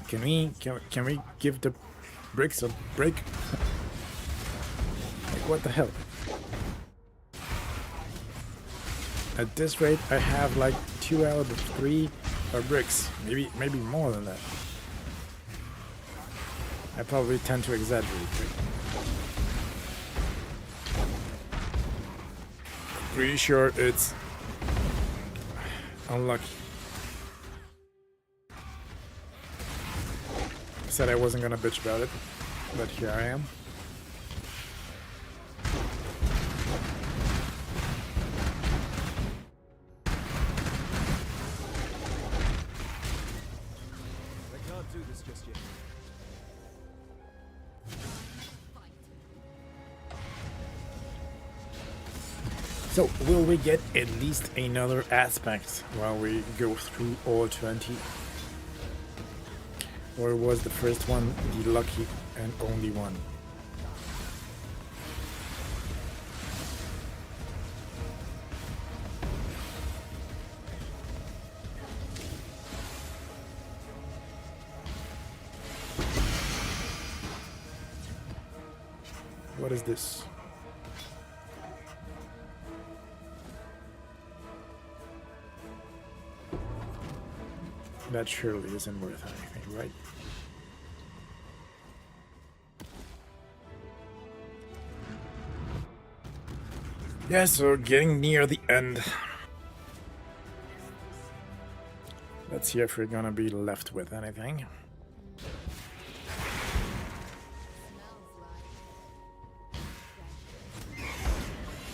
Can we give the bricks a break? Like, what the hell? At this rate, I have like 2 out of 3 are bricks. Maybe more than that. I probably tend to exaggerate. Pretty sure it's unlucky. I said I wasn't gonna bitch about it, but here I am. So, will we get at least another aspect while we go through all 20? Or was the first one the lucky and only one? What is this? That surely isn't worth anything, right? Yeah, so getting near the end. Let's see if we're gonna be left with anything.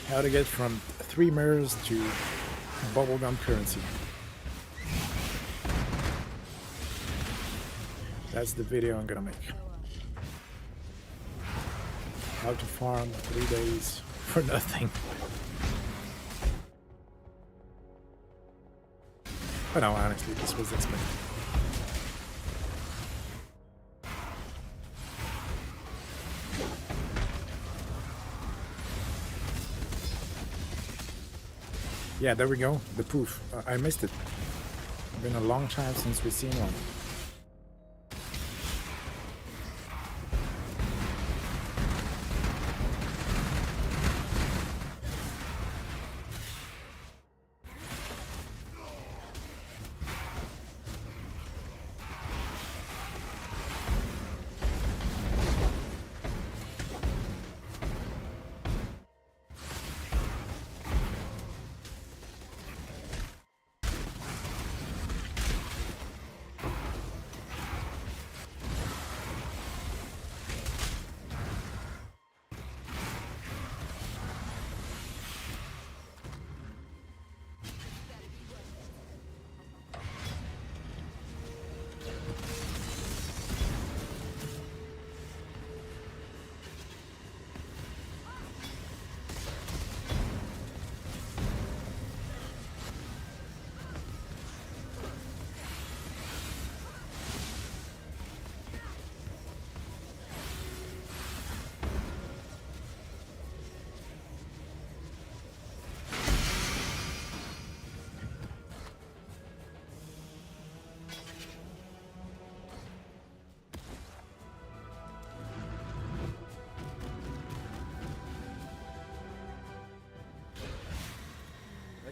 How to get from 3 mirrors to bubblegum currency. That's the video I'm gonna make. How to farm 3 days for nothing. But no, honestly, this was expected. Yeah, there we go. The poof. I missed it. It's been a long time since we've seen one.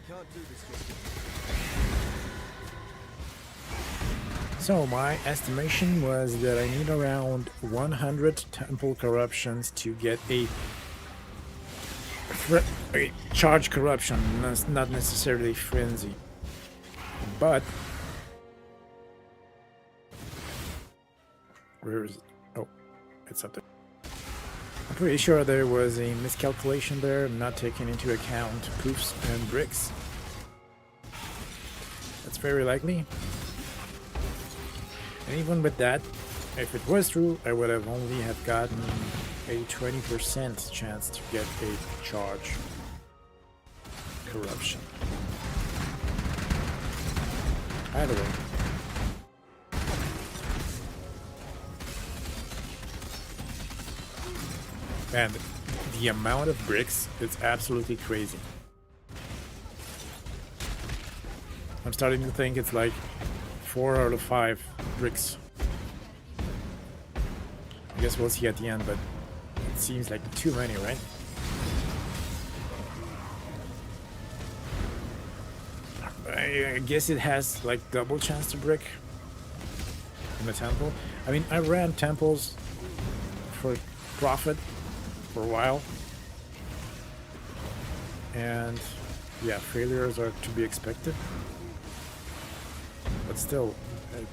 Can't do this just yet. So my estimation was that I need around 100 temple corruptions to get a charge corruption, not necessarily frenzy. But where is it? Oh, it's up there. I'm pretty sure there was a miscalculation there, not taking into account poofs and bricks. That's very likely. And even with that, if it was true, I would have only have gotten a 20% chance to get a charge corruption. Either way. And the amount of bricks is absolutely crazy. I'm starting to think it's like 4 out of 5 bricks. I guess we'll see at the end, but it seems like too many, right? I guess it has like double chance to brick in the temple. I mean, I ran temples for profit for a while, and yeah, failures are to be expected, but still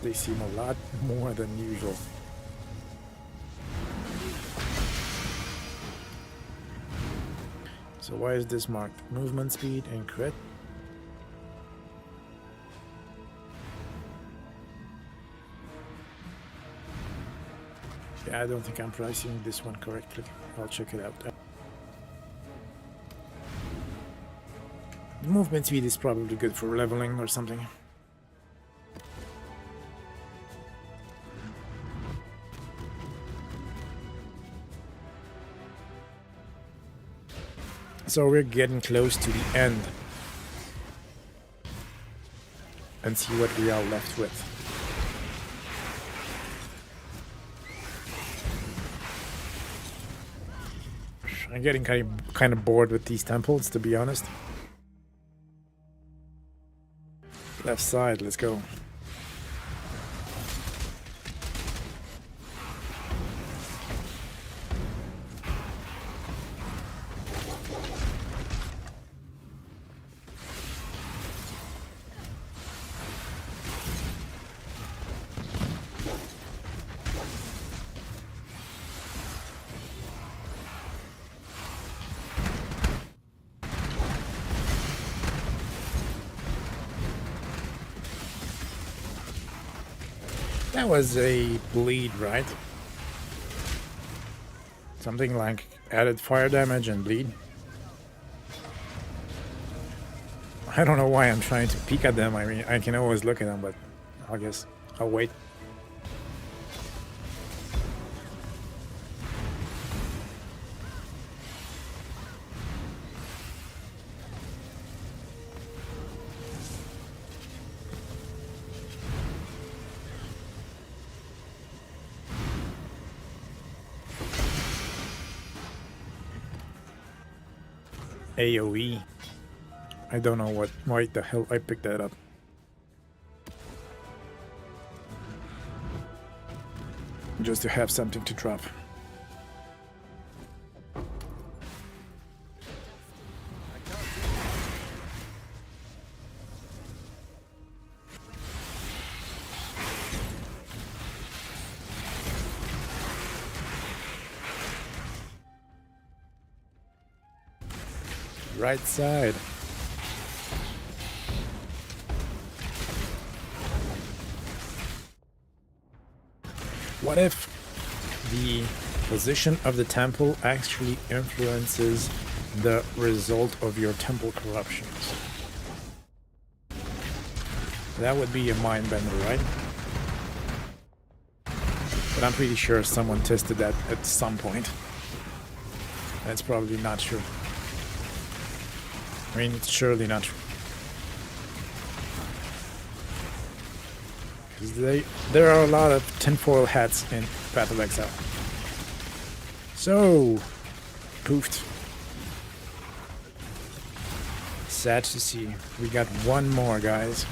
they seem a lot more than usual. So why is this marked? Movement speed and crit. Yeah, I don't think I'm pricing this one correctly. I'll check it out. Movement speed is probably good for leveling or something. So we're getting close to the end. And see what we are left with. I'm getting kind of bored with these temples, to be honest. Left side, let's go. That was a bleed, right? Something like added fire damage and bleed. I don't know why I'm trying to peek at them. I mean, I can always look at them, but I guess I'll wait. AoE. I don't know why the hell I picked that up. Just to have something to drop. Right side. What if the position of the temple actually influences the result of your temple corruptions? That would be a mind bender, right? But I'm pretty sure someone tested that at some point. That's probably not true. I mean, it's surely not true. Because there are a lot of tinfoil hats in Path of Exile. So, poofed. Sad to see. We got one more, guys.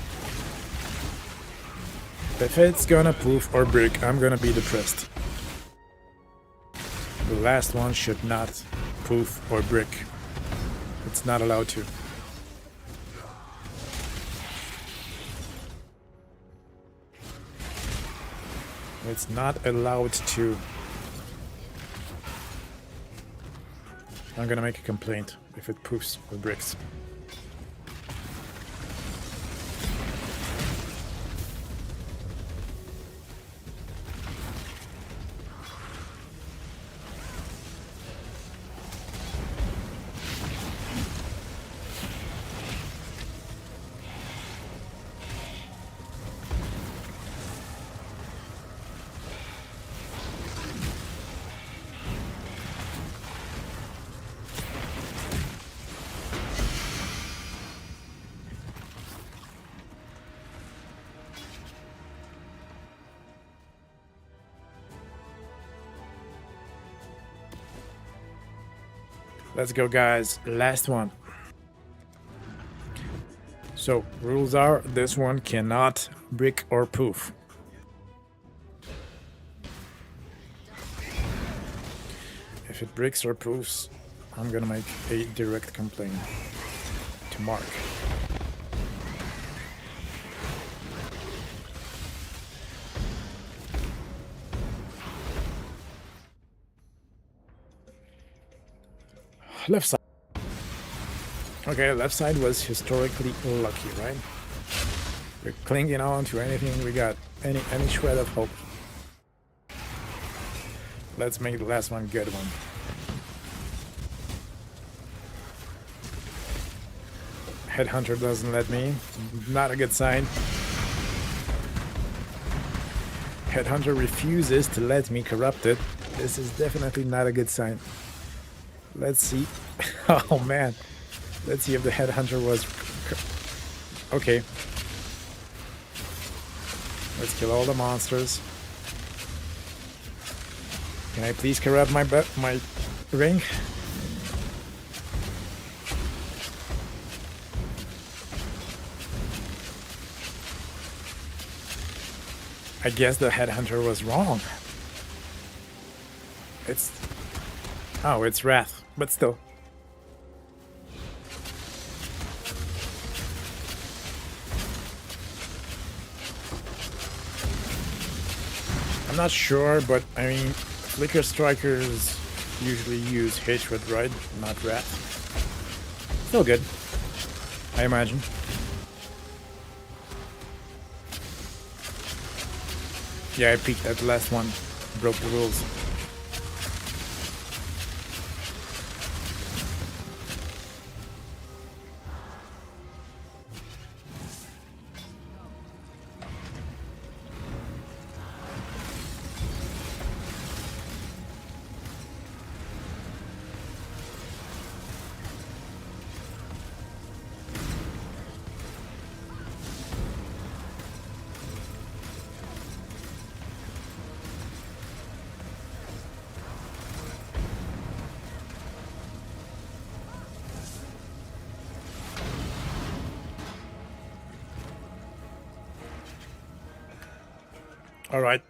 If it's gonna poof or brick, I'm gonna be depressed. The last one should not poof or brick. It's not allowed to. It's not allowed to. I'm gonna make a complaint if it poofs or bricks. Let's go, guys. Last one. So, rules are, this one cannot brick or poof. If it bricks or poofs, I'm gonna make a direct complaint to Mark. Left side. Okay, left side was historically lucky, right? We're clinging on to anything we got, any shred of hope. Let's make the last one good one. Headhunter doesn't let me. Not a good sign. Headhunter refuses to let me corrupt it. This is definitely not a good sign. Let's see. Oh man. Let's see if the headhunter was... Okay. Let's kill all the monsters. Can I please corrupt my ring? I guess the headhunter was wrong. It's... Oh, it's Wrath, but still. I'm not sure, but I mean, Flicker Strikers usually use Hatred, right? Not Wrath. Still good, I imagine. Yeah, I peeked at the last one. Broke the rules. Alright,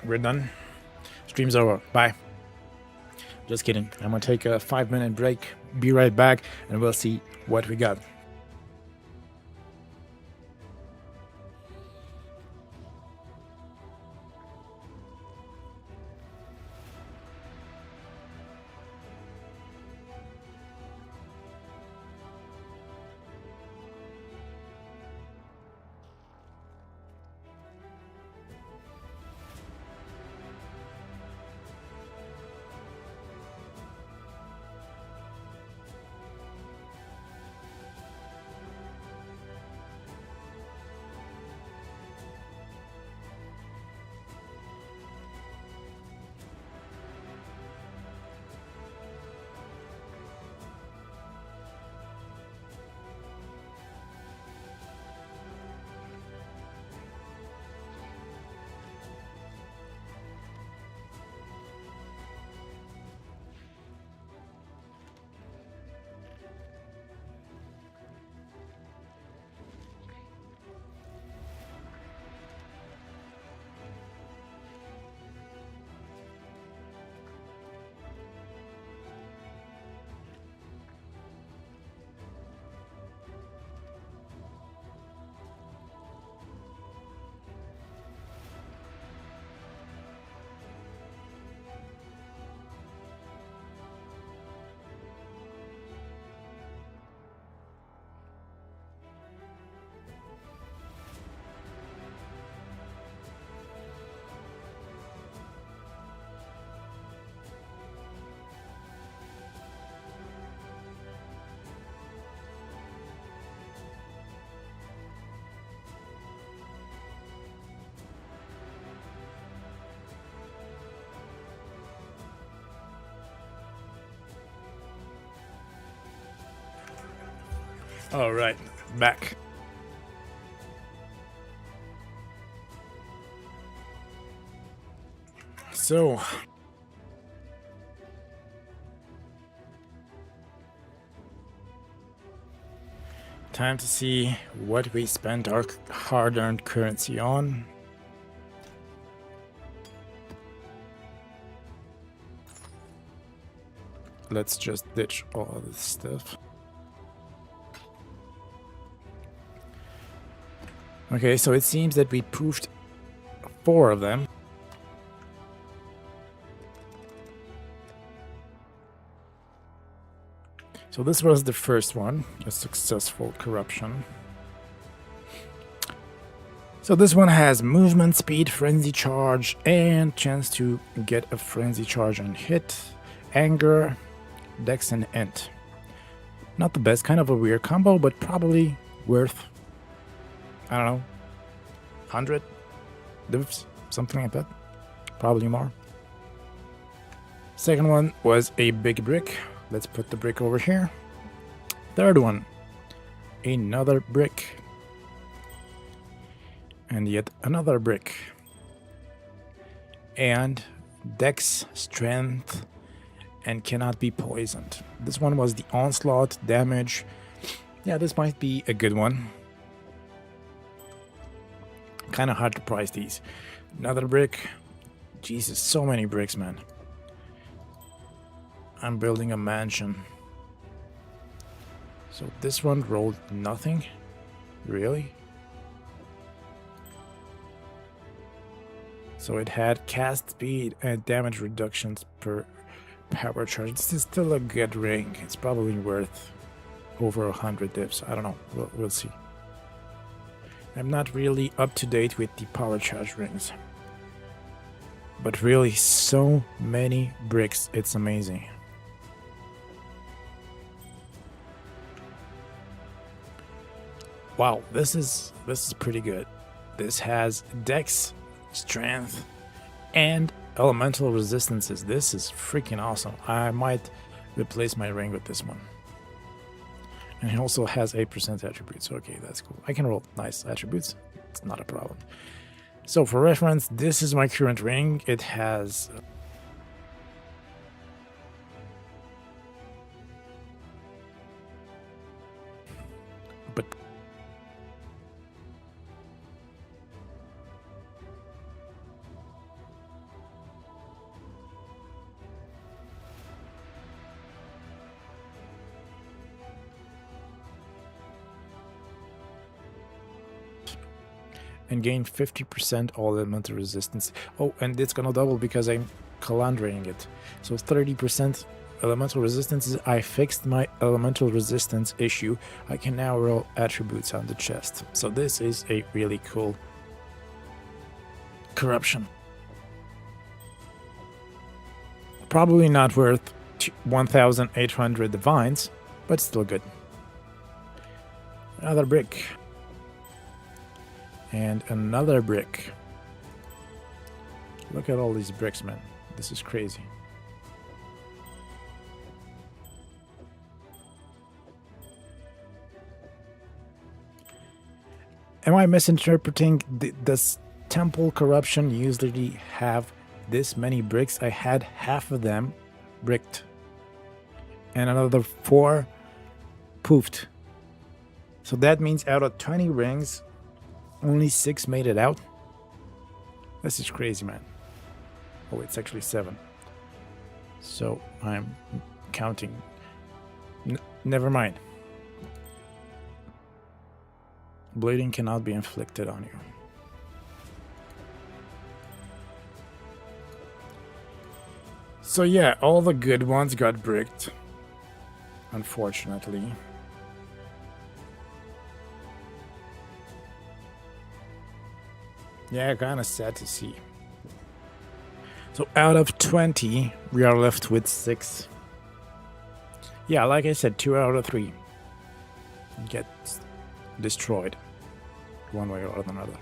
we're done. Stream's over. Bye. Just kidding. I'm gonna take a 5-minute break, be right back, and we'll see what we got. Alright, back. So, time to see what we spent our hard-earned currency on. Let's just ditch all of this stuff. Okay, so it seems that we proofed 4 of them. So this was the first one, a successful corruption. So this one has movement speed, frenzy charge, and chance to get a frenzy charge on hit, anger, dex, and int. Not the best, kind of a weird combo, but probably worth, I don't know, 100 divs, something like that. Probably more. Second one was a big brick, let's put the brick over here. Third one, another brick. And yet another brick. And dex, strength, and cannot be poisoned. This one was the onslaught, damage. Yeah, this might be a good one. Kind of hard to price these. Another brick. Jesus, so many bricks, man. I'm building a mansion. So this one rolled nothing? Really? So it had cast speed and damage reductions per power charge. This is still a good ring. It's probably worth over 100 dips. I don't know. We'll see. I'm not really up to date with the power charge rings. But really, so many bricks. It's amazing. Wow, this is pretty good. This has dex, strength, and elemental resistances. This is freaking awesome. I might replace my ring with this one. And it also has 8% attributes. Okay, that's cool. I can roll nice attributes. It's not a problem. So for reference, this is my current ring. It has but and gain 50% all elemental resistance. Oh, and it's gonna double because I'm calendaring it. So 30% elemental resistance. I fixed my elemental resistance issue. I can now roll attributes on the chest. So this is a really cool corruption. Probably not worth 1,800 divines, but still good. Another brick. And another brick. Look at all these bricks, man. This is crazy. Am I misinterpreting? Does temple corruption usually have this many bricks? I had half of them bricked. And another 4 poofed. So that means out of 20 rings, only 6 made it out. This is crazy, man. Oh, it's actually 7. So I'm counting. Never mind. Bleeding cannot be inflicted on you. So yeah, all the good ones got bricked. Unfortunately. Yeah, kind of sad to see. So out of 20, we are left with 6. Yeah, like I said, 2 out of 3 get destroyed one way or another.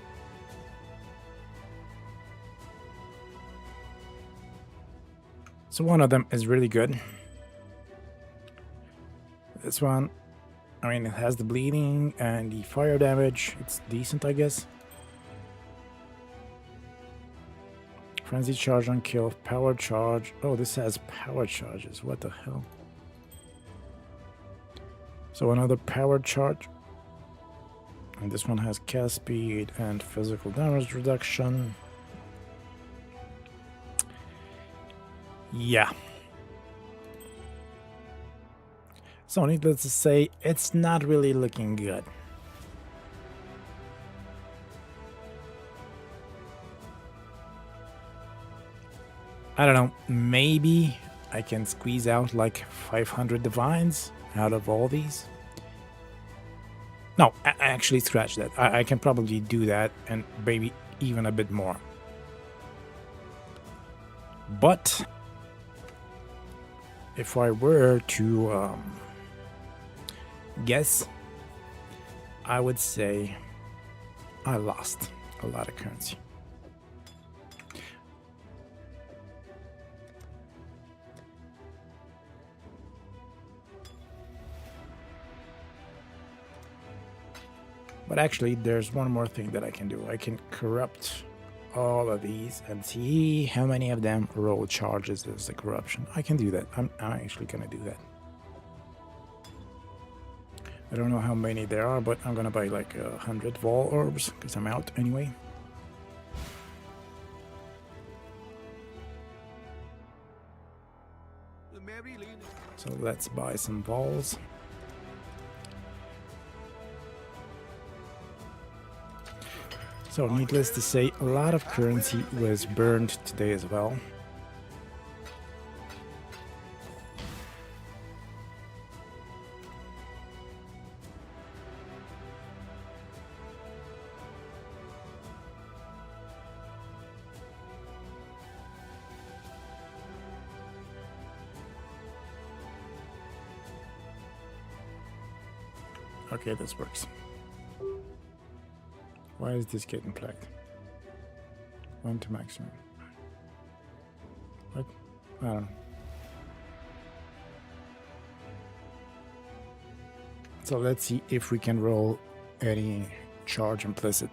So one of them is really good. This one, I mean, it has the bleeding and the fire damage. It's decent, I guess. Frenzy charge on kill, power charge. Oh, this has power charges. What the hell? So another power charge. And this one has cast speed and physical damage reduction. Yeah. So needless to say, it's not really looking good. I don't know, maybe I can squeeze out like 500 divines out of all these. No, I actually scratch that. I can probably do that and maybe even a bit more. But if I were to guess, I would say I lost a lot of currency. But actually, there's one more thing that I can do. I can corrupt all of these and see how many of them roll charges as a corruption. I can do that. I'm actually gonna do that. I don't know how many there are, but I'm gonna buy like 100 Vol orbs because I'm out anyway. So let's buy some Vols. So needless to say, a lot of currency was burned today as well. Okay, this works. Why is this getting flagged? 1 to maximum. What? I don't know. So let's see if we can roll any charge implicit.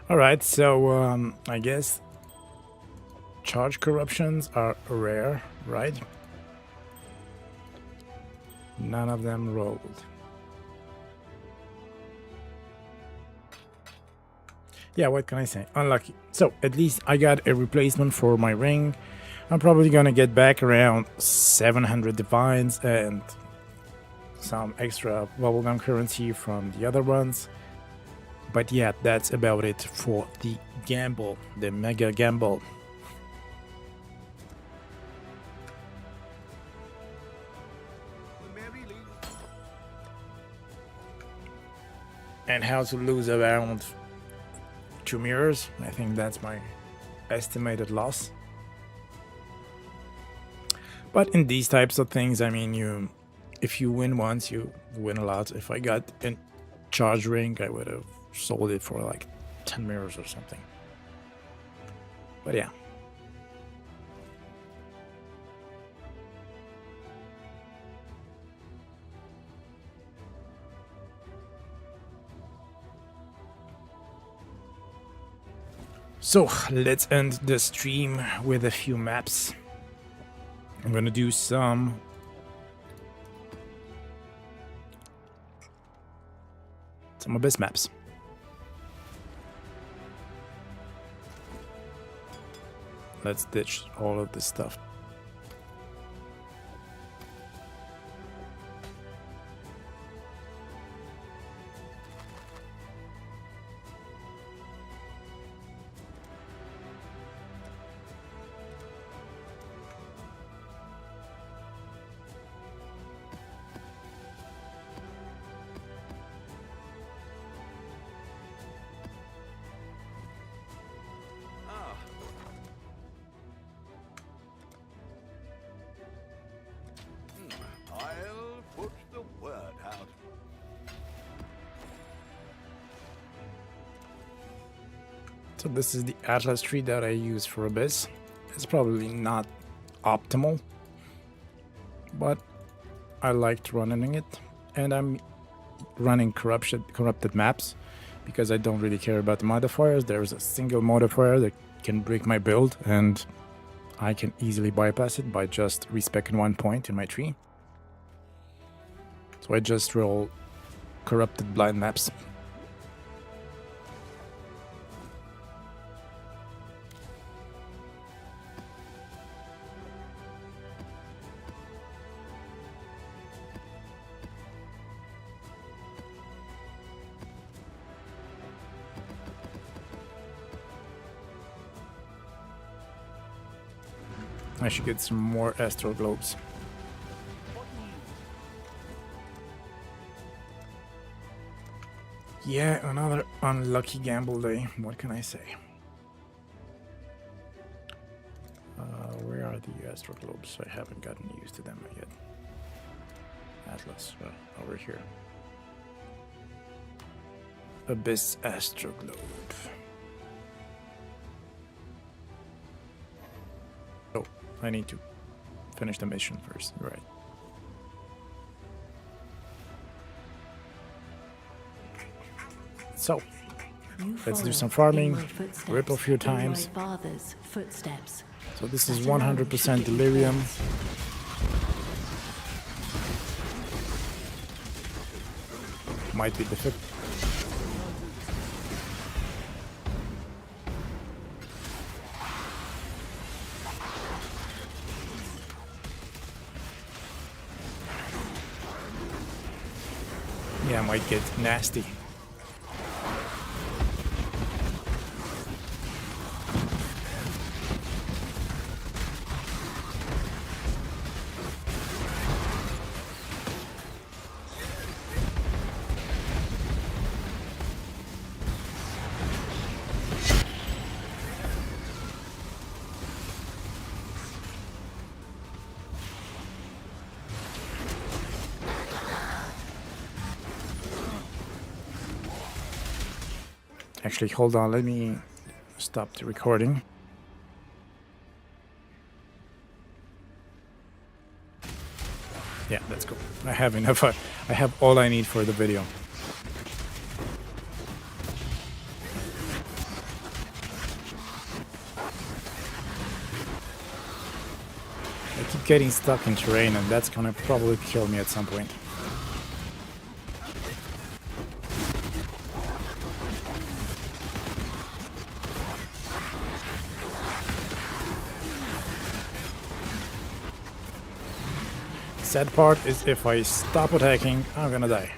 All right, so I guess charge corruptions are rare, right? None of them rolled. Yeah, what can I say? Unlucky. So at least I got a replacement for my ring. I'm probably gonna get back around 700 divines and some extra bubblegum currency from the other ones. But yeah, that's about it for the gamble, the mega gamble. And how to lose around 2 mirrors. I think that's my estimated loss. But in these types of things, I mean, if you win once, you win a lot. If I got a charge ring, I would have sold it for like 10 mirrors or something. But yeah. So let's end the stream with a few maps. I'm gonna do some Abyss maps. Let's ditch all of this stuff. So this is the Atlas tree that I use for Abyss. It's probably not optimal, but I liked running it, and I'm running corrupted maps because I don't really care about the modifiers. There's a single modifier that can break my build, and I can easily bypass it by just respecing 1 point in my tree. So I just roll corrupted blind maps. I should get some more astral globes. Yeah, another unlucky gamble day. What can I say? Where are the astral globes? I haven't gotten used to them yet. Atlas, over here. Abyss astral globe. Oh, I need to finish the mission first. Right. So, let's do some farming, rip a few times. So this is 100% delirium. Might be difficult. Yeah, might get nasty. Actually, hold on, let me stop the recording. Yeah, that's cool. I have enough. I have all I need for the video. I keep getting stuck in terrain, and that's gonna probably kill me at some point. Sad part is if I stop attacking, I'm gonna die.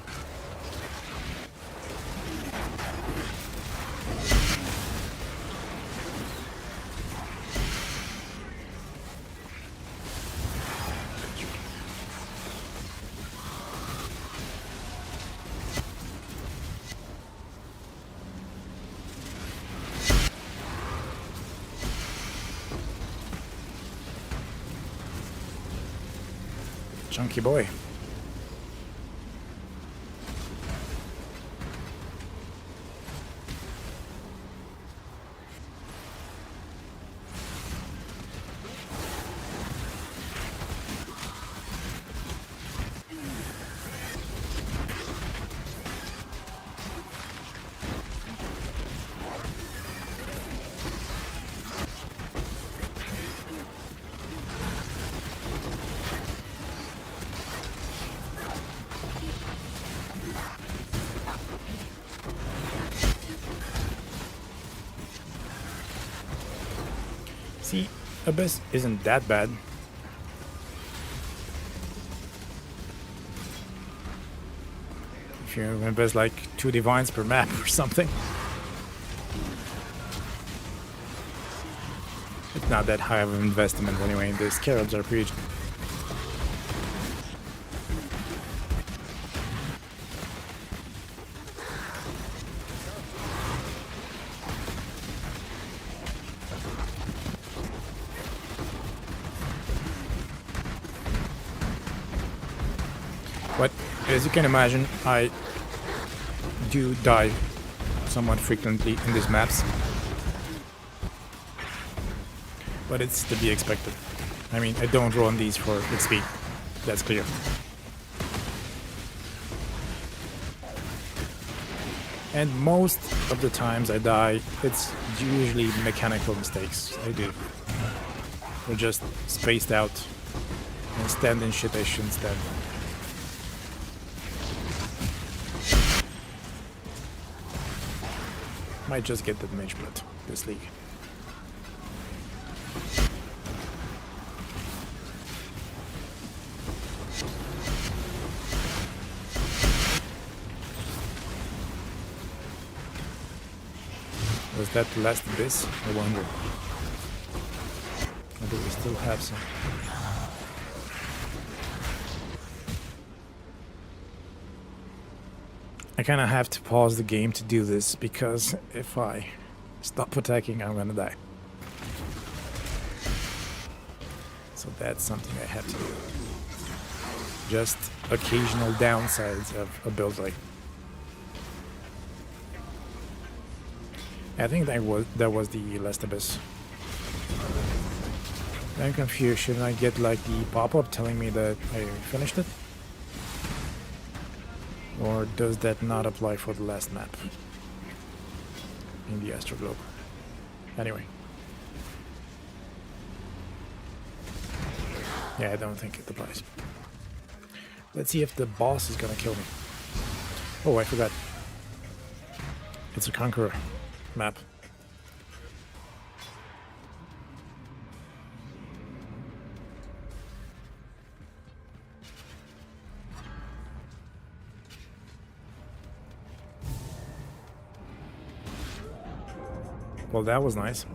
Chunky boy. See, Abyss isn't that bad. If you invest like 2 divines per map or something. It's not that high of an investment anyway, the scarabs are pretty. But as you can imagine, I do die somewhat frequently in these maps. But it's to be expected. I mean, I don't run these for XP. That's clear. And most of the times I die, it's usually mechanical mistakes I do. We're just spaced out and stand in shit I shouldn't stand. Might just get that mage blood this league. Was that the last abyss? I wonder. Or do we still have some? I kind of have to pause the game to do this, because if I stop attacking, I'm gonna die. So that's something I have to do. Just occasional downsides of a build like. I think that was the last abyss. I'm confused. Should I get like the pop-up telling me that I finished it? Or does that not apply for the last map in the Astro Globe? Anyway. Yeah, I don't think it applies. Let's see if the boss is gonna kill me. Oh, I forgot. It's a Conqueror map. Well, that was nice.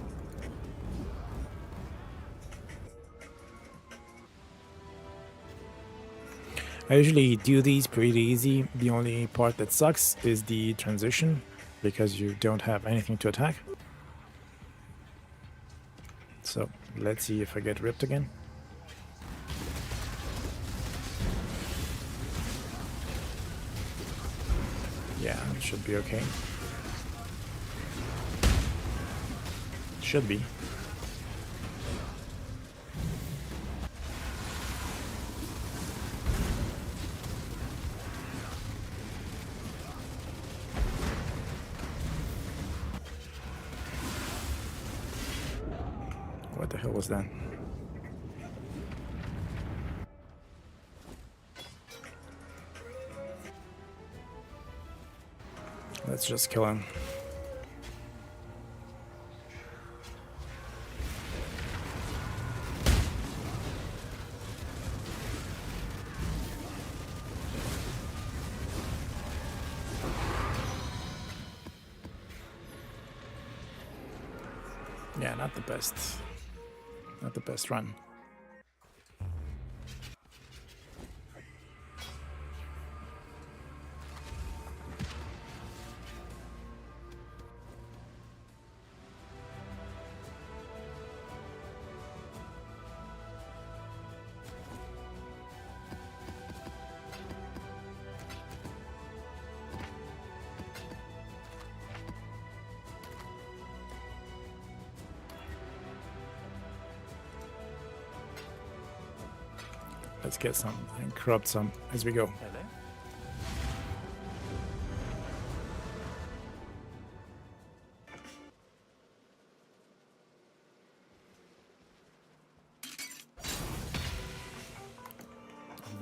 I usually do these pretty easy. The only part that sucks is the transition, because you don't have anything to attack. So let's see if I get ripped again. Yeah, it should be okay. Should be. What the hell was that? Let's just kill him. Yeah, not the best. Not the best run. Let's get some and corrupt some as we go. Hello?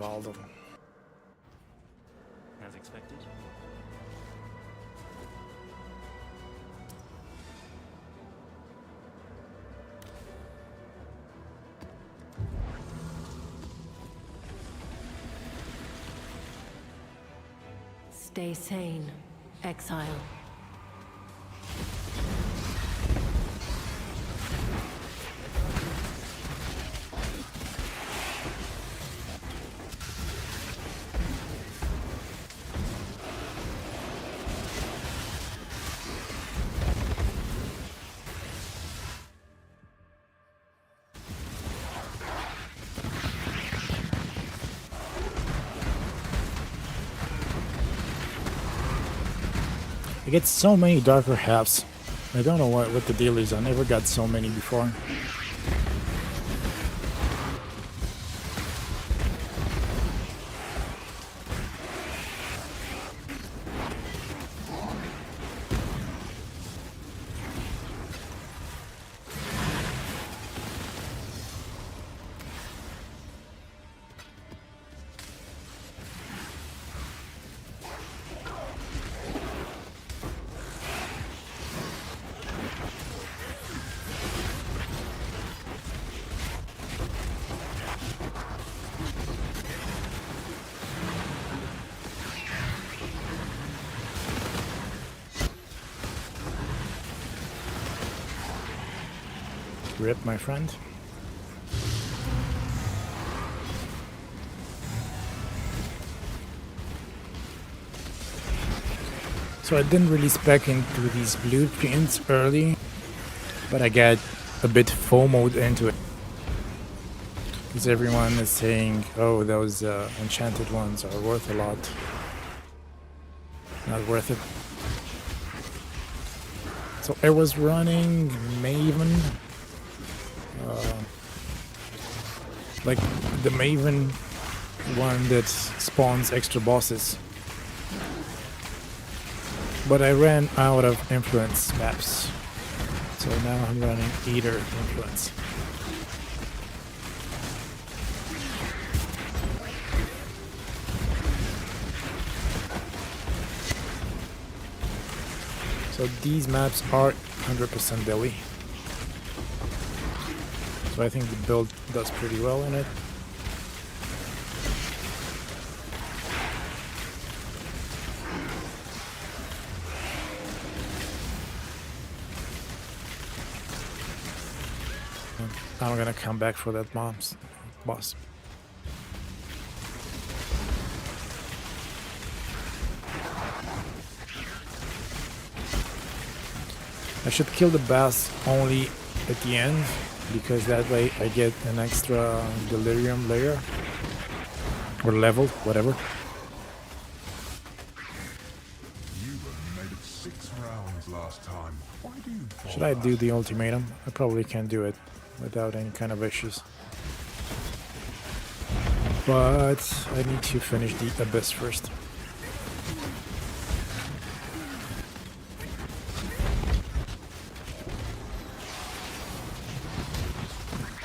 Valdo. As expected. Stay sane, exile. I get so many darker halves. I don't know what the deal is. I never got so many before. Rip, my friend. So I didn't really spec into these blueprints early, but I get a bit FOMO'd into it. Because everyone is saying, oh, those enchanted ones are worth a lot. Not worth it. So I was running Maven. Like the Maven one that spawns extra bosses. But I ran out of influence maps. So now I'm running Eater influence. So these maps are 100% Delhi. So I think the build does pretty well in it. I'm gonna come back for that boss. I should kill the boss only at the end, because that way I get an extra delirium layer or level, whatever. You made it 6 rounds last time. Why do you fall Should I back? do the ultimatum? I probably can do it without any kind of issues. But I need to finish the abyss first.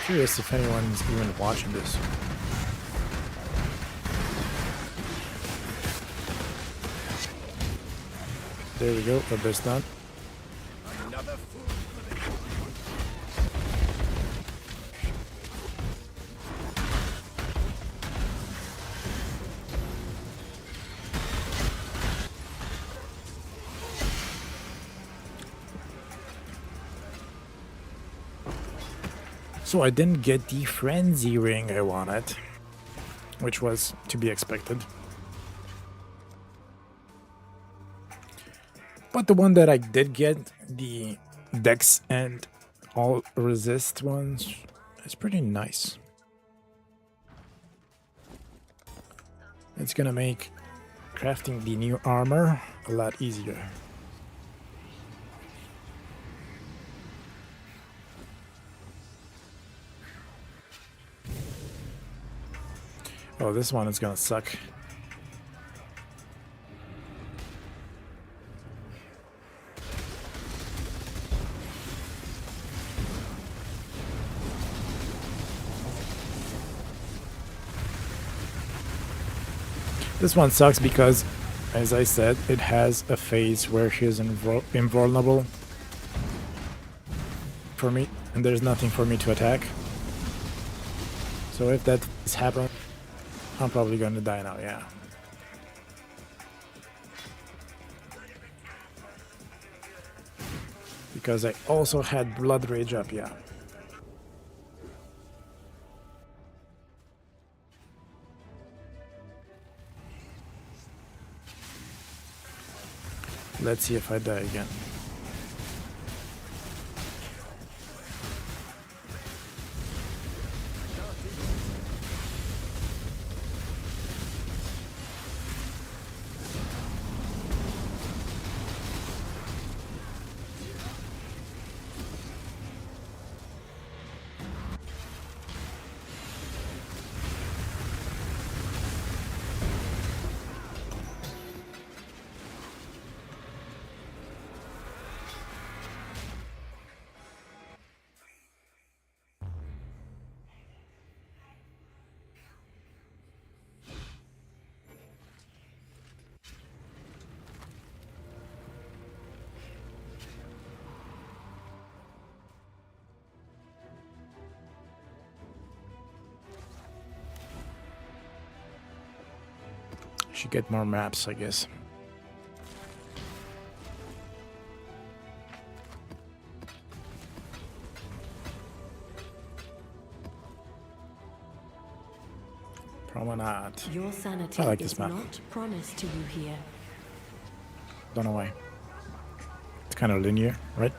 Curious if anyone's even watching this. There we go, abyss done. Another fool for the So I didn't get the frenzy ring I wanted, which was to be expected. But the one that I did get, the Dex and all resist ones, is pretty nice. It's gonna make crafting the new armor a lot easier. Oh, this one is gonna suck. This one sucks because, as I said, it has a phase where she is invulnerable for me, and there's nothing for me to attack. So if that is happening, I'm probably going to die now, yeah. Because I also had Blood Rage up, yeah. Let's see if I die again. Should get more maps, I guess. Promenade. Your sanity I like is this map. not promised to you here. Don't know why. It's kind of linear, right?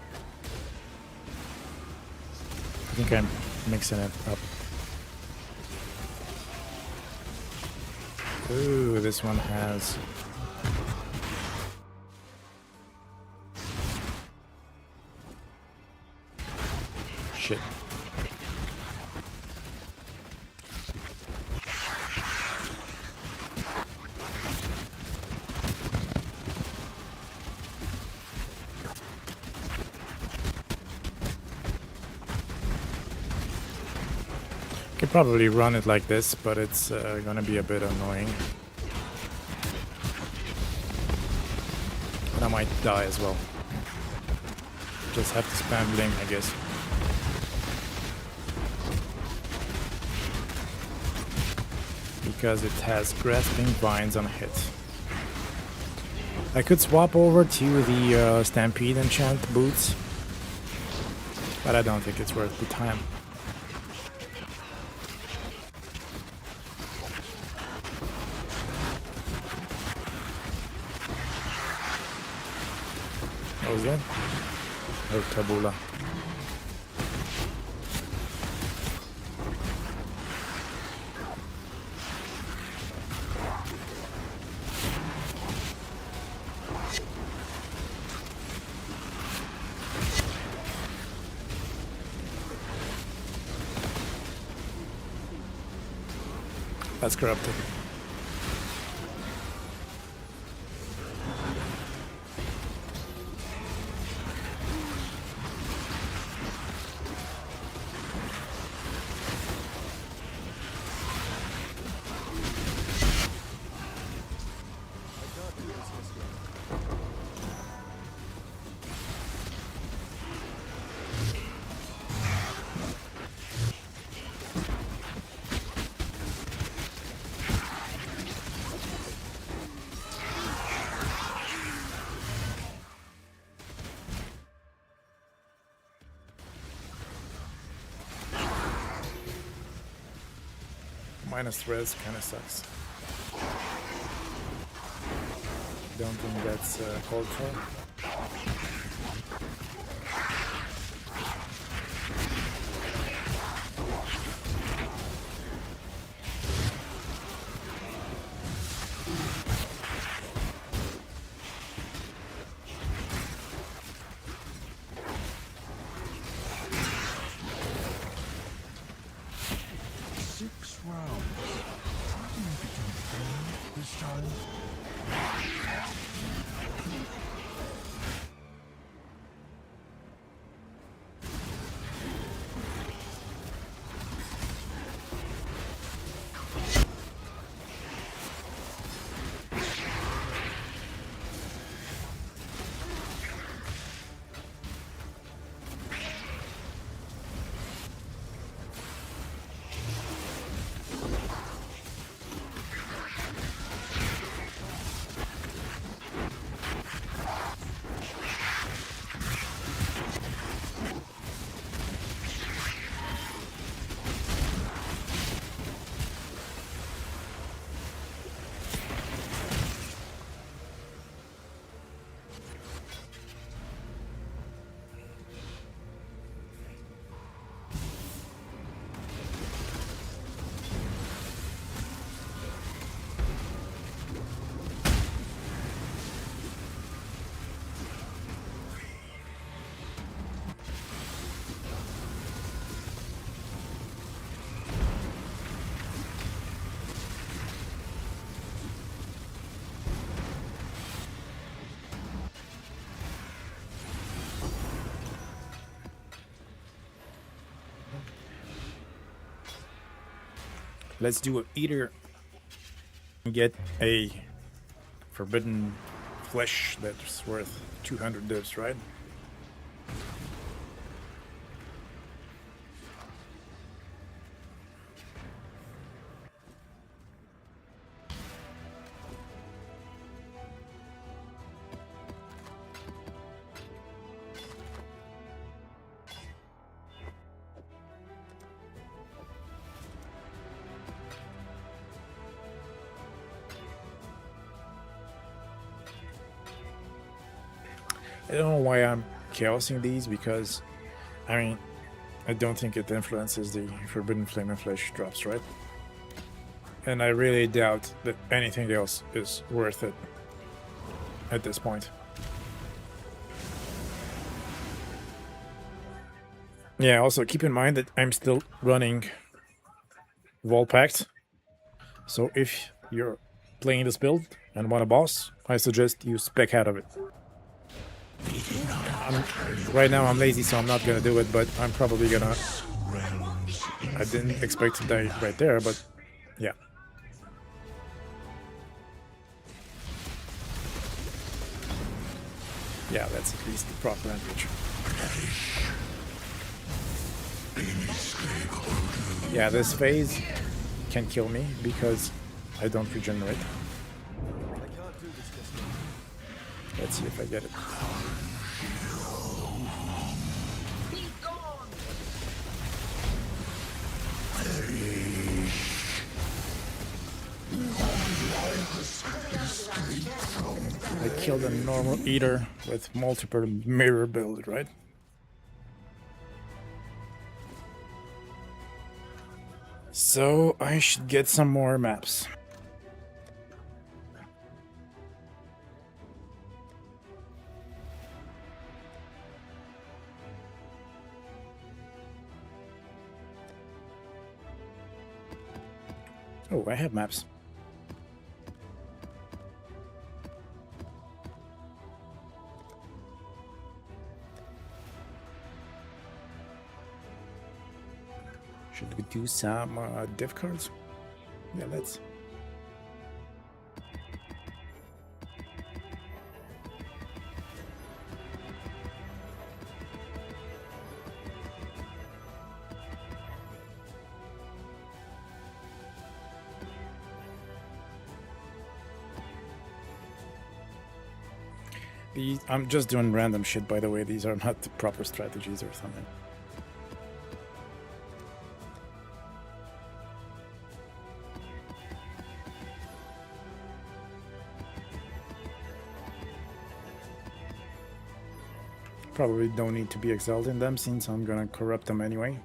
I think I'm mixing it up. Ooh, this one has... Shit. Could probably run it like this, but it's gonna be a bit annoying. And I might die as well. Just have to spam Blink, I guess. Because it has grasping vines on a hit. I could swap over to the Stampede enchant boots, but I don't think it's worth the time. What was that? Oh, Tabula. That's corrupted. Minus res kind of sucks. Don't think that's called for. Let's do it. Either get a forbidden flesh that's worth 200 divs, right? I don't know why I'm chaosing these, because, I mean, I don't think it influences the Forbidden Flame and Flesh drops, right? And I really doubt that anything else is worth it at this point. Yeah, also keep in mind that I'm still running Wall Pact. So if you're playing this build and want a boss, I suggest you spec out of it. Right now I'm lazy, so I'm not gonna do it, but I'm probably gonna... I didn't expect to die right there, but yeah. Yeah, that's at least the proper damage. Yeah, this phase can kill me because I don't regenerate. Let's see if I get it. I killed a normal eater with multiple mirror build, right? So I should get some more maps. Oh, I have maps. Should we do some div cards? Yeah, let's. I'm just doing random shit, by the way. These are not the proper strategies or something. Probably don't need to be exiled in them, since I'm gonna corrupt them anyway.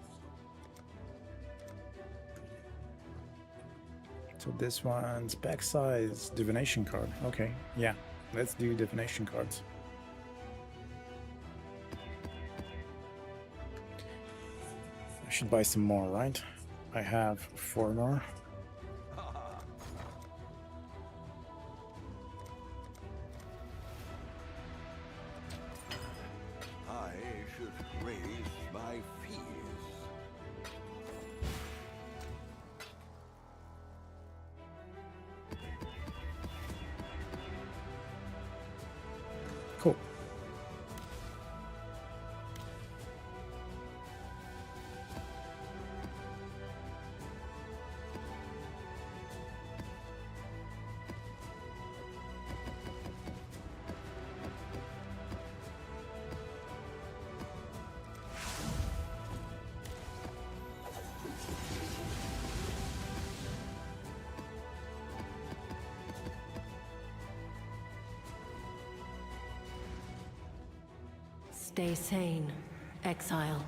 So this one's pack size, divination card. Okay, yeah, let's do divination cards. I should buy some more, right? I have 4 more. I should raise my fears. Cool. Stay sane, exile.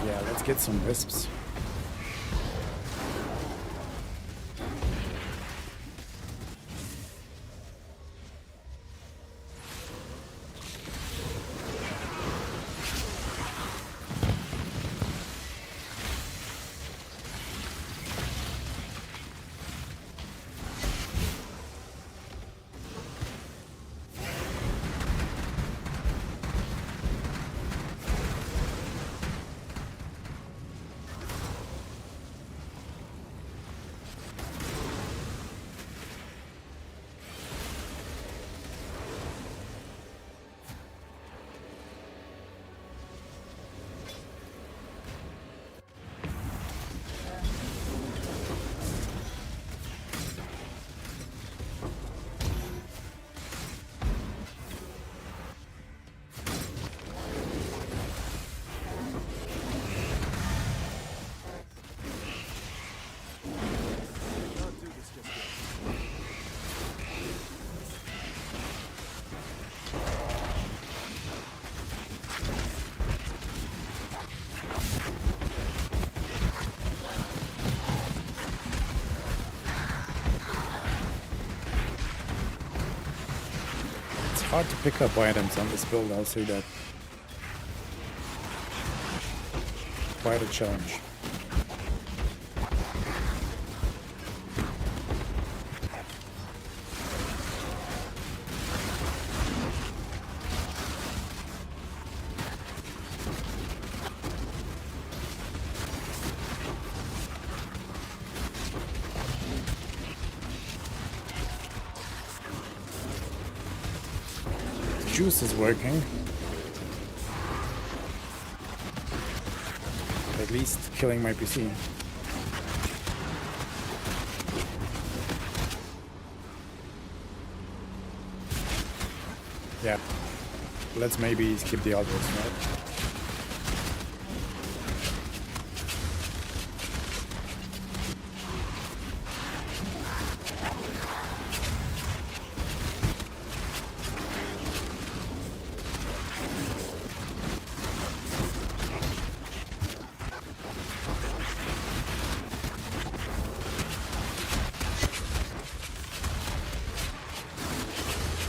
Yeah, let's get some wisps. hard to pick up items on this build, I'll say that. Quite a challenge. Juice is working. At least killing my PC. Yeah. Let's maybe skip the others, right?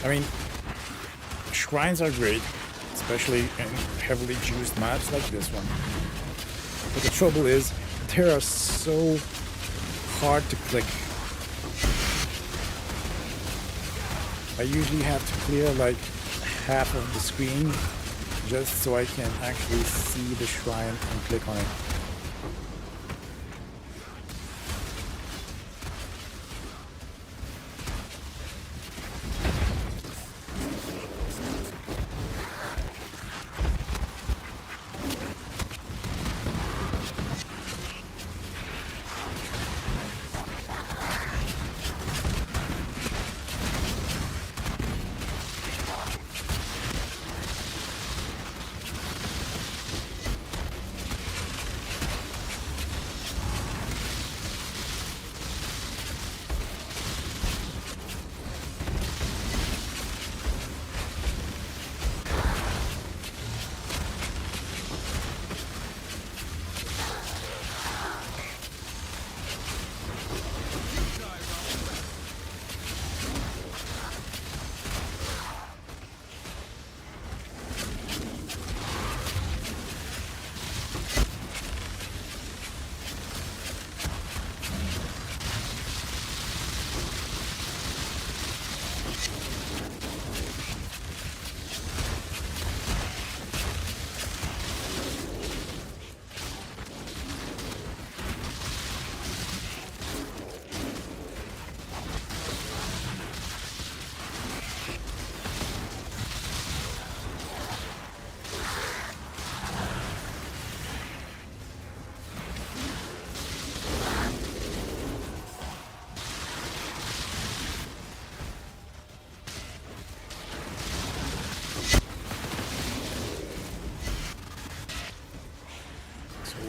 I mean, shrines are great, especially in heavily juiced maps like this one. But the trouble is, they are so hard to click. I usually have to clear like half of the screen just so I can actually see the shrine and click on it.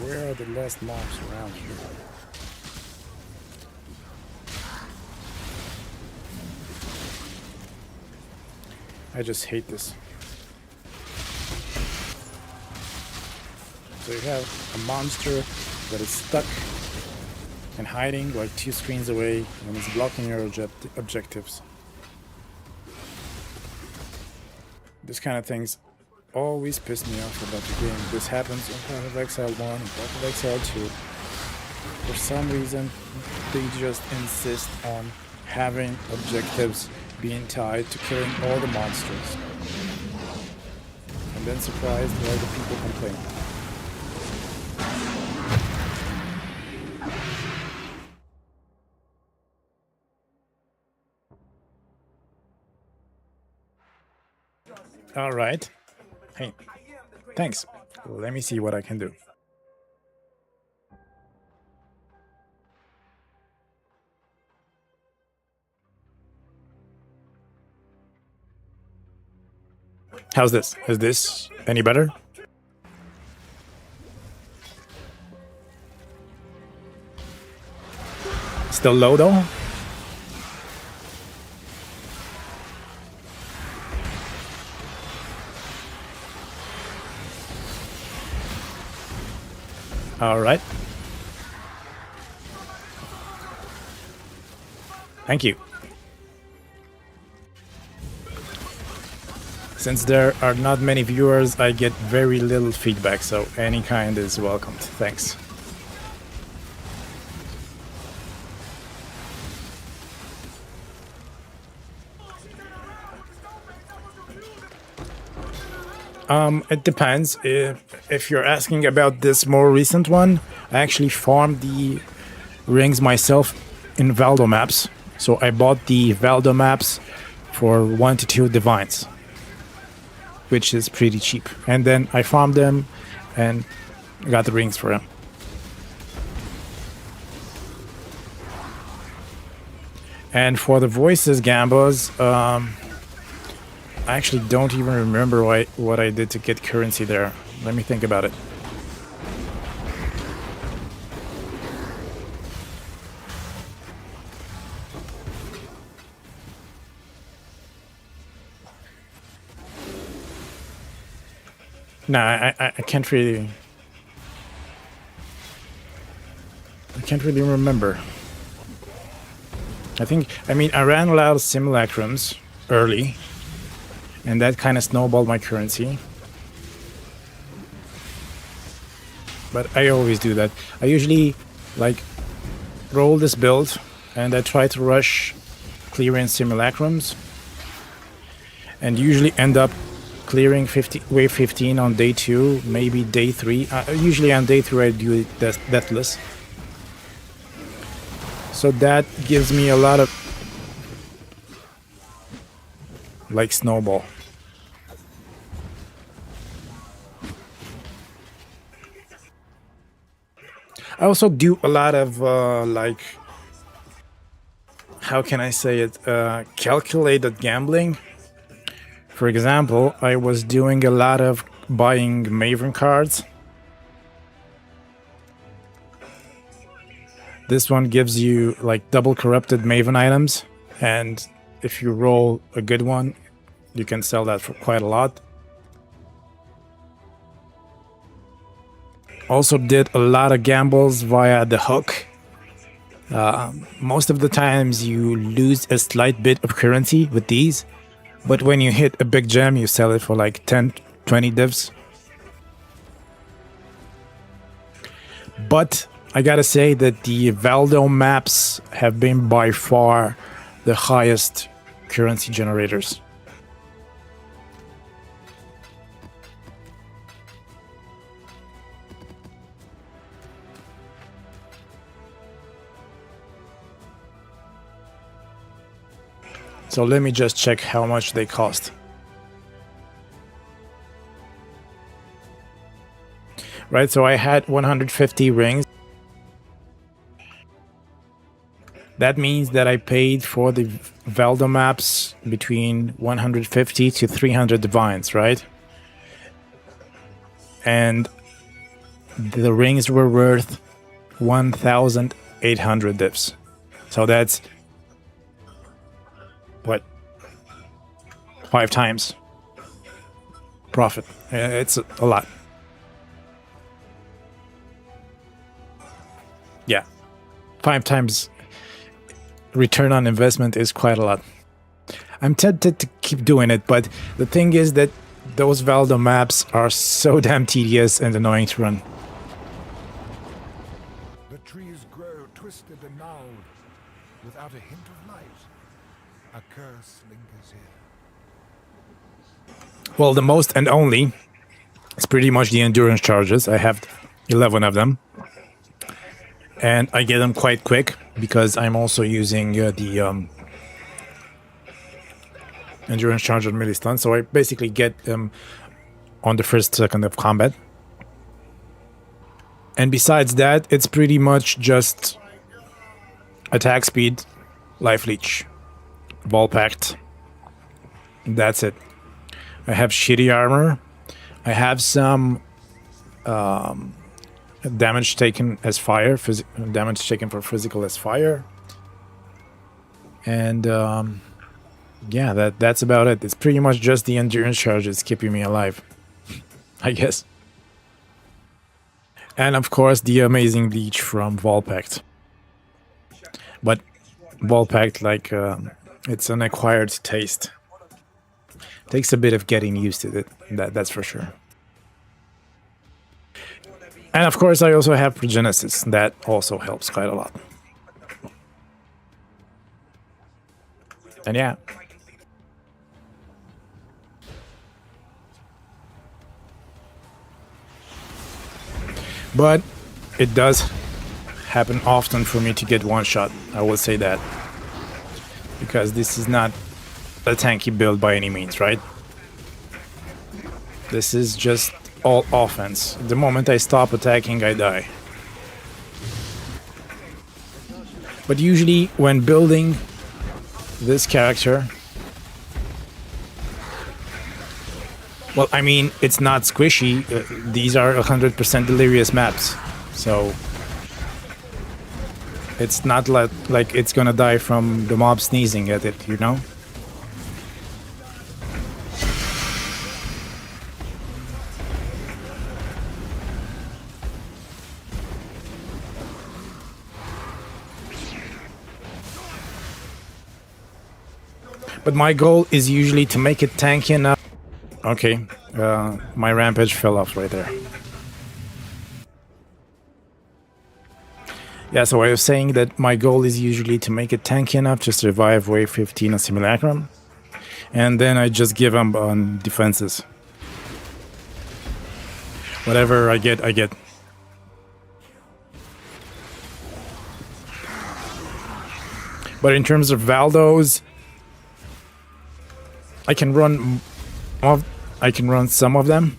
Where are the last mobs around here? I just hate this. So you have a monster that is stuck and hiding like 2 screens away and is blocking your objectives. This kind of things always piss me off about the game. This happens in Path of Exile 1 and Path of Exile 2. For some reason, they just insist on having objectives being tied to killing all the monsters. And then surprised why the people complain. Alright. Hey, thanks. Let me see what I can do. How's this? Is this any better? Still low though? All right. Thank you. Since there are not many viewers, I get very little feedback, so any kind is welcomed. Thanks. It depends. If you're asking about this more recent one, I actually farmed the rings myself in Valdo maps. So I bought the Valdo maps for 1 to 2 divines, which is pretty cheap. And then I farmed them and got the rings for them. And for the voices gambas, I actually don't even remember what I did to get currency there. Let me think about it. No, I can't really... I can't really remember. I mean, I ran a lot of simulacrums early, and that kind of snowballed my currency. But I always do that. I usually, like, roll this build, and I try to rush clearing simulacrums, and usually end up clearing wave 15 on day 2, maybe day 3. Usually on day 3 I do it deathless. So that gives me a lot of, like, snowball. I also do a lot of, like, how can I say it, calculated gambling. For example, I was doing a lot of buying Maven cards. This one gives you like double corrupted Maven items, and if you roll a good one, you can sell that for quite a lot. Also did a lot of gambles via the hook. Most of the times you lose a slight bit of currency with these, but when you hit a big gem, you sell it for like 10, 20 divs. But I gotta say that the Valdo maps have been by far the highest currency generators. So let me just check how much they cost. Right, so I had 150 rings. That means that I paid for the Valdo maps between 150 to 300 divines, right? And the rings were worth 1,800 divs. So that's what, 5 times profit. It's a lot. Yeah, 5 times return on investment is quite a lot. I'm tempted to keep doing it, but the thing is that those Valdo maps are so damn tedious and annoying to run. The trees grow twisted and gnarled, without a hint of light. A curse lingers here. Well, the most and only is pretty much the endurance charges. I have 11 of them. And I get them quite quick because I'm also using the endurance charge on melee stun. So I basically get them on the first second of combat. And besides that, it's pretty much just attack speed, life leech, Vol Pact. That's it. I have shitty armor. I have some damage taken as fire, damage taken for physical as fire. And yeah, that's about it. It's pretty much just the endurance charges keeping me alive, I guess. And of course the amazing leech from Vol Pact. But Vol Pact, like, it's an acquired taste. Takes a bit of getting used to it, that's for sure. And of course, I also have Progenesis. That also helps quite a lot. And yeah. But it does happen often for me to get one shot, I will say that. Because this is not a tanky build by any means, right? This is just all offense. The moment I stop attacking, I die. But usually when building this character, well, I mean, it's not squishy. These are 100% delirious maps, so it's not like it's gonna die from the mob sneezing at it, you know? But my goal is usually to make it tanky enough. Okay, my rampage fell off right there. Yeah, so I was saying that my goal is usually to make it tanky enough to survive wave 15 on Simulacrum. And then I just give up on defenses. Whatever I get, I get. But in terms of Valdos, I can run some of them.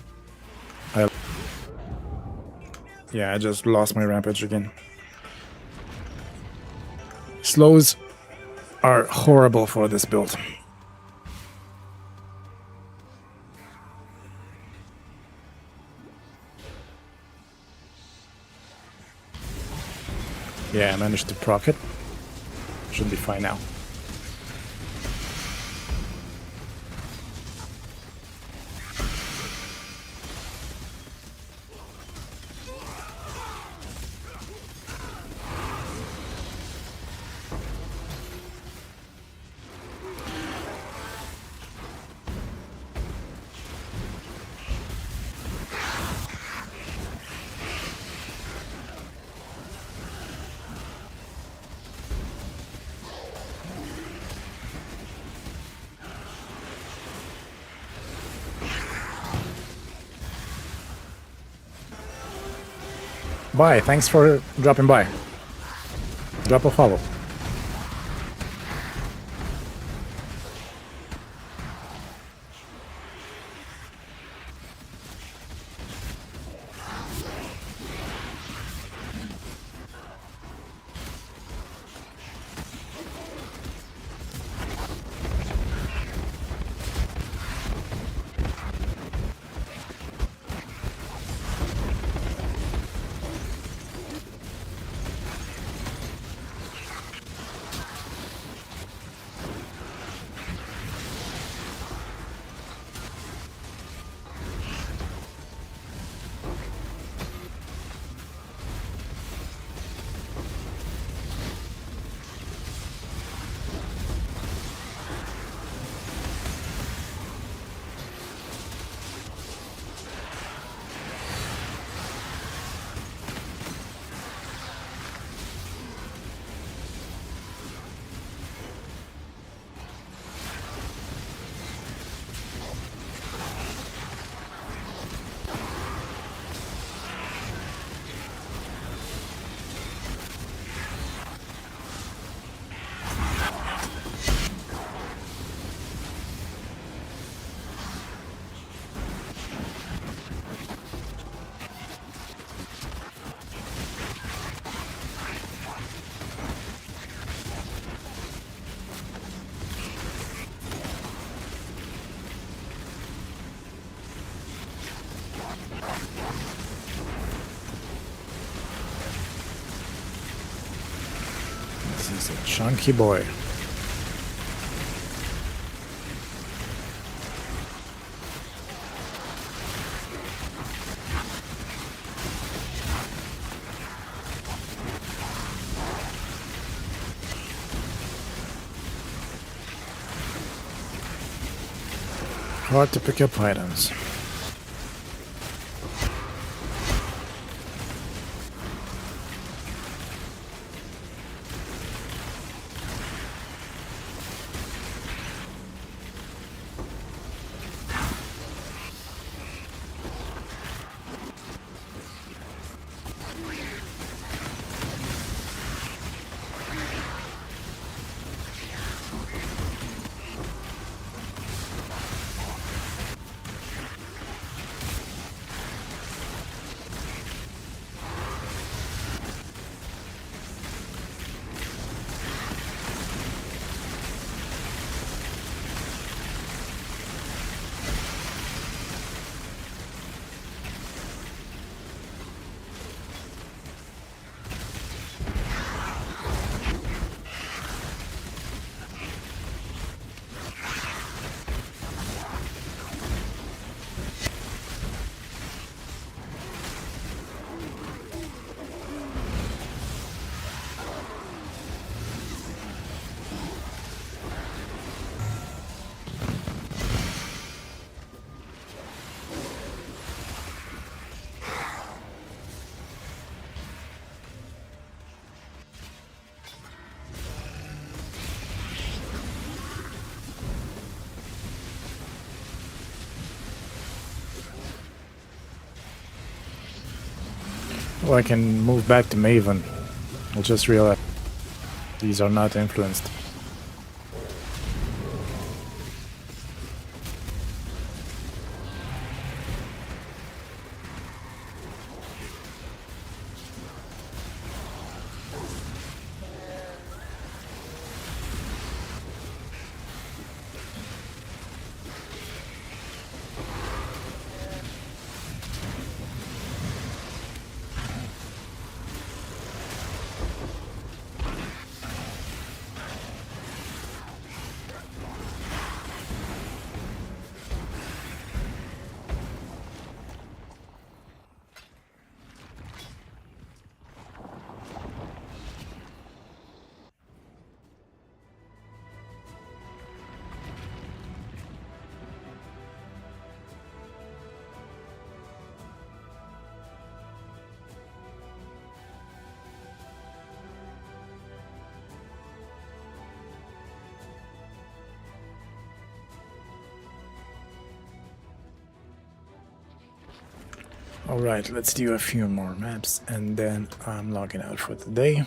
Yeah, I just lost my rampage again. Slows are horrible for this build. Yeah, I managed to proc it. Should be fine now. Bye, thanks for dropping by. Drop a follow. This is a chunky boy. hard to pick up items. Well, I can move back to Maven. I just realized these are not influenced. Alright, let's do a few more maps and then I'm logging out for the day.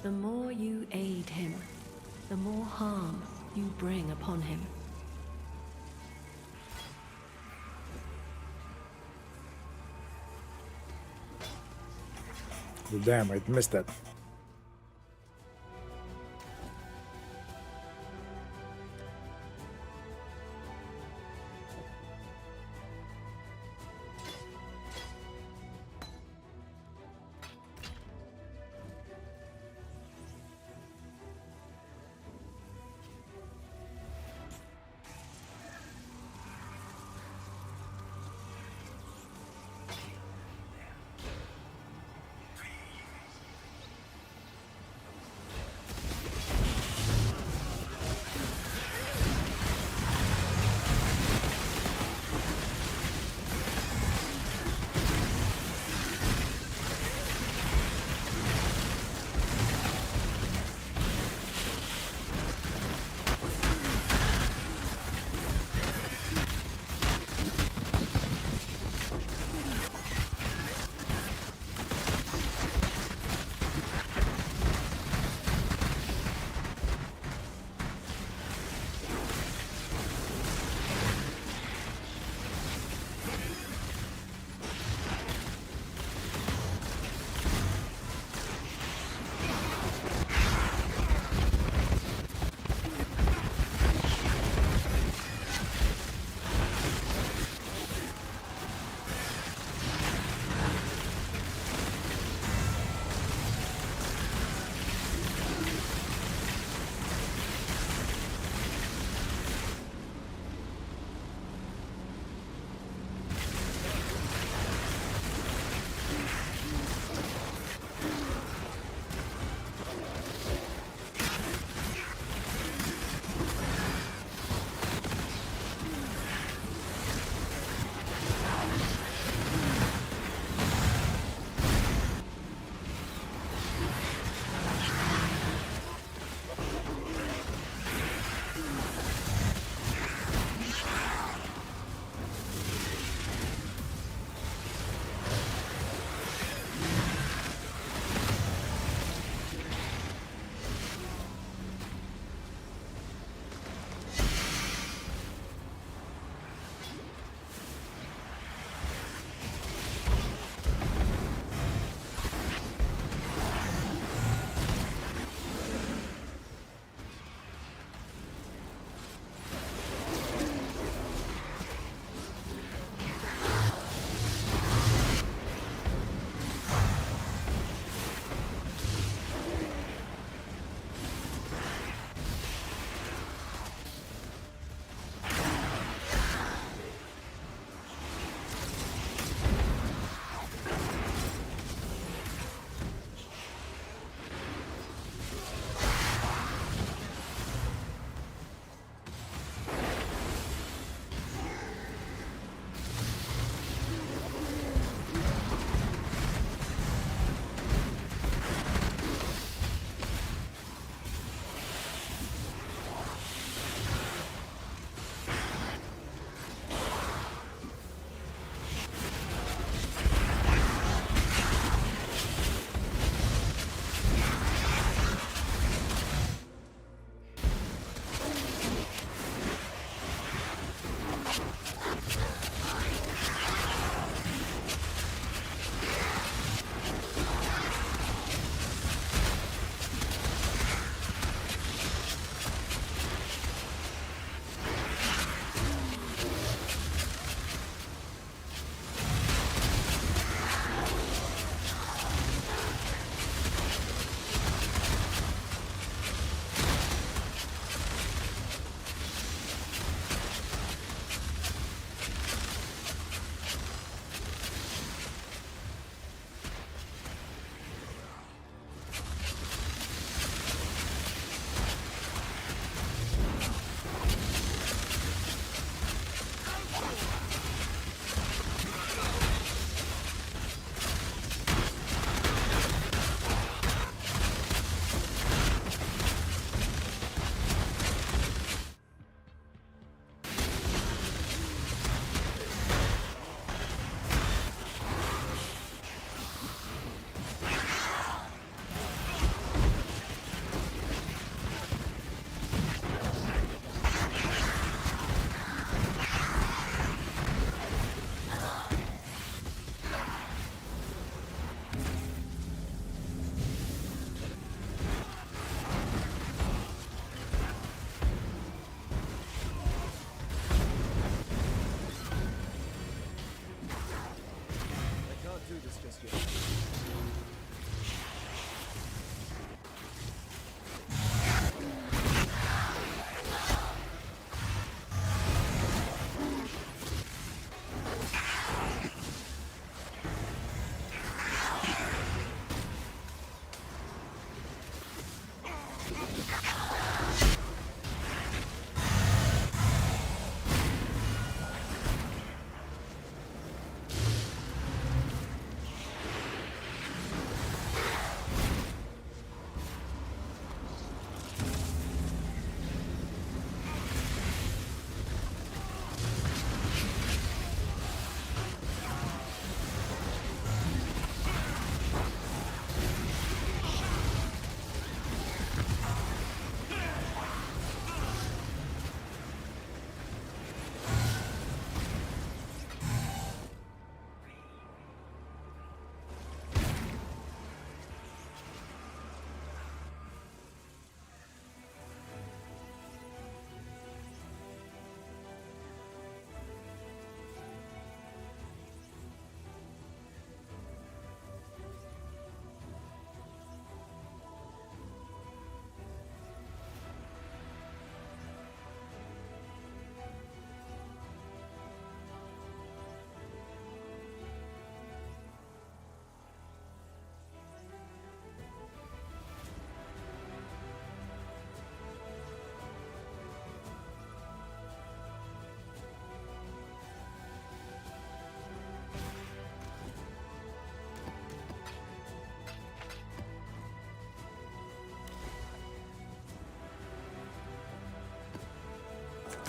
The more you aid him, the more harm you bring upon him. Oh, damn, I missed that.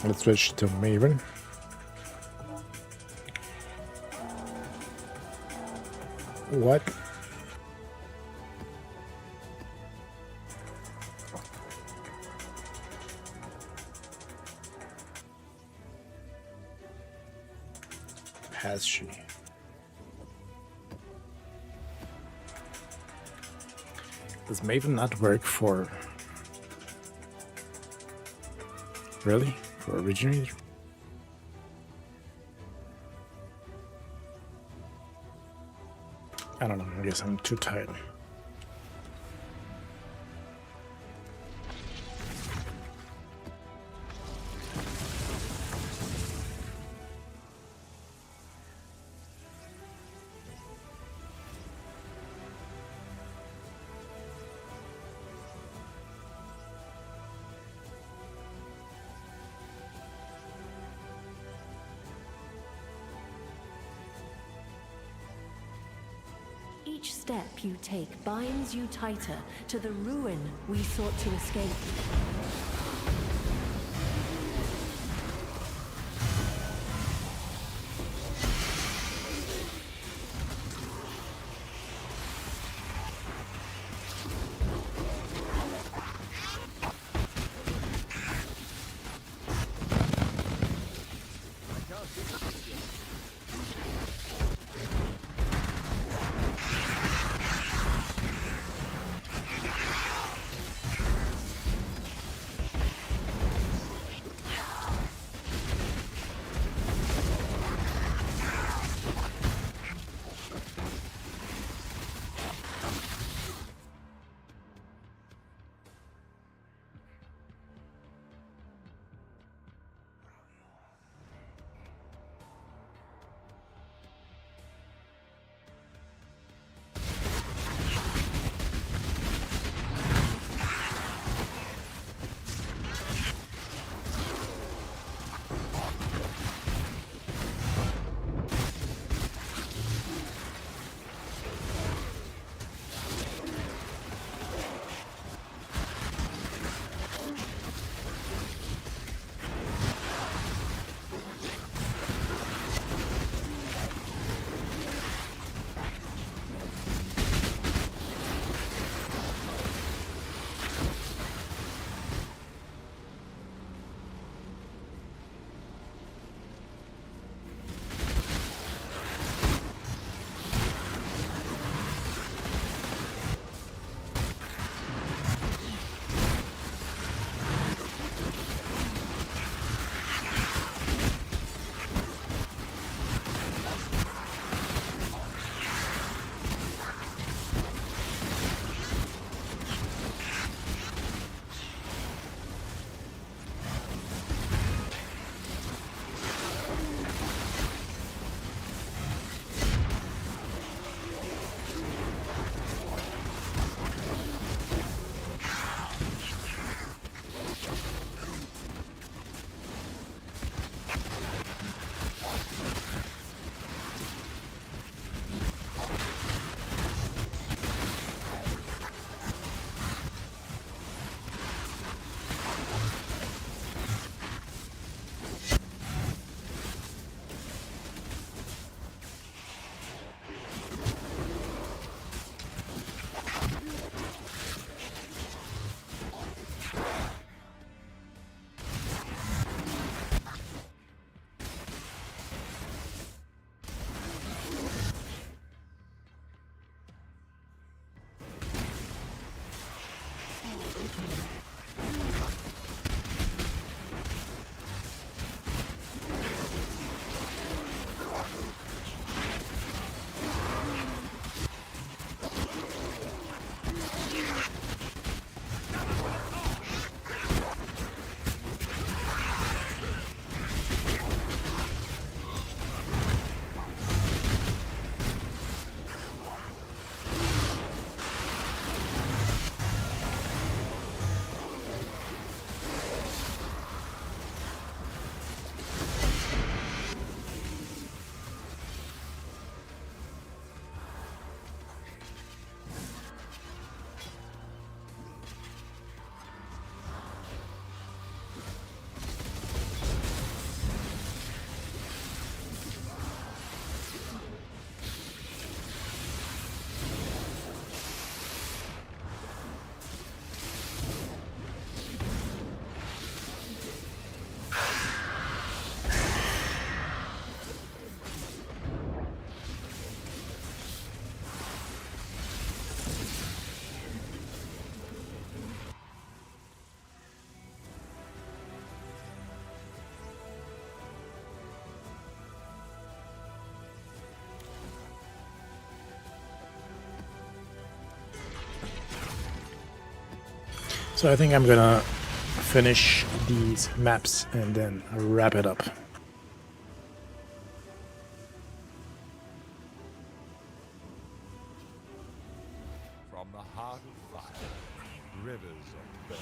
Let's switch to Maven. What? Has she? Does Maven not work for... Really? For Originator? I don't know, I guess I'm too tired. Each step you take binds you tighter to the ruin we sought to escape. So I think I'm gonna finish these maps and then wrap it up. From the heart of fire, rivers of burn.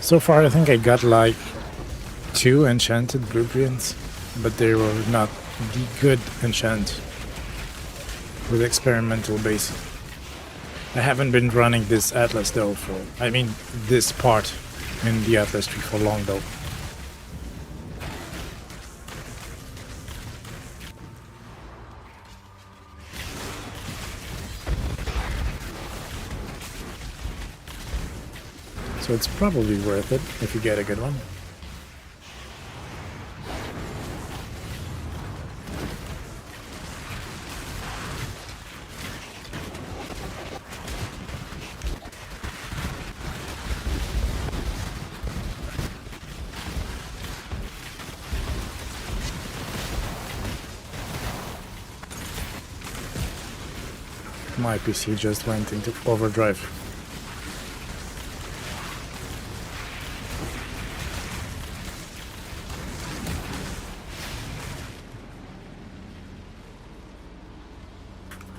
So far I think I got like 2 enchanted blueprints, but they were not the good enchant with experimental base. I haven't been running this atlas though I mean this part in the atlas tree for long though. So it's probably worth it if you get a good one. My PC just went into overdrive.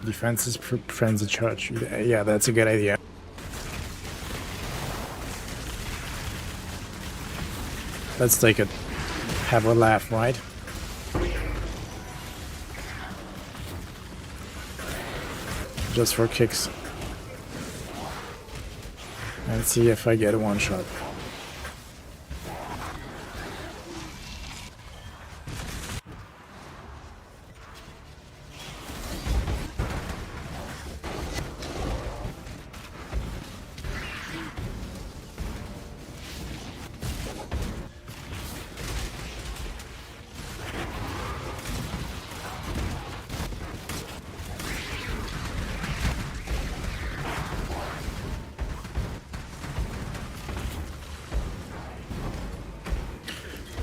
Defenses frenzy charge. Yeah, that's a good idea. Let's take it. Have a laugh, right? Just for kicks. And see if I get a one shot.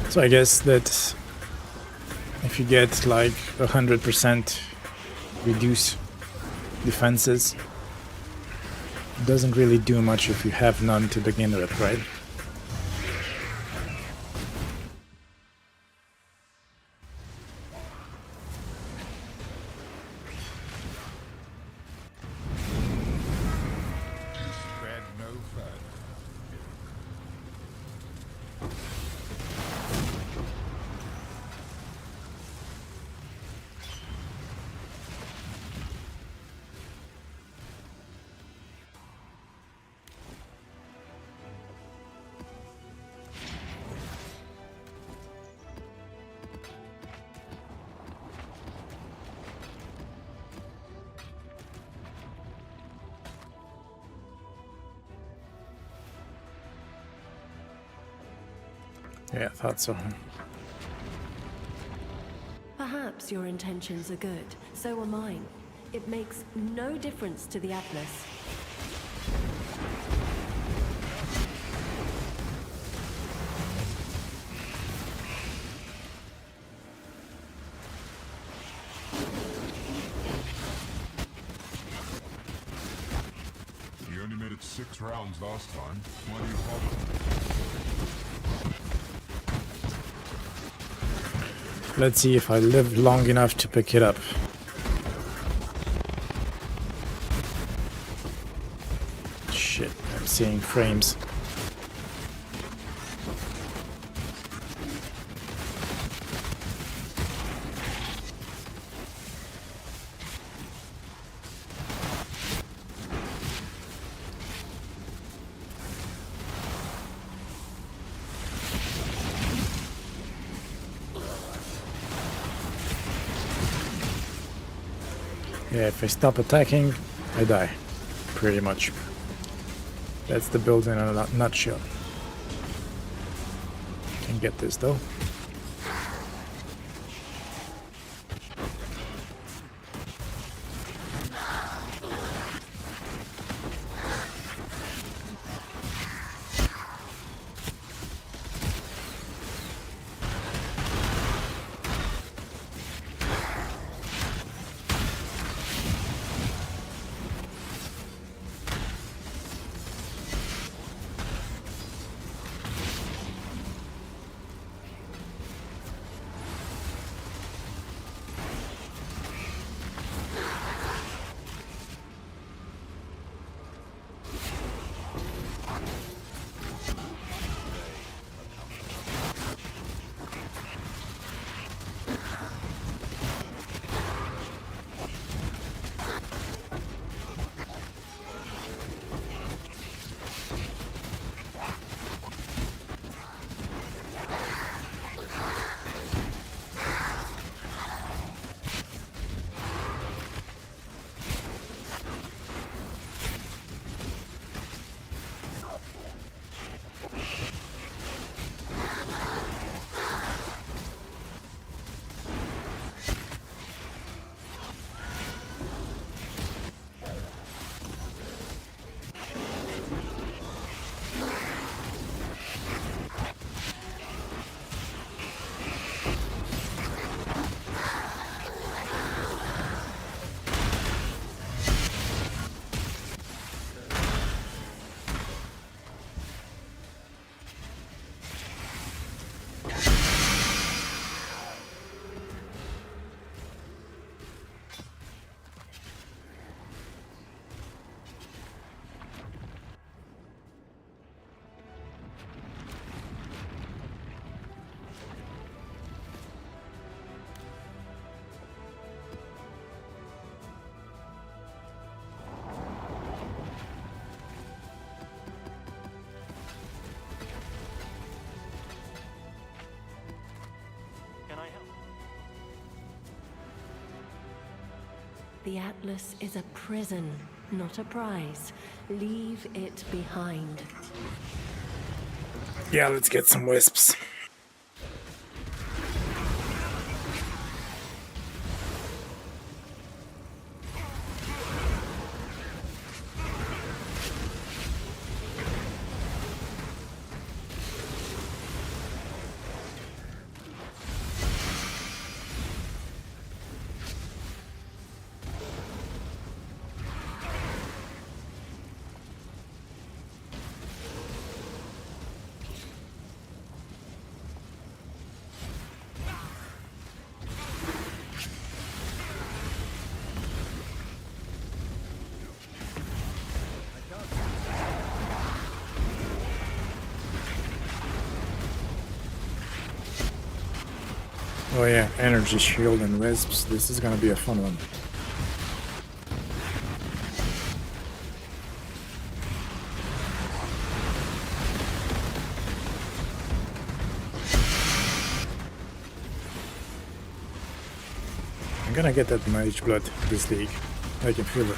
So I guess that if you get like 100% reduce defenses, it doesn't really do much if you have none to begin with, right? Tread no further. Yeah, I thought so. Perhaps your intentions are good, so are mine. It makes no difference to the Atlas. You only made it 6 rounds last time. Why do you bother? Let's see if I live long enough to pick it up. Shit, I'm seeing frames. Yeah, if I stop attacking, I die. Pretty much. That's the build in a nutshell. Can get this though. The Atlas is a prison, not a prize. Leave it behind. Yeah, let's get some wisps. Oh yeah, energy shield and wisps. This is gonna be a fun one. I'm gonna get that mage blood this league. I can feel it.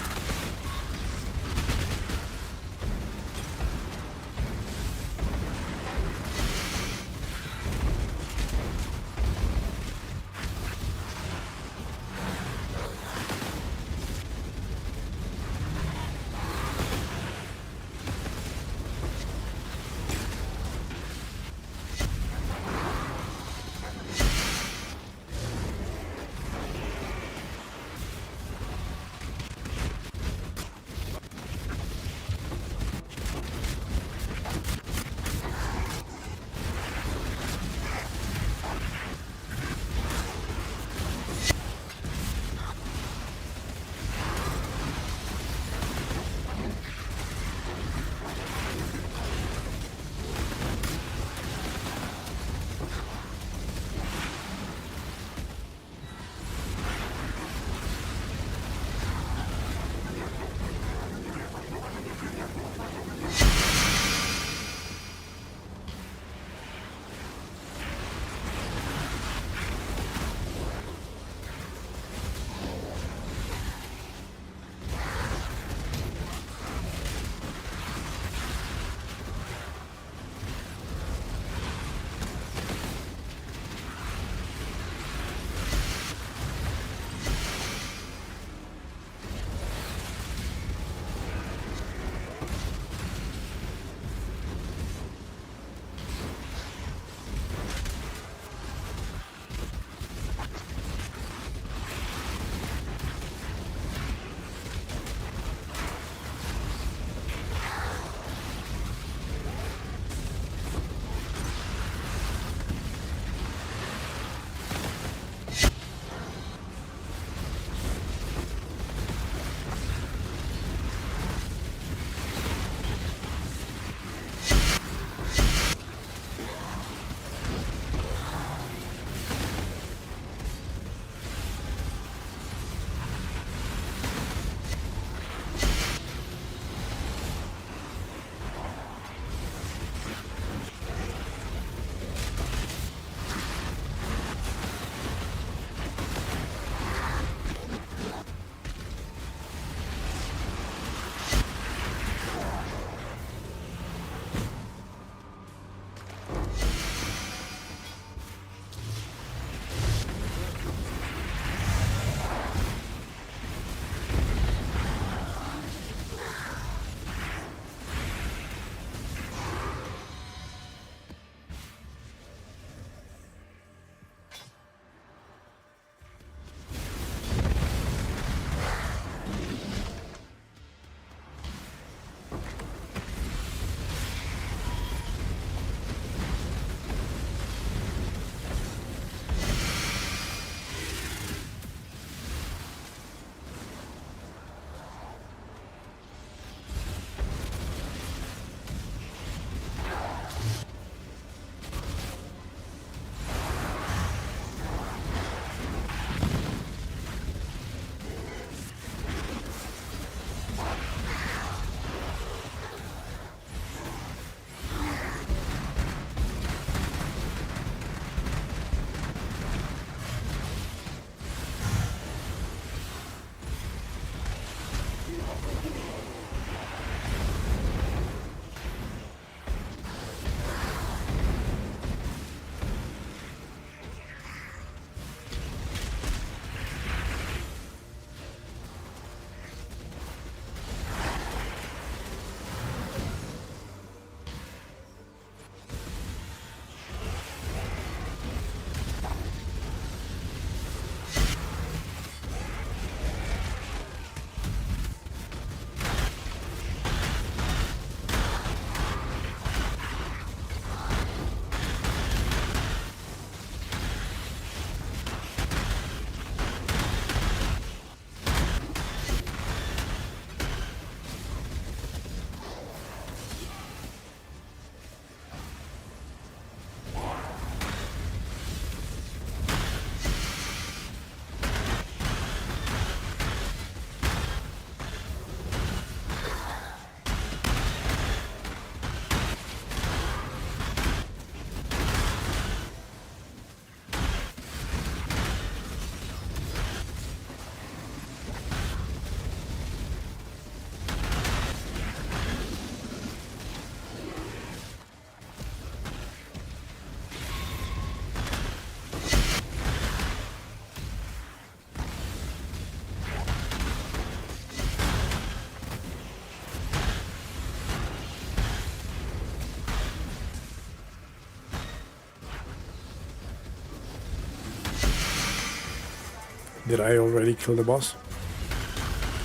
Did I already kill the boss?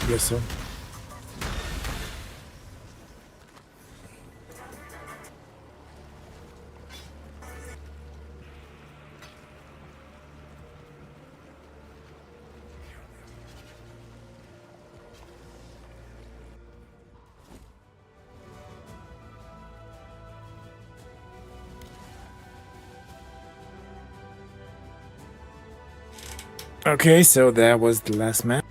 Guess so. Okay, so that was the last map.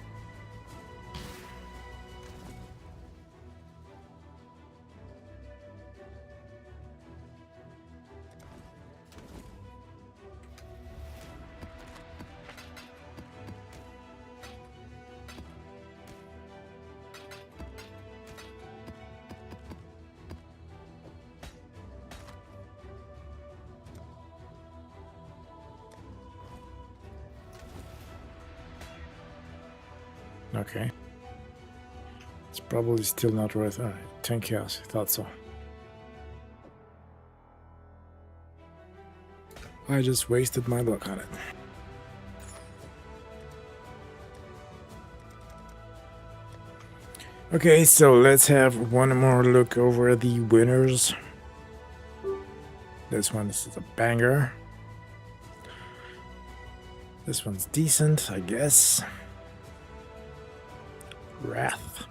Okay. It's probably still not worth it. Alright, 10 chaos. I thought so. I just wasted my luck on it. Okay, so let's have one more look over the winners. This one is a banger. This one's decent, I guess. Wrath.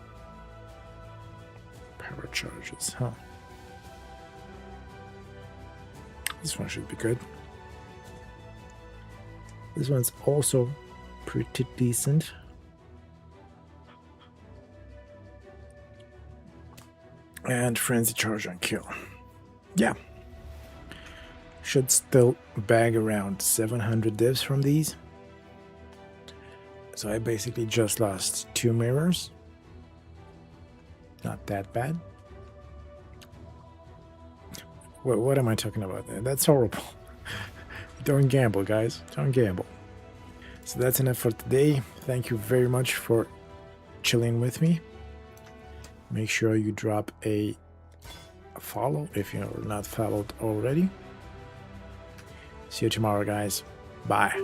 Power charges, huh? This one should be good. This one's also pretty decent. And Frenzy Charge on Kill. Yeah. Should still bag around 700 divs from these. So I basically just lost 2 mirrors. Not that bad. What am I talking about there? That's horrible. Don't gamble, guys. Don't gamble. So that's enough for today. Thank you very much for chilling with me. Make sure you drop a follow if you're not followed already. See you tomorrow, guys. Bye.